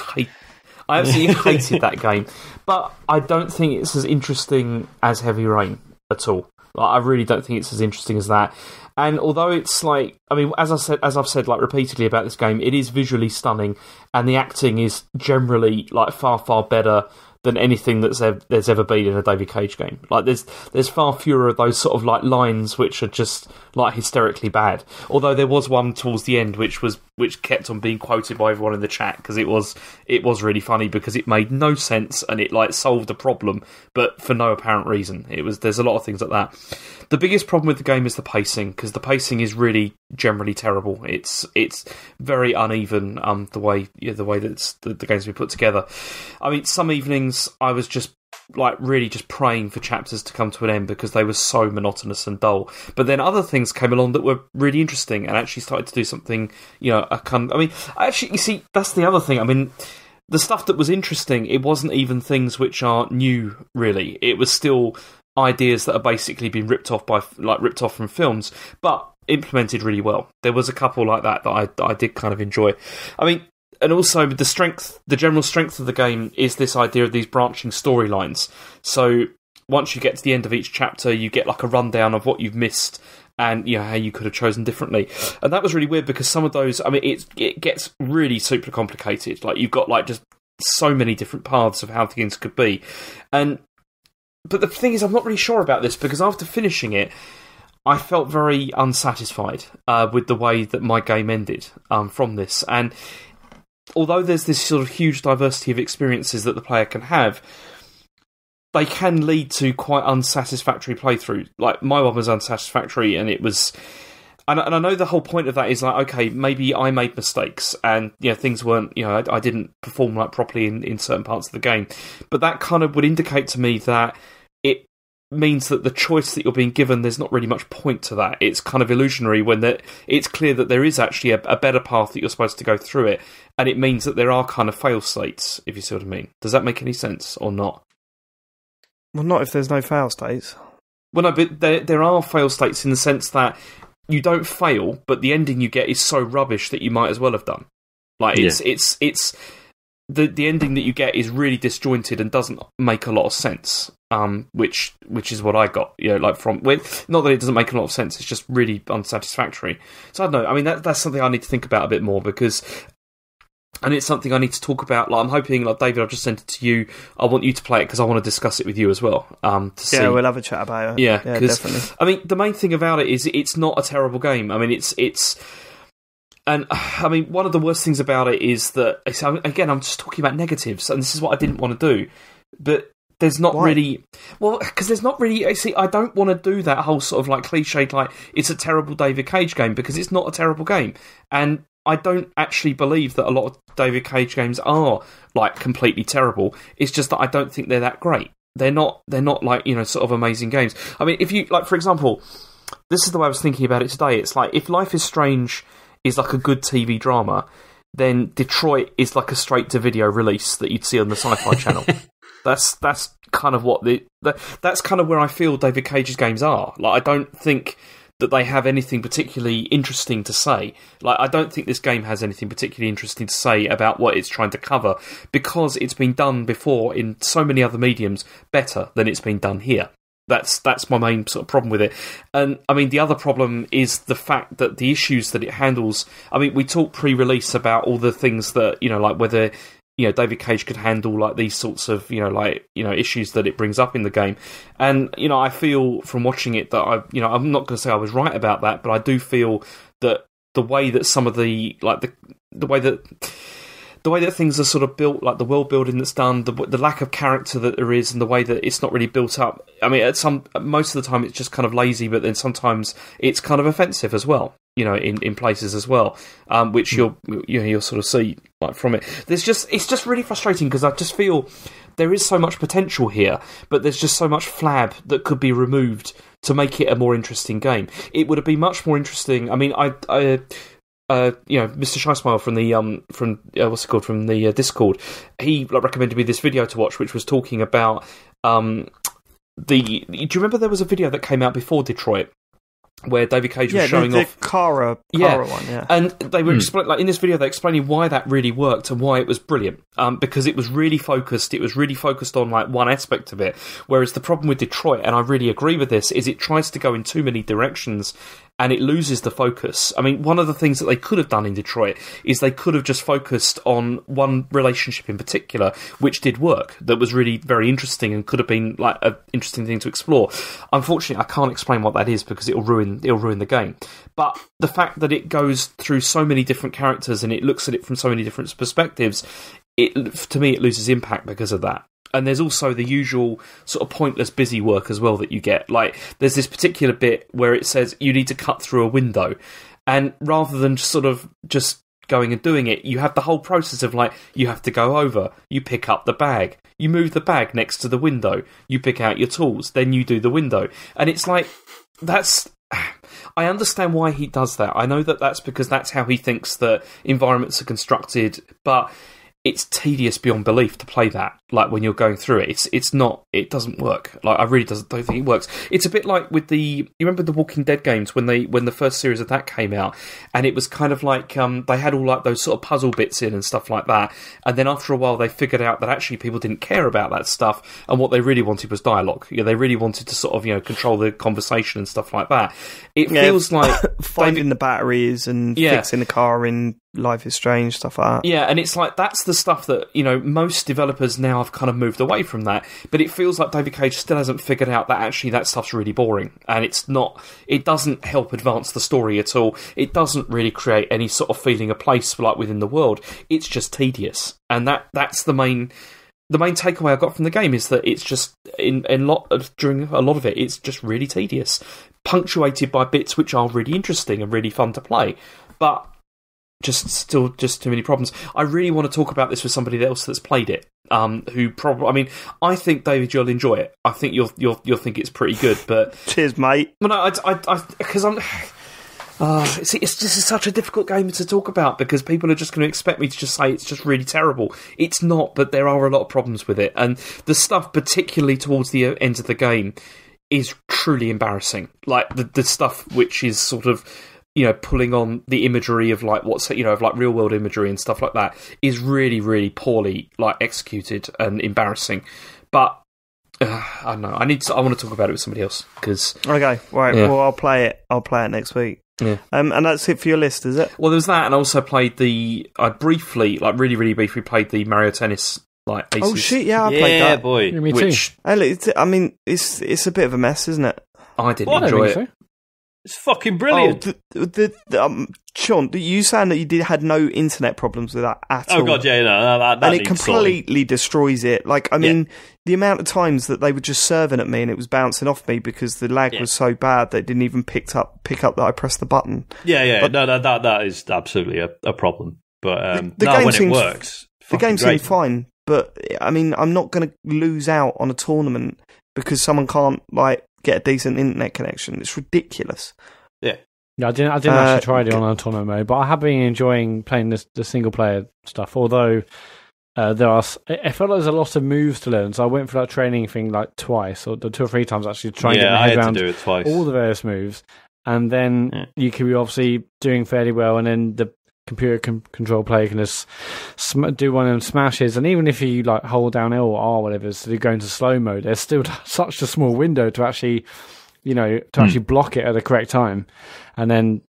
hated that game. But I don't think it's as interesting as Heavy Rain at all. Like, I really don't think it's as interesting as that. And although it's like, I mean, as I've said like repeatedly about this game, it is visually stunning, and the acting is generally like far, far better than anything there's ever been in a David Cage game. Like there's far fewer of those sort of like lines which are just like hysterically bad. Although there was one towards the end which kept on being quoted by everyone in the chat because it was really funny because it made no sense and it like solved a problem but for no apparent reason. There's a lot of things like that. The biggest problem with the game is the pacing, because the pacing is really generally terrible. It's very uneven. The way that the game's been put together. I mean, some evenings I was just like really just praying for chapters to come to an end because they were so monotonous and dull. But then other things came along that were really interesting and actually started to do something. Actually, you see, that's the other thing. I mean, the stuff that was interesting, it wasn't even things which are new. Really, it was still ideas that are basically been ripped off from films, but implemented really well. There was a couple like that I did kind of enjoy. I mean, and also the general strength of the game is this idea of these branching storylines. So once you get to the end of each chapter, you get like a rundown of what you've missed and how you could have chosen differently. And that was really weird because some of those, I mean, it gets really super complicated. Like you've got like just so many different paths of how things could be. But the thing is, I'm not really sure about this because after finishing it, I felt very unsatisfied with the way that my game ended from this. And although there's this sort of huge diversity of experiences that the player can have, they can lead to quite unsatisfactory playthrough. Like, my one was unsatisfactory, and it was... And I know the whole point of that is like, okay, maybe I made mistakes and things weren't, I didn't perform like properly in certain parts of the game. But that kind of would indicate to me that it means that the choice that you're being given, there's not really much point to that. It's kind of illusionary when it's clear that there is actually a better path that you're supposed to go through it. And it means that there are kind of fail states, if you see what I mean. Does that make any sense or not? Well, not if there's no fail states. Well, no, but there are fail states in the sense that you don't fail, but the ending you get is so rubbish that you might as well have done. Like it's the ending that you get is really disjointed and doesn't make a lot of sense. Which is what I got. Not that it doesn't make a lot of sense. It's just really unsatisfactory. So I don't know. I mean, that's something I need to think about a bit more because. And it's something I need to talk about. Like, I'm hoping, like David, I've just sent it to you. I want you to play it because I want to discuss it with you as well. Yeah, we'll have a chat about it. Yeah, definitely. I mean, the main thing about it is it's not a terrible game. I mean, it's. And I mean, one of the worst things about it is that again, I'm just talking about negatives, and this is what I didn't want to do. But there's not really, because there's not really. See, I don't want to do that whole sort of like cliched, like it's a terrible David Cage game because it's not a terrible game, and I don't actually believe that a lot of David Cage games are like completely terrible. It's just that I don't think they're that great. They're not like, sort of amazing games. I mean, if you, like, for example, this is the way I was thinking about it today. It's like, if Life is Strange is like a good TV drama, then Detroit is like a straight-to-video release that you'd see on the Sci-Fi Channel. That's kind of what that's kind of where I feel David Cage's games are. Like, I don't think that they have anything particularly interesting to say. Like, I don't think this game has anything particularly interesting to say about what it's trying to cover, because it's been done before in so many other mediums better than it's been done here. That's my main sort of problem with it. And, I mean, the other problem is the fact that the issues that it handles... I mean, we talked pre-release about all the things that, like whether... David Cage could handle like these sorts of, issues that it brings up in the game. And, I feel from watching it that I'm not going to say I was right about that, but I do feel that the way that some of the way that things are sort of built, like the world building that's done, the lack of character that there is, and the way that it's not really built up. I mean, most of the time it's just kind of lazy, but then sometimes it's kind of offensive as well. In places as well, which you'll sort of see like from it. It's just really frustrating, because I just feel there is so much potential here, but there's just so much flab that could be removed to make it a more interesting game. It would have been much more interesting. I mean, Mr. Scheissmile from the Discord, he recommended me this video to watch, which was talking about do you remember there was a video that came out before Detroit, where David Cage was showing off the Kara one, and they were in this video, they're explaining why that really worked and why it was brilliant. Because it was really focused. It was really focused on like one aspect of it. Whereas the problem with Detroit, and I really agree with this, is it tries to go in too many directions and it loses the focus. I mean, one of the things that they could have done in Detroit is they could have just focused on one relationship in particular, which did work. That was really very interesting and could have been like an interesting thing to explore. Unfortunately, I can't explain what that is because it'll ruin the game. But the fact that it goes through so many different characters and it looks at it from so many different perspectives, to me, it loses impact because of that. And there's also the usual sort of pointless busy work as well that you get. Like, there's this particular bit where it says you need to cut through a window. And rather than just going and doing it, you have the whole process of, like, you have to go over, you pick up the bag, you move the bag next to the window, you pick out your tools, then you do the window. And it's like, I understand why he does that. I know that that's because that's how he thinks that environments are constructed, but it's tedious beyond belief to play that. Like, when you're going through it, it doesn't work. Like, I really don't think it works. It's a bit like with you remember the Walking Dead games when the first series of that came out, and it was kind of like they had all like those sort of puzzle bits in and stuff like that, and then after a while they figured out that actually people didn't care about that stuff, and what they really wanted was dialogue. They really wanted to sort of control the conversation and stuff like that. It feels like finding the batteries and fixing the car in Life is Strange, stuff like that. Yeah, and it's like that's the stuff that most developers now have kind of moved away from that, but it feels like David Cage still hasn't figured out that actually that stuff's really boring, and it doesn't help advance the story at all. It doesn't really create any sort of feeling of place like within the world. It's just tedious, and that's the main takeaway I got from the game, is that it's just during a lot of it, it's just really tedious, punctuated by bits which are really interesting and really fun to play, but just too many problems. I really want to talk about this with somebody else that's played it. Who probably? I mean, I think David, you'll enjoy it. I think you'll think it's pretty good. But cheers, mate. Well, no, because I'm. It's just such a difficult game to talk about because people are just going to expect me to just say it's just really terrible. It's not, but there are a lot of problems with it, and the stuff, particularly towards the end of the game, is truly embarrassing. Like the stuff which is sort of, pulling on the imagery of like of like real world imagery and stuff like that is really, really poorly like executed and embarrassing. But I don't know. I want to talk about it with somebody else because. Okay, right. Yeah. Well, I'll play it next week. Yeah. And that's it for your list, is it? Well, there was that, and I also played I briefly, like really, really briefly, played the Mario Tennis. Like Aces. Oh shit! Yeah, I played that. Boy. Yeah, me too. I mean, it's a bit of a mess, isn't it? I didn't enjoy it. So. It's fucking brilliant. Sean, you saying that you had no internet problems with that at all? Oh god, yeah, no, that and it completely destroys it. Like, I mean, the amount of times that they were just serving at me and it was bouncing off me because the lag was so bad that it didn't even pick up that I pressed the button. Yeah, but, no, that is absolutely a problem. But the game when seems, it works, the game seems fine. But I mean, I'm not going to lose out on a tournament because someone can't get a decent internet connection. It's ridiculous. Yeah. Yeah, I didn't actually try the online tournament mode, but I have been enjoying playing the single player stuff. Although I felt like there's a lot of moves to learn, so I went for that training thing twice or 2 or 3 times actually trying to get my head around all the various moves, and then you can be obviously doing fairly well, and then the computer control player can just do one of them smashes, and even if you hold down L or R or whatever, so you go into slow mode, there's still such a small window to actually actually block it at the correct time. And then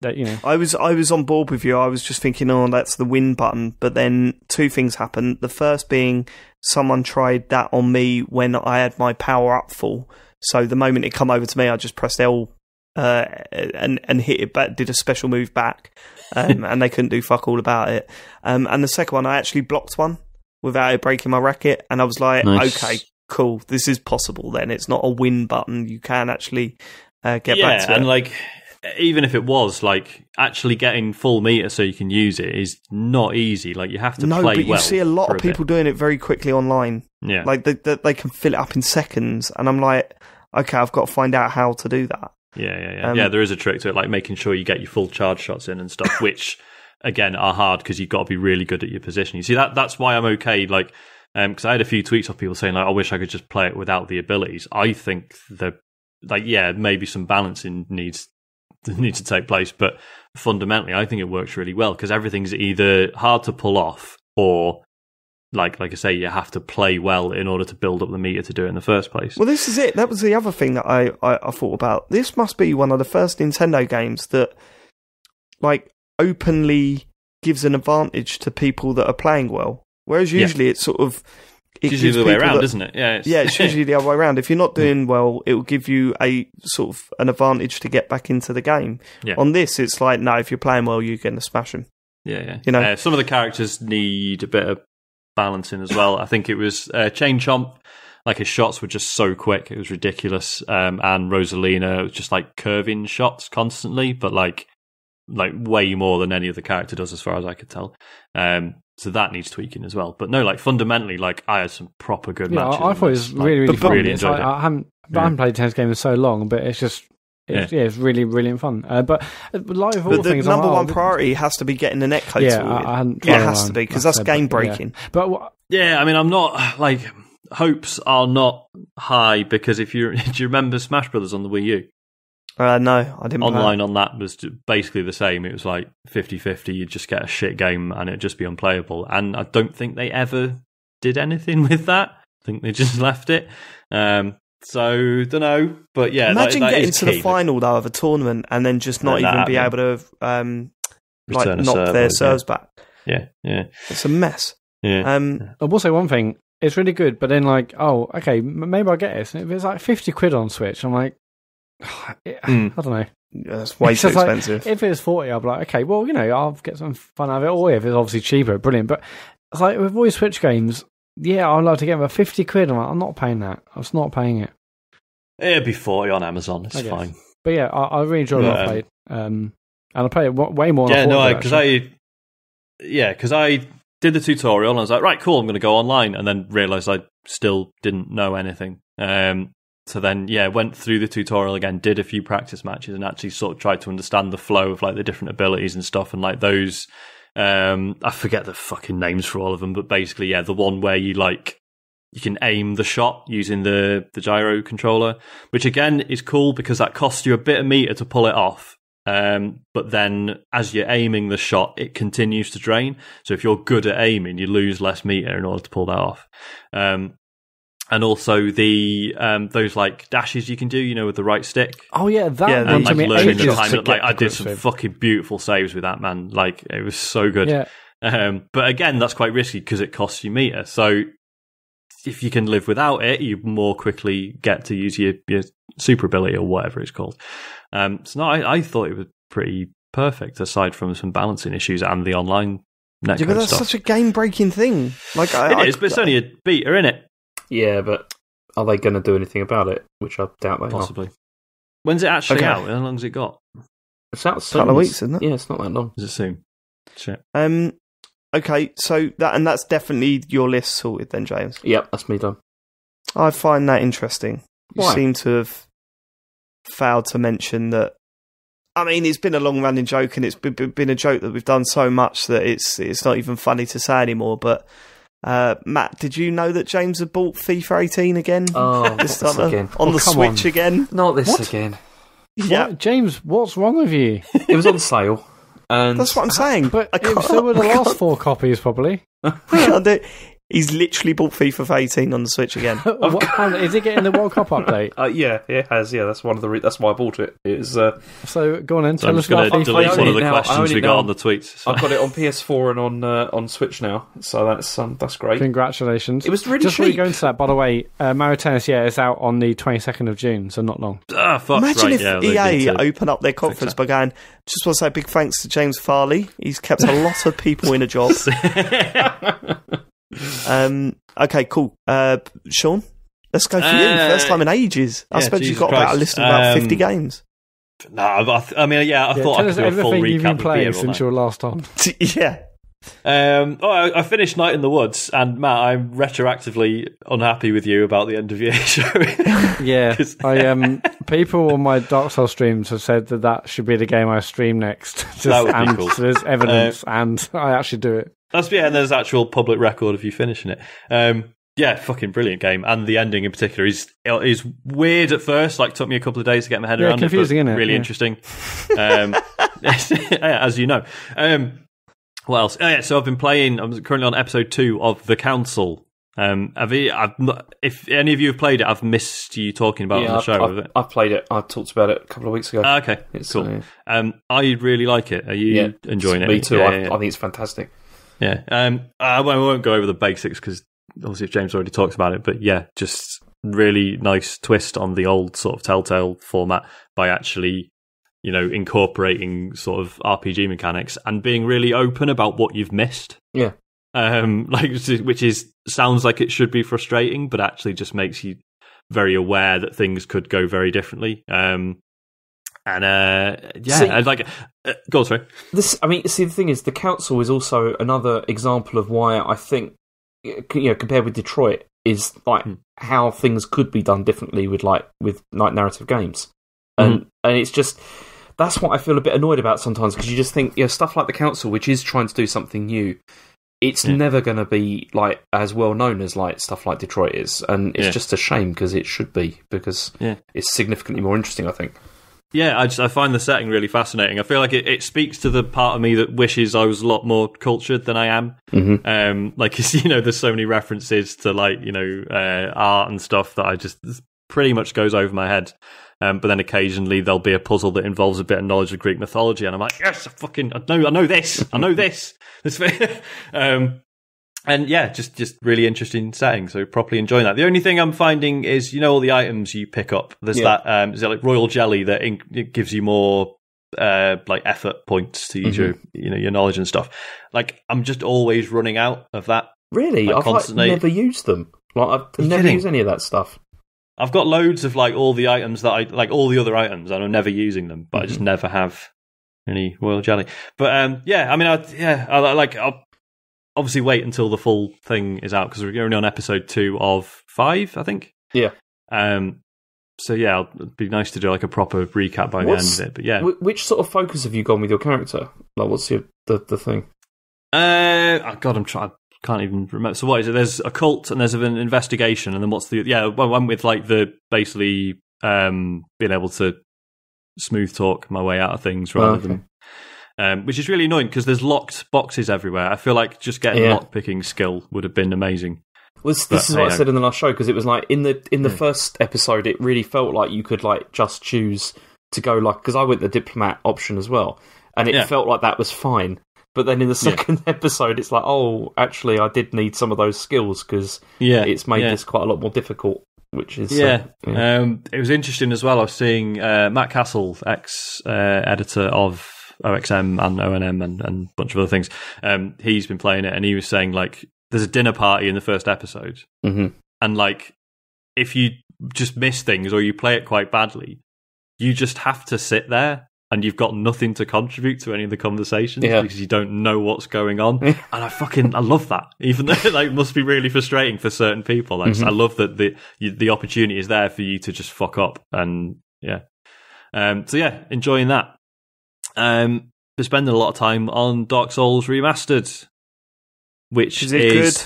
I was on board with you. I was just thinking, oh, that's the win button, but then 2 things happened. The first being someone tried that on me when I had my power up full, so the moment it come over to me I just pressed L and hit it back, did a special move back, and they couldn't do fuck all about it. And the second one, I actually blocked one without it breaking my racket, and I was like, nice. Okay, cool, this is possible then. It's not a win button. You can actually get back to it. And even if it was, actually getting full meter so you can use it is not easy. You have to play well. No, but you see a lot of people doing it very quickly online. Yeah. They can fill it up in seconds, and I'm like, okay, I've got to find out how to do that. Yeah, there is a trick to it, making sure you get your full charge shots in and stuff, which, again, are hard because you've got to be really good at your positioning. See, that's why I'm okay, because I had a few tweets of people saying, I wish I could just play it without the abilities. I think maybe some balancing needs to take place, but fundamentally, I think it works really well because everything's either hard to pull off or, like I say, you have to play well in order to build up the meter to do it in the first place. Well, this is it. That was the other thing that I thought about. This must be one of the first Nintendo games that, openly gives an advantage to people that are playing well. Whereas usually it's sort of... It's usually the way around, isn't it? Yeah, it's usually the other way around. If you're not doing well, it will give you a sort of an advantage to get back into the game. Yeah. On this, it's no, if you're playing well, you're going to smash them. Yeah. Some of the characters need a bit of balancing as well. I think it was Chain Chomp, his shots were just so quick, it was ridiculous. And Rosalina was just curving shots constantly, but way more than any other character does as far as I could tell. So that needs tweaking as well. But no, fundamentally, I had some proper good matches. I thought it was really fun. Really enjoyed it. I haven't played a tennis game in so long, but it's just it's really brilliant fun. But like all the things, number one priority has to be getting the netcode. It has to be because that's game breaking. But I mean, I'm not hopes are not high because do you remember Smash Brothers on the Wii U? No, I didn't. Online on that was basically the same. It was 50-50. You'd just get a shit game and it'd just be unplayable. And I don't think they ever did anything with that. I think they just left it. So, don't know. But yeah, imagine that getting is to key, the final though of a tournament and then just not even be able to knock their serves back. Yeah. It's a mess. Yeah. I will say one thing. It's really good, but then okay, maybe I'll get it. If it's 50 quid on Switch, I'm like, I don't know. Yeah, that's way too expensive. If it's 40, I'll be like, okay, well, I'll get some fun out of it. Or if it's obviously cheaper, brilliant. But it's with all these Switch games, I'd like to get them for 50 quid. I'm like, I'm not paying that. I'm just not paying it. It'd be 40 on Amazon. It's fine. But yeah, I really enjoyed what I played. And I played it way more than I thought. Because I did the tutorial and I was like, right, cool, I'm going to go online, and then realised I still didn't know anything. So then, went through the tutorial again, did a few practice matches, and actually sort of tried to understand the flow of the different abilities and stuff, and those. I forget the fucking names for all of them, but basically, the one where you can aim the shot using the gyro controller, which again is cool because that costs you a bit of meter to pull it off. But then as you're aiming the shot, it continues to drain. So if you're good at aiming, you lose less meter in order to pull that off. And also the those dashes you can do, with the right stick. Oh yeah, that one and me learning the time. I did some fucking beautiful saves with that, man. It was so good. Yeah. But again, that's quite risky because it costs you meter. So if you can live without it, you more quickly get to use your super ability or whatever it's called. So no, I thought it was pretty perfect, aside from some balancing issues and the online netcode but that's stuff. such a game-breaking thing. Like it is, but it's only a beta, isn't it? Yeah, but are they going to do anything about it? Which I doubt they Possibly. When's it actually out? How long's it got? It's out soon. A couple of weeks, isn't it? Yeah, it's not that long. Is it soon? Shit. Okay, so that's definitely your list sorted then, James. Yep, that's me done. I find that interesting. You Why? seem to have failed to mention that. I mean, it's been a long-running joke, and it's been a joke that we've done so much that it's not even funny to say anymore. But Matt, did you know that James had bought FIFA 18 again? Oh, this again on the Switch again? Not this again. Yeah, James, what's wrong with you? It was on sale, and that's what I'm saying. But so were the last 4 copies, probably. He's literally bought FIFA 18 on the Switch again. Is it getting the World Cup update? Yeah, it has. Yeah, that's one of the. That's why I bought it. It's so go on then. So I'm just going to delete one of the questions we got on the tweets. So. I've got it on PS4 and on Switch now, so that's great. Congratulations! It was really just cheap. Before you go into that, by the way, Mario Tennis, it's out on the 22nd of June, so not long. Fuck, Imagine right, if EA open up their conference by going, just want to say a big thanks to James Farley. He's kept a lot of people in a job. Okay, cool. Sean, let's go for you. First time in ages. I suppose you've got about a list of about 50 games. No, I thought I could do a full recap you've been playing since you were last on. Yeah. I finished Night in the Woods, and Matt, I'm retroactively unhappy with you about the end of your show. Yeah, people on my Dark Souls streams have said that should be the game I stream next. That would be cool. So there's evidence, and I actually do it. And there's actual public record of you finishing it. Yeah, fucking brilliant game, and the ending in particular is weird at first. Like, took me a couple of days to get my head around confusing, it, but isn't it? Really interesting. As you know. What else? Oh, yeah, so I've been playing. I'm currently on episode 2 of The Council. If any of you have played it, I've missed you talking about it on the show. I've played it. I talked about it a couple of weeks ago. Okay, cool. I really like it. Are you enjoying it? Me too. Yeah, I think it's fantastic. Yeah. I won't go over the basics because obviously if James already talks about it, but yeah, just really nice twist on the old sort of Telltale format by actually, incorporating sort of RPG mechanics and being really open about what you've missed. Yeah. Which sounds like it should be frustrating, but actually just makes you very aware that things could go very differently. Go on, sorry. The thing is, The Council is also another example of why I think, compared with Detroit, is like how things could be done differently with narrative games, and it's just that's what I feel a bit annoyed about sometimes, because you just think stuff like The Council, which is trying to do something new, it's never going to be like as well known as like stuff like Detroit is, and it's just a shame because it should be, because it's significantly more interesting, I think. Yeah, I find the setting really fascinating. I feel like it speaks to the part of me that wishes I was a lot more cultured than I am. Mm-hmm. There's so many references to art and stuff that I just pretty much goes over my head. But then occasionally there'll be a puzzle that involves a bit of knowledge of Greek mythology, and I'm like, yes, I know this. I know this. And yeah, just really interesting setting. So properly enjoying that. The only thing I'm finding is, all the items you pick up. There's that is it like royal jelly that it gives you more effort points to use your knowledge and stuff. Like, I'm just always running out of that. Really, I've never used them. I've never used any of that stuff. I've got loads of all the items that I like, all the other items, and I'm never using them, but I just never have any royal jelly. But I'll obviously wait until the full thing is out, because we're only on episode 2 of 5, I think. Yeah. So yeah, it'd be nice to do a proper recap by the end of it. But yeah, which sort of focus have you gone with your character? Like, what's the thing? God, I can't even remember. So what is it? There's a cult and there's an investigation, and then what's the one with the basically being able to smooth talk my way out of things rather than. Which is really annoying because there's locked boxes everywhere. I feel like just getting lock-picking skill would have been amazing. This is what I said in the last show, because it was like in the first episode, it really felt like you could just choose to go because I went the diplomat option as well, and it felt like that was fine. But then in the second episode, it's like, oh, actually, I did need some of those skills because it's made this quite a lot more difficult. which is It was interesting as well. I was seeing Matt Castle, ex-editor of OXM and ONM and a bunch of other things. He's been playing it, and he was saying like there's a dinner party in the first episode, and like if you just miss things or you play it quite badly, you just have to sit there and you've got nothing to contribute to any of the conversations because you don't know what's going on. And I love that, even though it like must be really frustrating for certain people. I love that the opportunity is there for you to just fuck up, and enjoying that. We're spending a lot of time on Dark Souls Remastered, which is it good?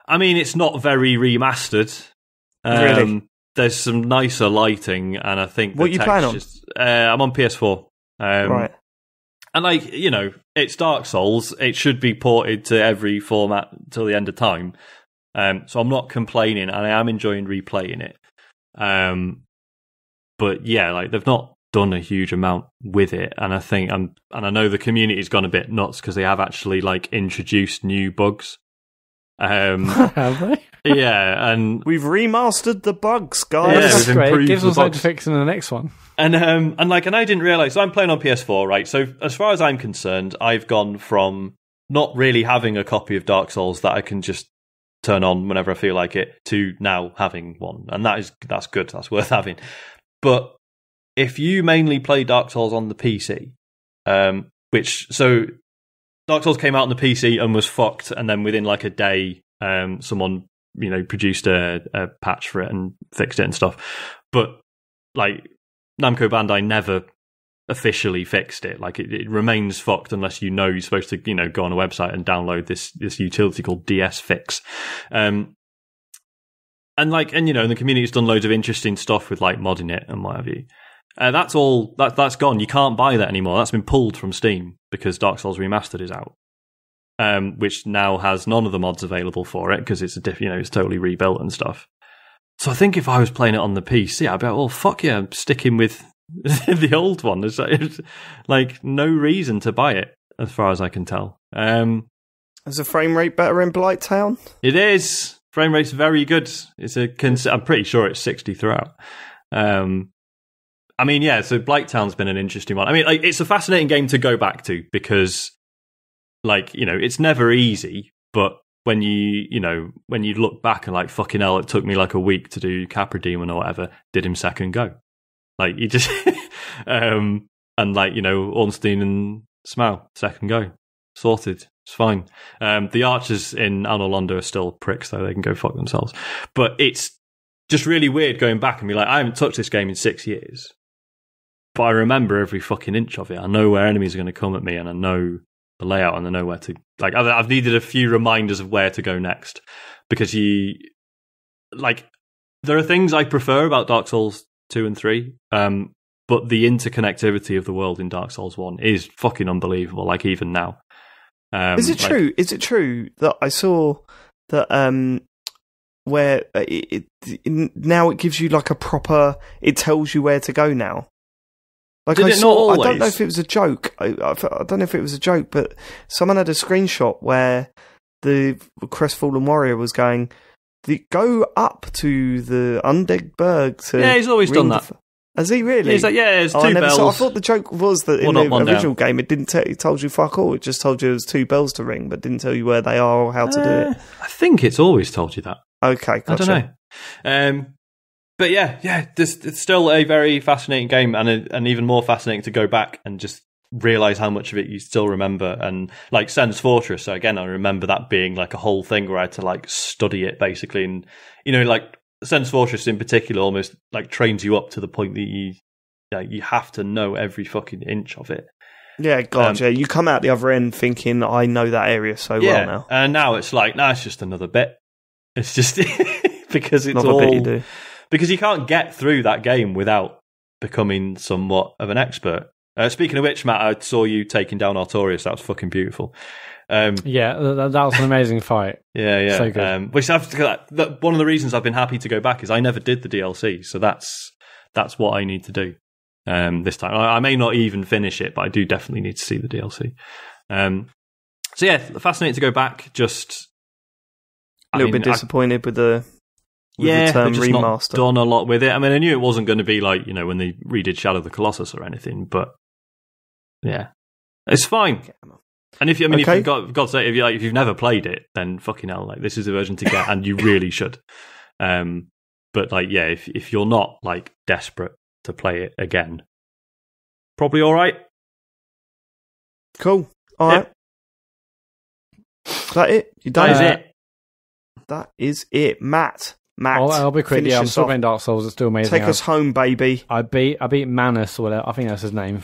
I mean, it's not very remastered. Really? There's some nicer lighting, and I think what are you playing on? I'm on PS4. Right. And like, you know, it's Dark Souls. It should be ported to every format till the end of time. So I'm not complaining, and I am enjoying replaying it. But yeah, like they've not done a huge amount with it, and I think I know the community's gone a bit nuts because they have actually like introduced new bugs. Have they? Yeah, and we've remastered the bugs, guys. Yeah, that's great. It gives us something to fix in the next one. And I didn't realise. So I'm playing on PS4, right? So as far as I'm concerned, I've gone from not really having a copy of Dark Souls that I can just turn on whenever I feel like it to now having one, and that's good. That's worth having. But if you mainly play Dark Souls on the PC, Dark Souls came out on the PC and was fucked, and then within like a day, someone produced a patch for it and fixed it and stuff. But like Namco Bandai never officially fixed it. Like it remains fucked unless you're supposed to go on a website and download this utility called DS Fix. And the community's done loads of interesting stuff with like modding it and what have you. That's all. That's gone. You can't buy that anymore. That's been pulled from Steam because Dark Souls Remastered is out, which now has none of the mods available for it because it's it's totally rebuilt and stuff. So I think if I was playing it on the PC, I'd be like, well, fuck yeah, I'm sticking with the old one. There's like no reason to buy it, as far as I can tell. Is the frame rate better in Blighttown? It is. Frame rate's very good. I'm pretty sure it's 60 throughout. I mean, yeah, so Blighttown's been an interesting one. I mean, like, it's a fascinating game to go back to because, like, it's never easy, but when you look back and like, fucking hell, it took me like a week to do Capra Demon or whatever, did him second go. Like, you just, and like, Ornstein and Smaug, second go. Sorted. It's fine. The archers in Anor Londo are still pricks, though. They can go fuck themselves. But it's just really weird going back and be like, I haven't touched this game in 6 years. But I remember every fucking inch of it. I know where enemies are going to come at me, and I know the layout, and I know where to... Like, I've needed a few reminders of where to go next. Because there are things I prefer about Dark Souls 2 and 3, but the interconnectivity of the world in Dark Souls 1 is fucking unbelievable, like, even now. Is it true? Is it true that I saw that where now it gives you like a proper... It tells you where to go now. Like Did it not always? I don't know if it was a joke. I don't know if it was a joke, but someone had a screenshot where the crestfallen warrior was going, go up to the Undead Berg to... Yeah, he's always done that. Has he really? Yeah, he's like, there's two bells. I thought the joke was that in the original game it didn't it told you fuck all. It just told you there's two bells to ring, but didn't tell you where they are or how to do it. I think it's always told you that. Okay, gotcha. I don't know. But it's still a very fascinating game, and even more fascinating to go back and just realise how much of it you still remember. And like Sen's Fortress, so again, I remember that being like a whole thing where I had to like study it basically, and like Sen's Fortress in particular almost like trains you up to the point that you have to know every fucking inch of it. Yeah, gotcha. You come out the other end thinking, I know that area so well now. And now it's like, it's just another bit. It's just because it's another bit you do. Because you can't get through that game without becoming somewhat of an expert. Speaking of which, Matt, I saw you taking down Artorias. That was fucking beautiful. Yeah, that was an amazing fight. Yeah. So good. One of the reasons I've been happy to go back is I never did the DLC, so that's what I need to do this time. I may not even finish it, but I do definitely need to see the DLC. So yeah, fascinating to go back. Just a little bit disappointed with the the term just remaster. Not done a lot with it. I mean, I knew it wasn't going to be like, when they redid Shadow of the Colossus or anything, but yeah, it's fine. And if you've got to say, if you've never played it, then fucking hell, like this is the version to get, and you really should. But like, yeah, if you're not like desperate to play it again, probably all right. Cool. All right. Is that it? You done? That is it. That is it, Matt. I'll be quick. Yeah, I'm still playing Dark Souls. It's still amazing. Take us home, baby. I beat Manus, or whatever. I think that's his name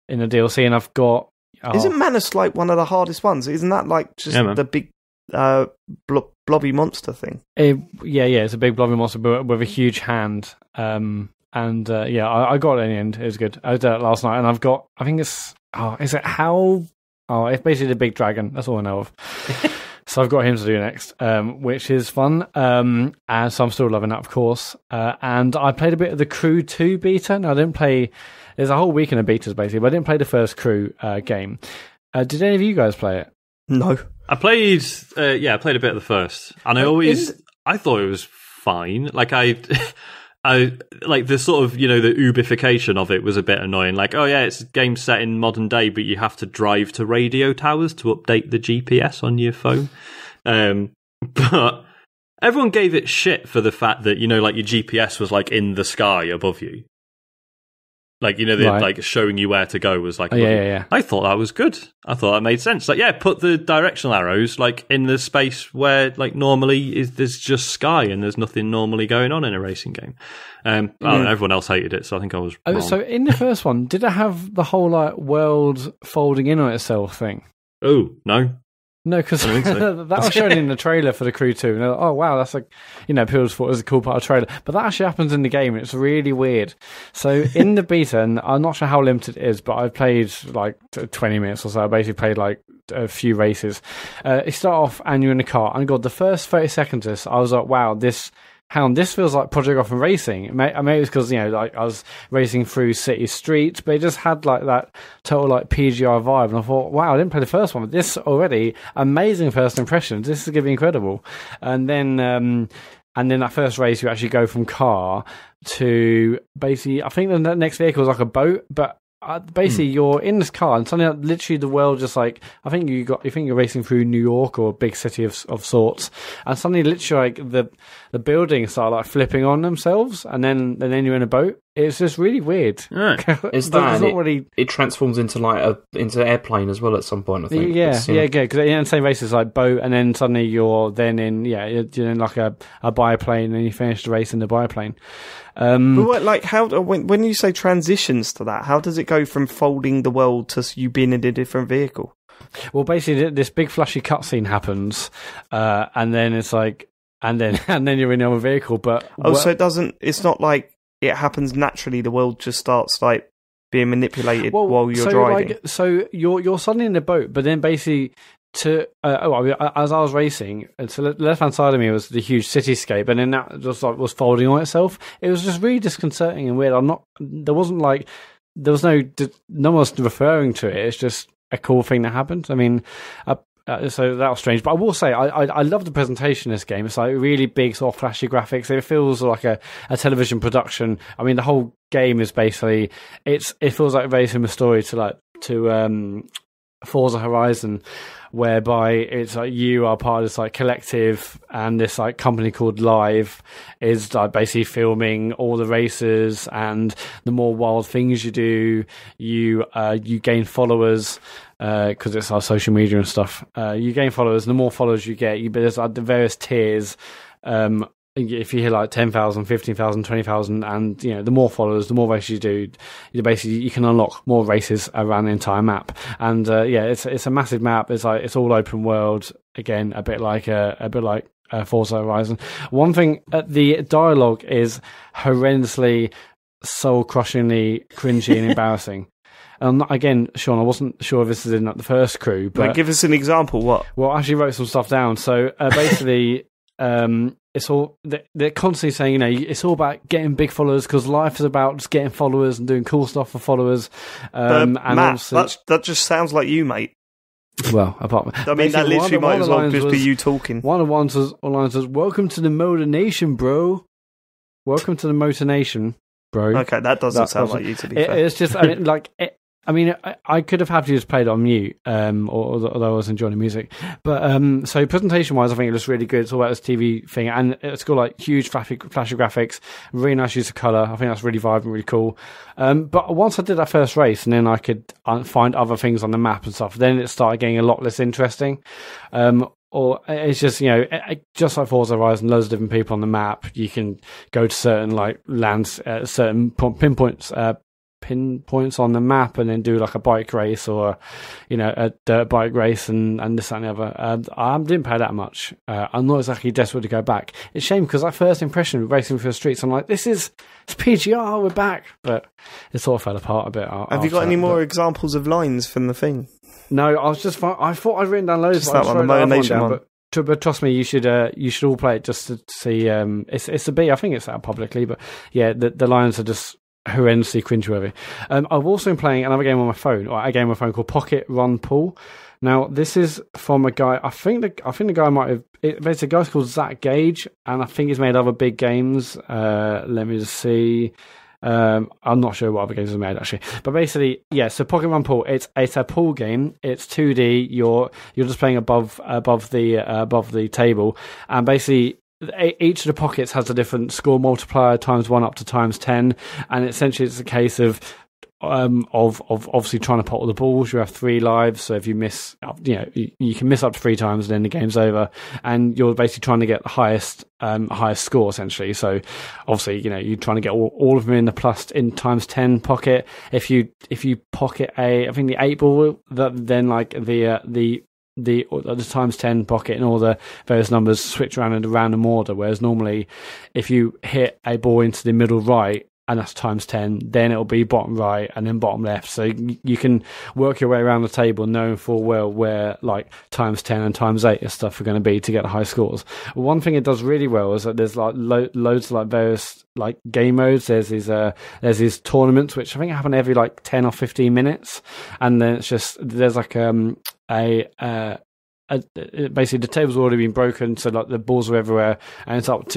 in the DLC, and I've got. Isn't Manus like one of the hardest ones? Isn't that like just the big blobby monster thing? It's a big blobby monster with a huge hand. I got it in the end. It was good. I did it last night, and I've got. I think it's. Is it how? It's basically the big dragon. That's all I know of. So I've got him to do next, which is fun. And so I'm still loving that, of course. And I played a bit of the Crew 2 beta. No, I didn't play. There's a whole weekend of betas, basically, but I didn't play the first Crew game. Did any of you guys play it? No. I played a bit of the first. And I thought it was fine. Like, I like the sort of, the Ubification of it was a bit annoying. Like, oh yeah, it's a game set in modern day, but you have to drive to radio towers to update the GPS on your phone. But everyone gave it shit for the fact that, like your GPS was like in the sky above you. Like, like showing you where to go was like, yeah. I thought that was good. I thought that made sense. Like, yeah, put the directional arrows like in the space where like normally there's just sky and there's nothing normally going on in a racing game. I don't know, everyone else hated it, so I think I was wrong. So in the first one, did it have the whole like world folding in on itself thing? Oh, no. No, because that was shown in the trailer for the Crew 2. And like, oh, wow, that's like, people thought it was a cool part of the trailer. But that actually happens in the game, and it's really weird. So in the beta, and I'm not sure how limited it is, but I've played like 20 minutes or so. I basically played like a few races. You start off and you're in a car, and God, the first 30 seconds, I was like, wow, this feels like Project Gotham Racing. Maybe it was because, like I was racing through city streets, but it just had like that total like PGR vibe. And I thought, wow, I didn't play the first one, but this already amazing first impressions. This is going to be incredible. And then that first race, you actually go from car to basically, I think the next vehicle is like a boat, but basically you're in this car and suddenly literally the world just like I think you're racing through New York or a big city of sorts, and suddenly literally like the buildings start like flipping on themselves, and then you're in a boat. It's just really weird. Right. Is that it transforms into like into airplane as well at some point, I think. Yeah, because in the same race it's like boat, and then suddenly you're in like a biplane, and you finish the race in the biplane. But when you say transitions to that, how does it go from folding the world to you being in a different vehicle? Well, basically, this big flashy cutscene happens, and then it's like, and then you're in another vehicle. But so it doesn't. It's not like it happens naturally. The world just starts like being manipulated while you're driving. So you're suddenly in the boat, but then basically. As I was racing, to the left-hand side of me was the huge cityscape, and then that just like was folding on itself. It was just really disconcerting and weird. No one was referring to it. It's just a cool thing that happened. I mean, so that was strange. But I will say, I love the presentation of this game. It's like really big, sort of flashy graphics. It feels like a television production. I mean, the whole game is basically it feels like a very similar story to Forza Horizon, whereby it's like you are part of this like collective, and this like company called Live is like basically filming all the races, and the more wild things you do, you gain followers because it's our social media and stuff. You gain followers, and the more followers you get, there's like the various tiers. If you hit like 10,000, 15,000, 20,000, and the more followers, the more races you do, you can unlock more races around the entire map. And it's a massive map. It's like it's all open world again, a bit like Forza Horizon. One thing, the dialogue is horrendously, soul-crushingly cringy and embarrassing. Again, Sean, I wasn't sure if this is in like the first Crew, but give us an example. What? Well, I actually wrote some stuff down. So basically. It's all they're constantly saying, it's all about getting big followers because life is about just getting followers and doing cool stuff for followers. And Matt, that just sounds like you, mate. Well, apart I mean, that literally might as well just be you talking. One of the lines was, "Welcome to the Motor Nation, bro. Welcome to the Motor Nation, bro." Okay, that doesn't sound like you, to be fair. It's just, I could have happily just played on mute, although I was enjoying the music. But so presentation-wise, I think it looks really good. It's all about this TV thing, and it's got like huge flashy graphics, really nice use of colour. I think that's really vibrant, really cool. But once I did that first race, and then I could find other things on the map and stuff, then it started getting a lot less interesting. Or it's just, just like Forza Horizon, loads of different people on the map. You can go to certain like lands, certain pinpoints on the map, and then do like a bike race or a dirt bike race and this and the other. I didn't pay that much. I'm not exactly desperate to go back. It's a shame because that first impression of racing through the streets, I'm like, it's PGR, we're back, but it sort of fell apart a bit. Have you got any more examples of lines from the thing? No, I thought I'd written down loads. Just that one, the Motor Nation one. But trust me, you should all play it just to see. It's a B. I think it's out publicly, but yeah, the lines are just horrendously cringeworthy. I've also been playing another game on my phone, or a game on my phone called Pocket Run Pool. Now, this is from a guy. I think the guy might have. It's a guy called Zach Gage, and I think he's made other big games. Let me just see. I'm not sure what other games are made actually, but basically, yeah. So Pocket Run Pool, it's a pool game. It's 2D. You're just playing above the table, and basically each of the pockets has a different score multiplier, times1 up to times 10, and essentially it's a case of obviously trying to pot all the balls. You have 3 lives, so if you miss, you can miss up to 3 times, and then the game's over. And you're basically trying to get the highest score essentially. So obviously, you're trying to get all of them in the plus in times 10 pocket. If you pocket I think the 8 ball, then like the times 10 pocket and all the various numbers switch around in a random order. Whereas normally, if you hit a ball into the middle right, and that's times 10, then it'll be bottom right and then bottom left. So you can work your way around the table knowing full well where like times 10 and times 8 and stuff are going to be to get the high scores. One thing it does really well is that there's like loads of like various like game modes. There's these tournaments which I think happen every like 10 or 15 minutes, and then it's just there's like basically the table's already been broken, so like the balls are everywhere, and it's up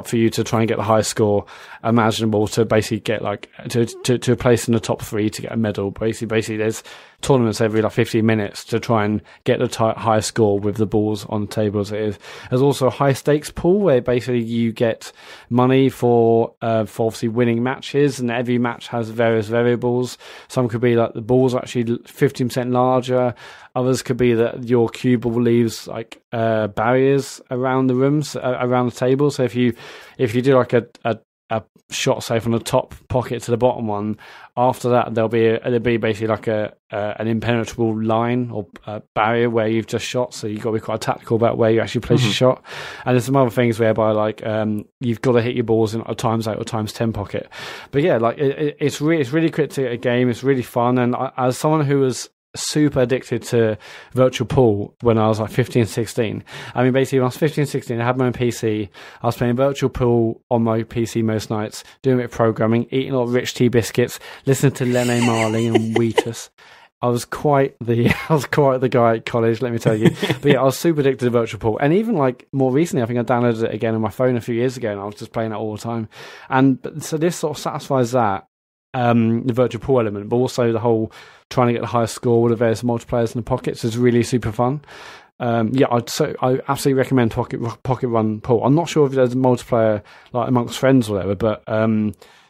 for you to try and get the highest score imaginable to basically get like to a place in the top 3 to get a medal. Basically there's tournaments every like 15 minutes to try and get the highest score with the balls on the table as it is. There's also a high stakes pool where basically you get money for obviously winning matches, and every match has various variables. Some could be like the balls are actually 15% larger. Others could be that your cue ball leaves like barriers around the rooms, around the table. So if you do like a shot, say from the top pocket to the bottom one, after that there'll be basically like an impenetrable line or barrier where you've just shot. So you've got to be quite tactical about where you actually place your shot. And there's some other things whereby like you've got to hit your balls in a times 8 or times 10 pocket. But yeah, like it's really quick to get a game. It's really fun, and as someone who was super addicted to virtual pool when I was like 15, 16. I mean, basically when I was 15, 16, I had my own PC. I was playing virtual pool on my PC most nights, doing a bit of programming, eating a lot of rich tea biscuits, listening to Lene Marling and Wheatus. I was quite the guy at college, let me tell you. But yeah, I was super addicted to virtual pool. And even like more recently, I think I downloaded it again on my phone a few years ago, and I was just playing it all the time. And so this sort of satisfies that, the virtual pool element, but also the whole trying to get the highest score with the various multipliers in the pockets is really super fun. I absolutely recommend Pocket Run Pool. I'm not sure if there's a multiplayer like amongst friends or whatever, but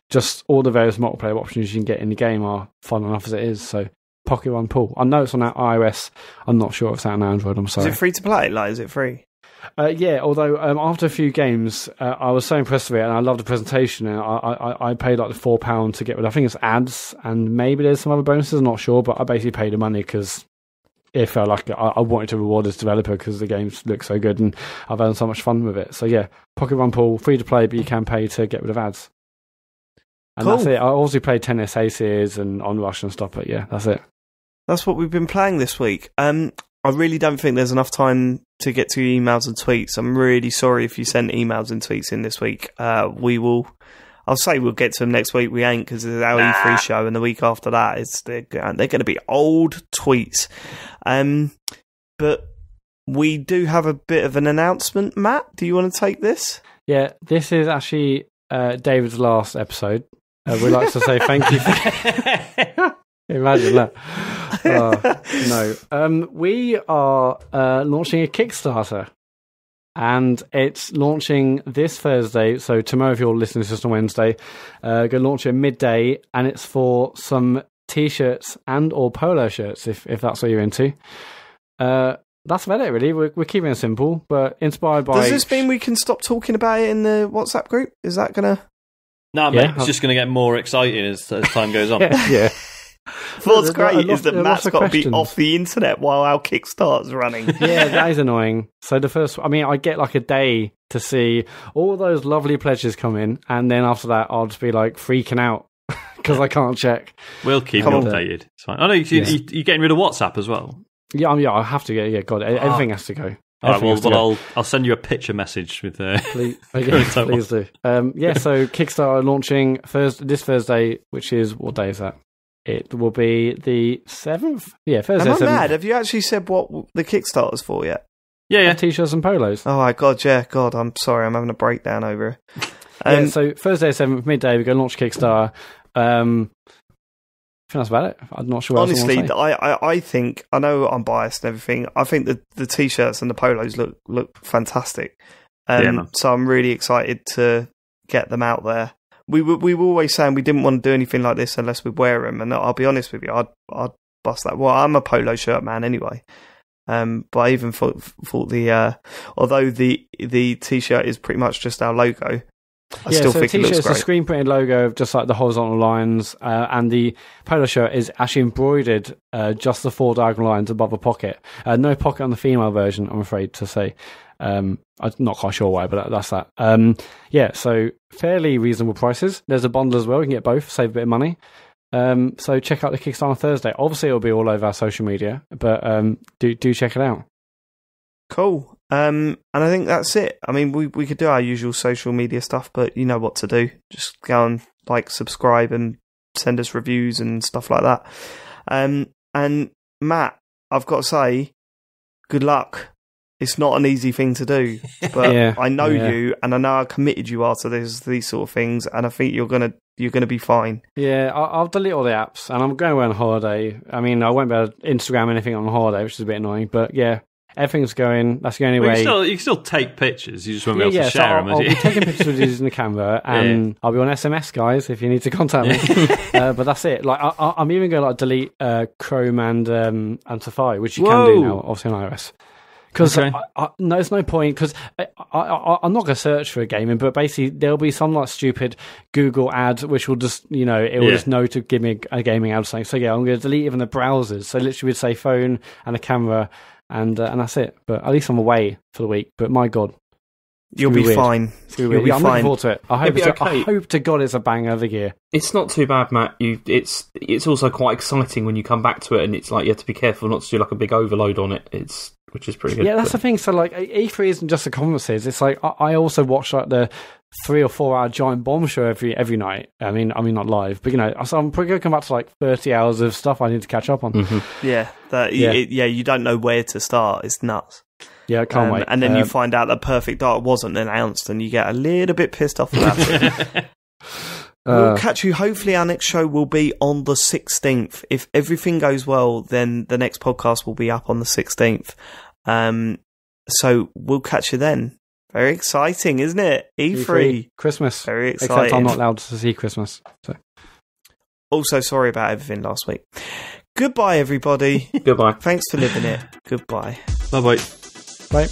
just all the various multiplayer options you can get in the game are fun enough as it is. So Pocket Run Pool. I know it's on iOS. I'm not sure if it's out on Android. I'm sorry. Is it free to play? Like, is it free? Yeah, although after a few games, I was so impressed with it, and I loved the presentation. And I paid like the £4 to get rid of. I think it's ads, and maybe there's some other bonuses. I'm not sure, but I basically paid the money because it felt like I wanted to reward this developer because the games look so good, and I've had so much fun with it. So yeah, Pocket Run Pool, free to play, but you can pay to get rid of ads. And That's it. I also played Tennis Aces and Onrush and stuff, but yeah, that's it. That's what we've been playing this week. I really don't think there's enough time to get to emails and tweets. I'm really sorry if you sent emails and tweets in this week. We will I'll say we'll get to them next week. We ain't, because it's our E3 show, and the week after that, they're going to be old tweets. But we do have a bit of an announcement. Matt, do you want to take this? Yeah, this is actually David's last episode. We'd like to say thank you. Imagine that. No. We are launching a Kickstarter. And it's launching this Thursday. So tomorrow, if you're listening to this on Wednesday, going to launch at midday. And it's for some T-shirts and or polo shirts, if that's what you're into. That's about it, really. We're keeping it simple, but inspired by... Does this mean we can stop talking about it in the WhatsApp group? Is that going to... No, mate, it's just going to get more exciting as time goes on. Yeah. What's great is that Matt's got to be off the internet while our Kickstarter's running. Yeah, that is annoying. So I get like a day to see all those lovely pledges come in, and then after that, I'll just be like freaking out because I can't check. We'll keep you updated. It's fine. I know you're getting rid of WhatsApp as well. Yeah, I have to get. Yeah, God, everything has to go. All right, well, I'll send you a picture message with please do. So Kickstarter launching this Thursday, which is, what day is that? It will be the 7th. Yeah, Thursday. Am I mad? Have you actually said what the Kickstarter's for yet? Yeah. T-shirts and polos. Oh my God, yeah. God, I'm sorry. I'm having a breakdown over it. So Thursday 7th, midday, we're going to launch Kickstarter. I think that's about it. I'm not sure what honestly, else I want to say. I think, I know I'm biased and everything, I think the T-shirts and the polos look fantastic. So I'm really excited to get them out there. We were always saying we didn't want to do anything like this unless we wear them, and I'll be honest with you, I'd bust that. Well, I'm a polo shirt man anyway, but I even thought although the T-shirt is pretty much just our logo, I still think it looks great. It's a screen printed logo of just like the horizontal lines, and the polo shirt is actually embroidered just the 4 diagonal lines above the pocket. No pocket on the female version, I'm afraid to say. I'm not quite sure why, but that's that. So fairly reasonable prices. There's a bundle as well. You can get both, save a bit of money. So check out the Kickstarter on Thursday. Obviously, it'll be all over our social media, but do check it out. Cool. And I think that's it. I mean, we could do our usual social media stuff, but you know what to do. Just go and subscribe and send us reviews and stuff like that. And Matt, I've got to say, good luck. It's not an easy thing to do, but I know you, and I know how committed you are to these sort of things, and I think you're gonna be fine. Yeah, I'll delete all the apps, and I'm going away on holiday. I mean, I won't be able to Instagram anything on holiday, which is a bit annoying, but yeah. Everything's going. That's the only way. You can still take pictures. You just won't be able to share them. I'll be taking pictures with using the camera, and I'll be on SMS, guys, if you need to contact me. But that's it. Like I'm even going to delete Chrome and Safari, which you can do now, obviously on iOS. Because there's no point. Because I'm not going to search for a gaming, but basically there'll be some stupid Google ad which will just it will just know to give me a gaming ad or something. So I'm going to delete even the browsers. So literally we'd say phone and a camera. And that's it. But at least I'm away for the week. But my God, you'll be fine. I'm looking forward to it. I hope to God it's a banger of the year. It's not too bad, Matt. It's also quite exciting when you come back to it, and it's like you have to be careful not to do a big overload on it. Which is pretty good. Yeah, that's the thing. So E3 isn't just the conferences. It's like I also watch the 3 or 4 hour giant bomb show every night. I mean not live, but so I'm probably going to come back to 30 hours of stuff I need to catch up on. Mm-hmm. You don't know where to start. It's nuts. Yeah, I can't wait. And then you find out that Perfect Dark wasn't announced, and you get a little bit pissed off about it. We'll catch you. Hopefully our next show will be on the 16th. If everything goes well, then the next podcast will be up on the 16th. So we'll catch you then. Very exciting, isn't it? E3. Christmas. Very exciting. Except I'm not allowed to see Christmas. So. Also, sorry about everything last week. Goodbye, everybody. Goodbye. Thanks for living it. Goodbye. Bye-bye. Bye.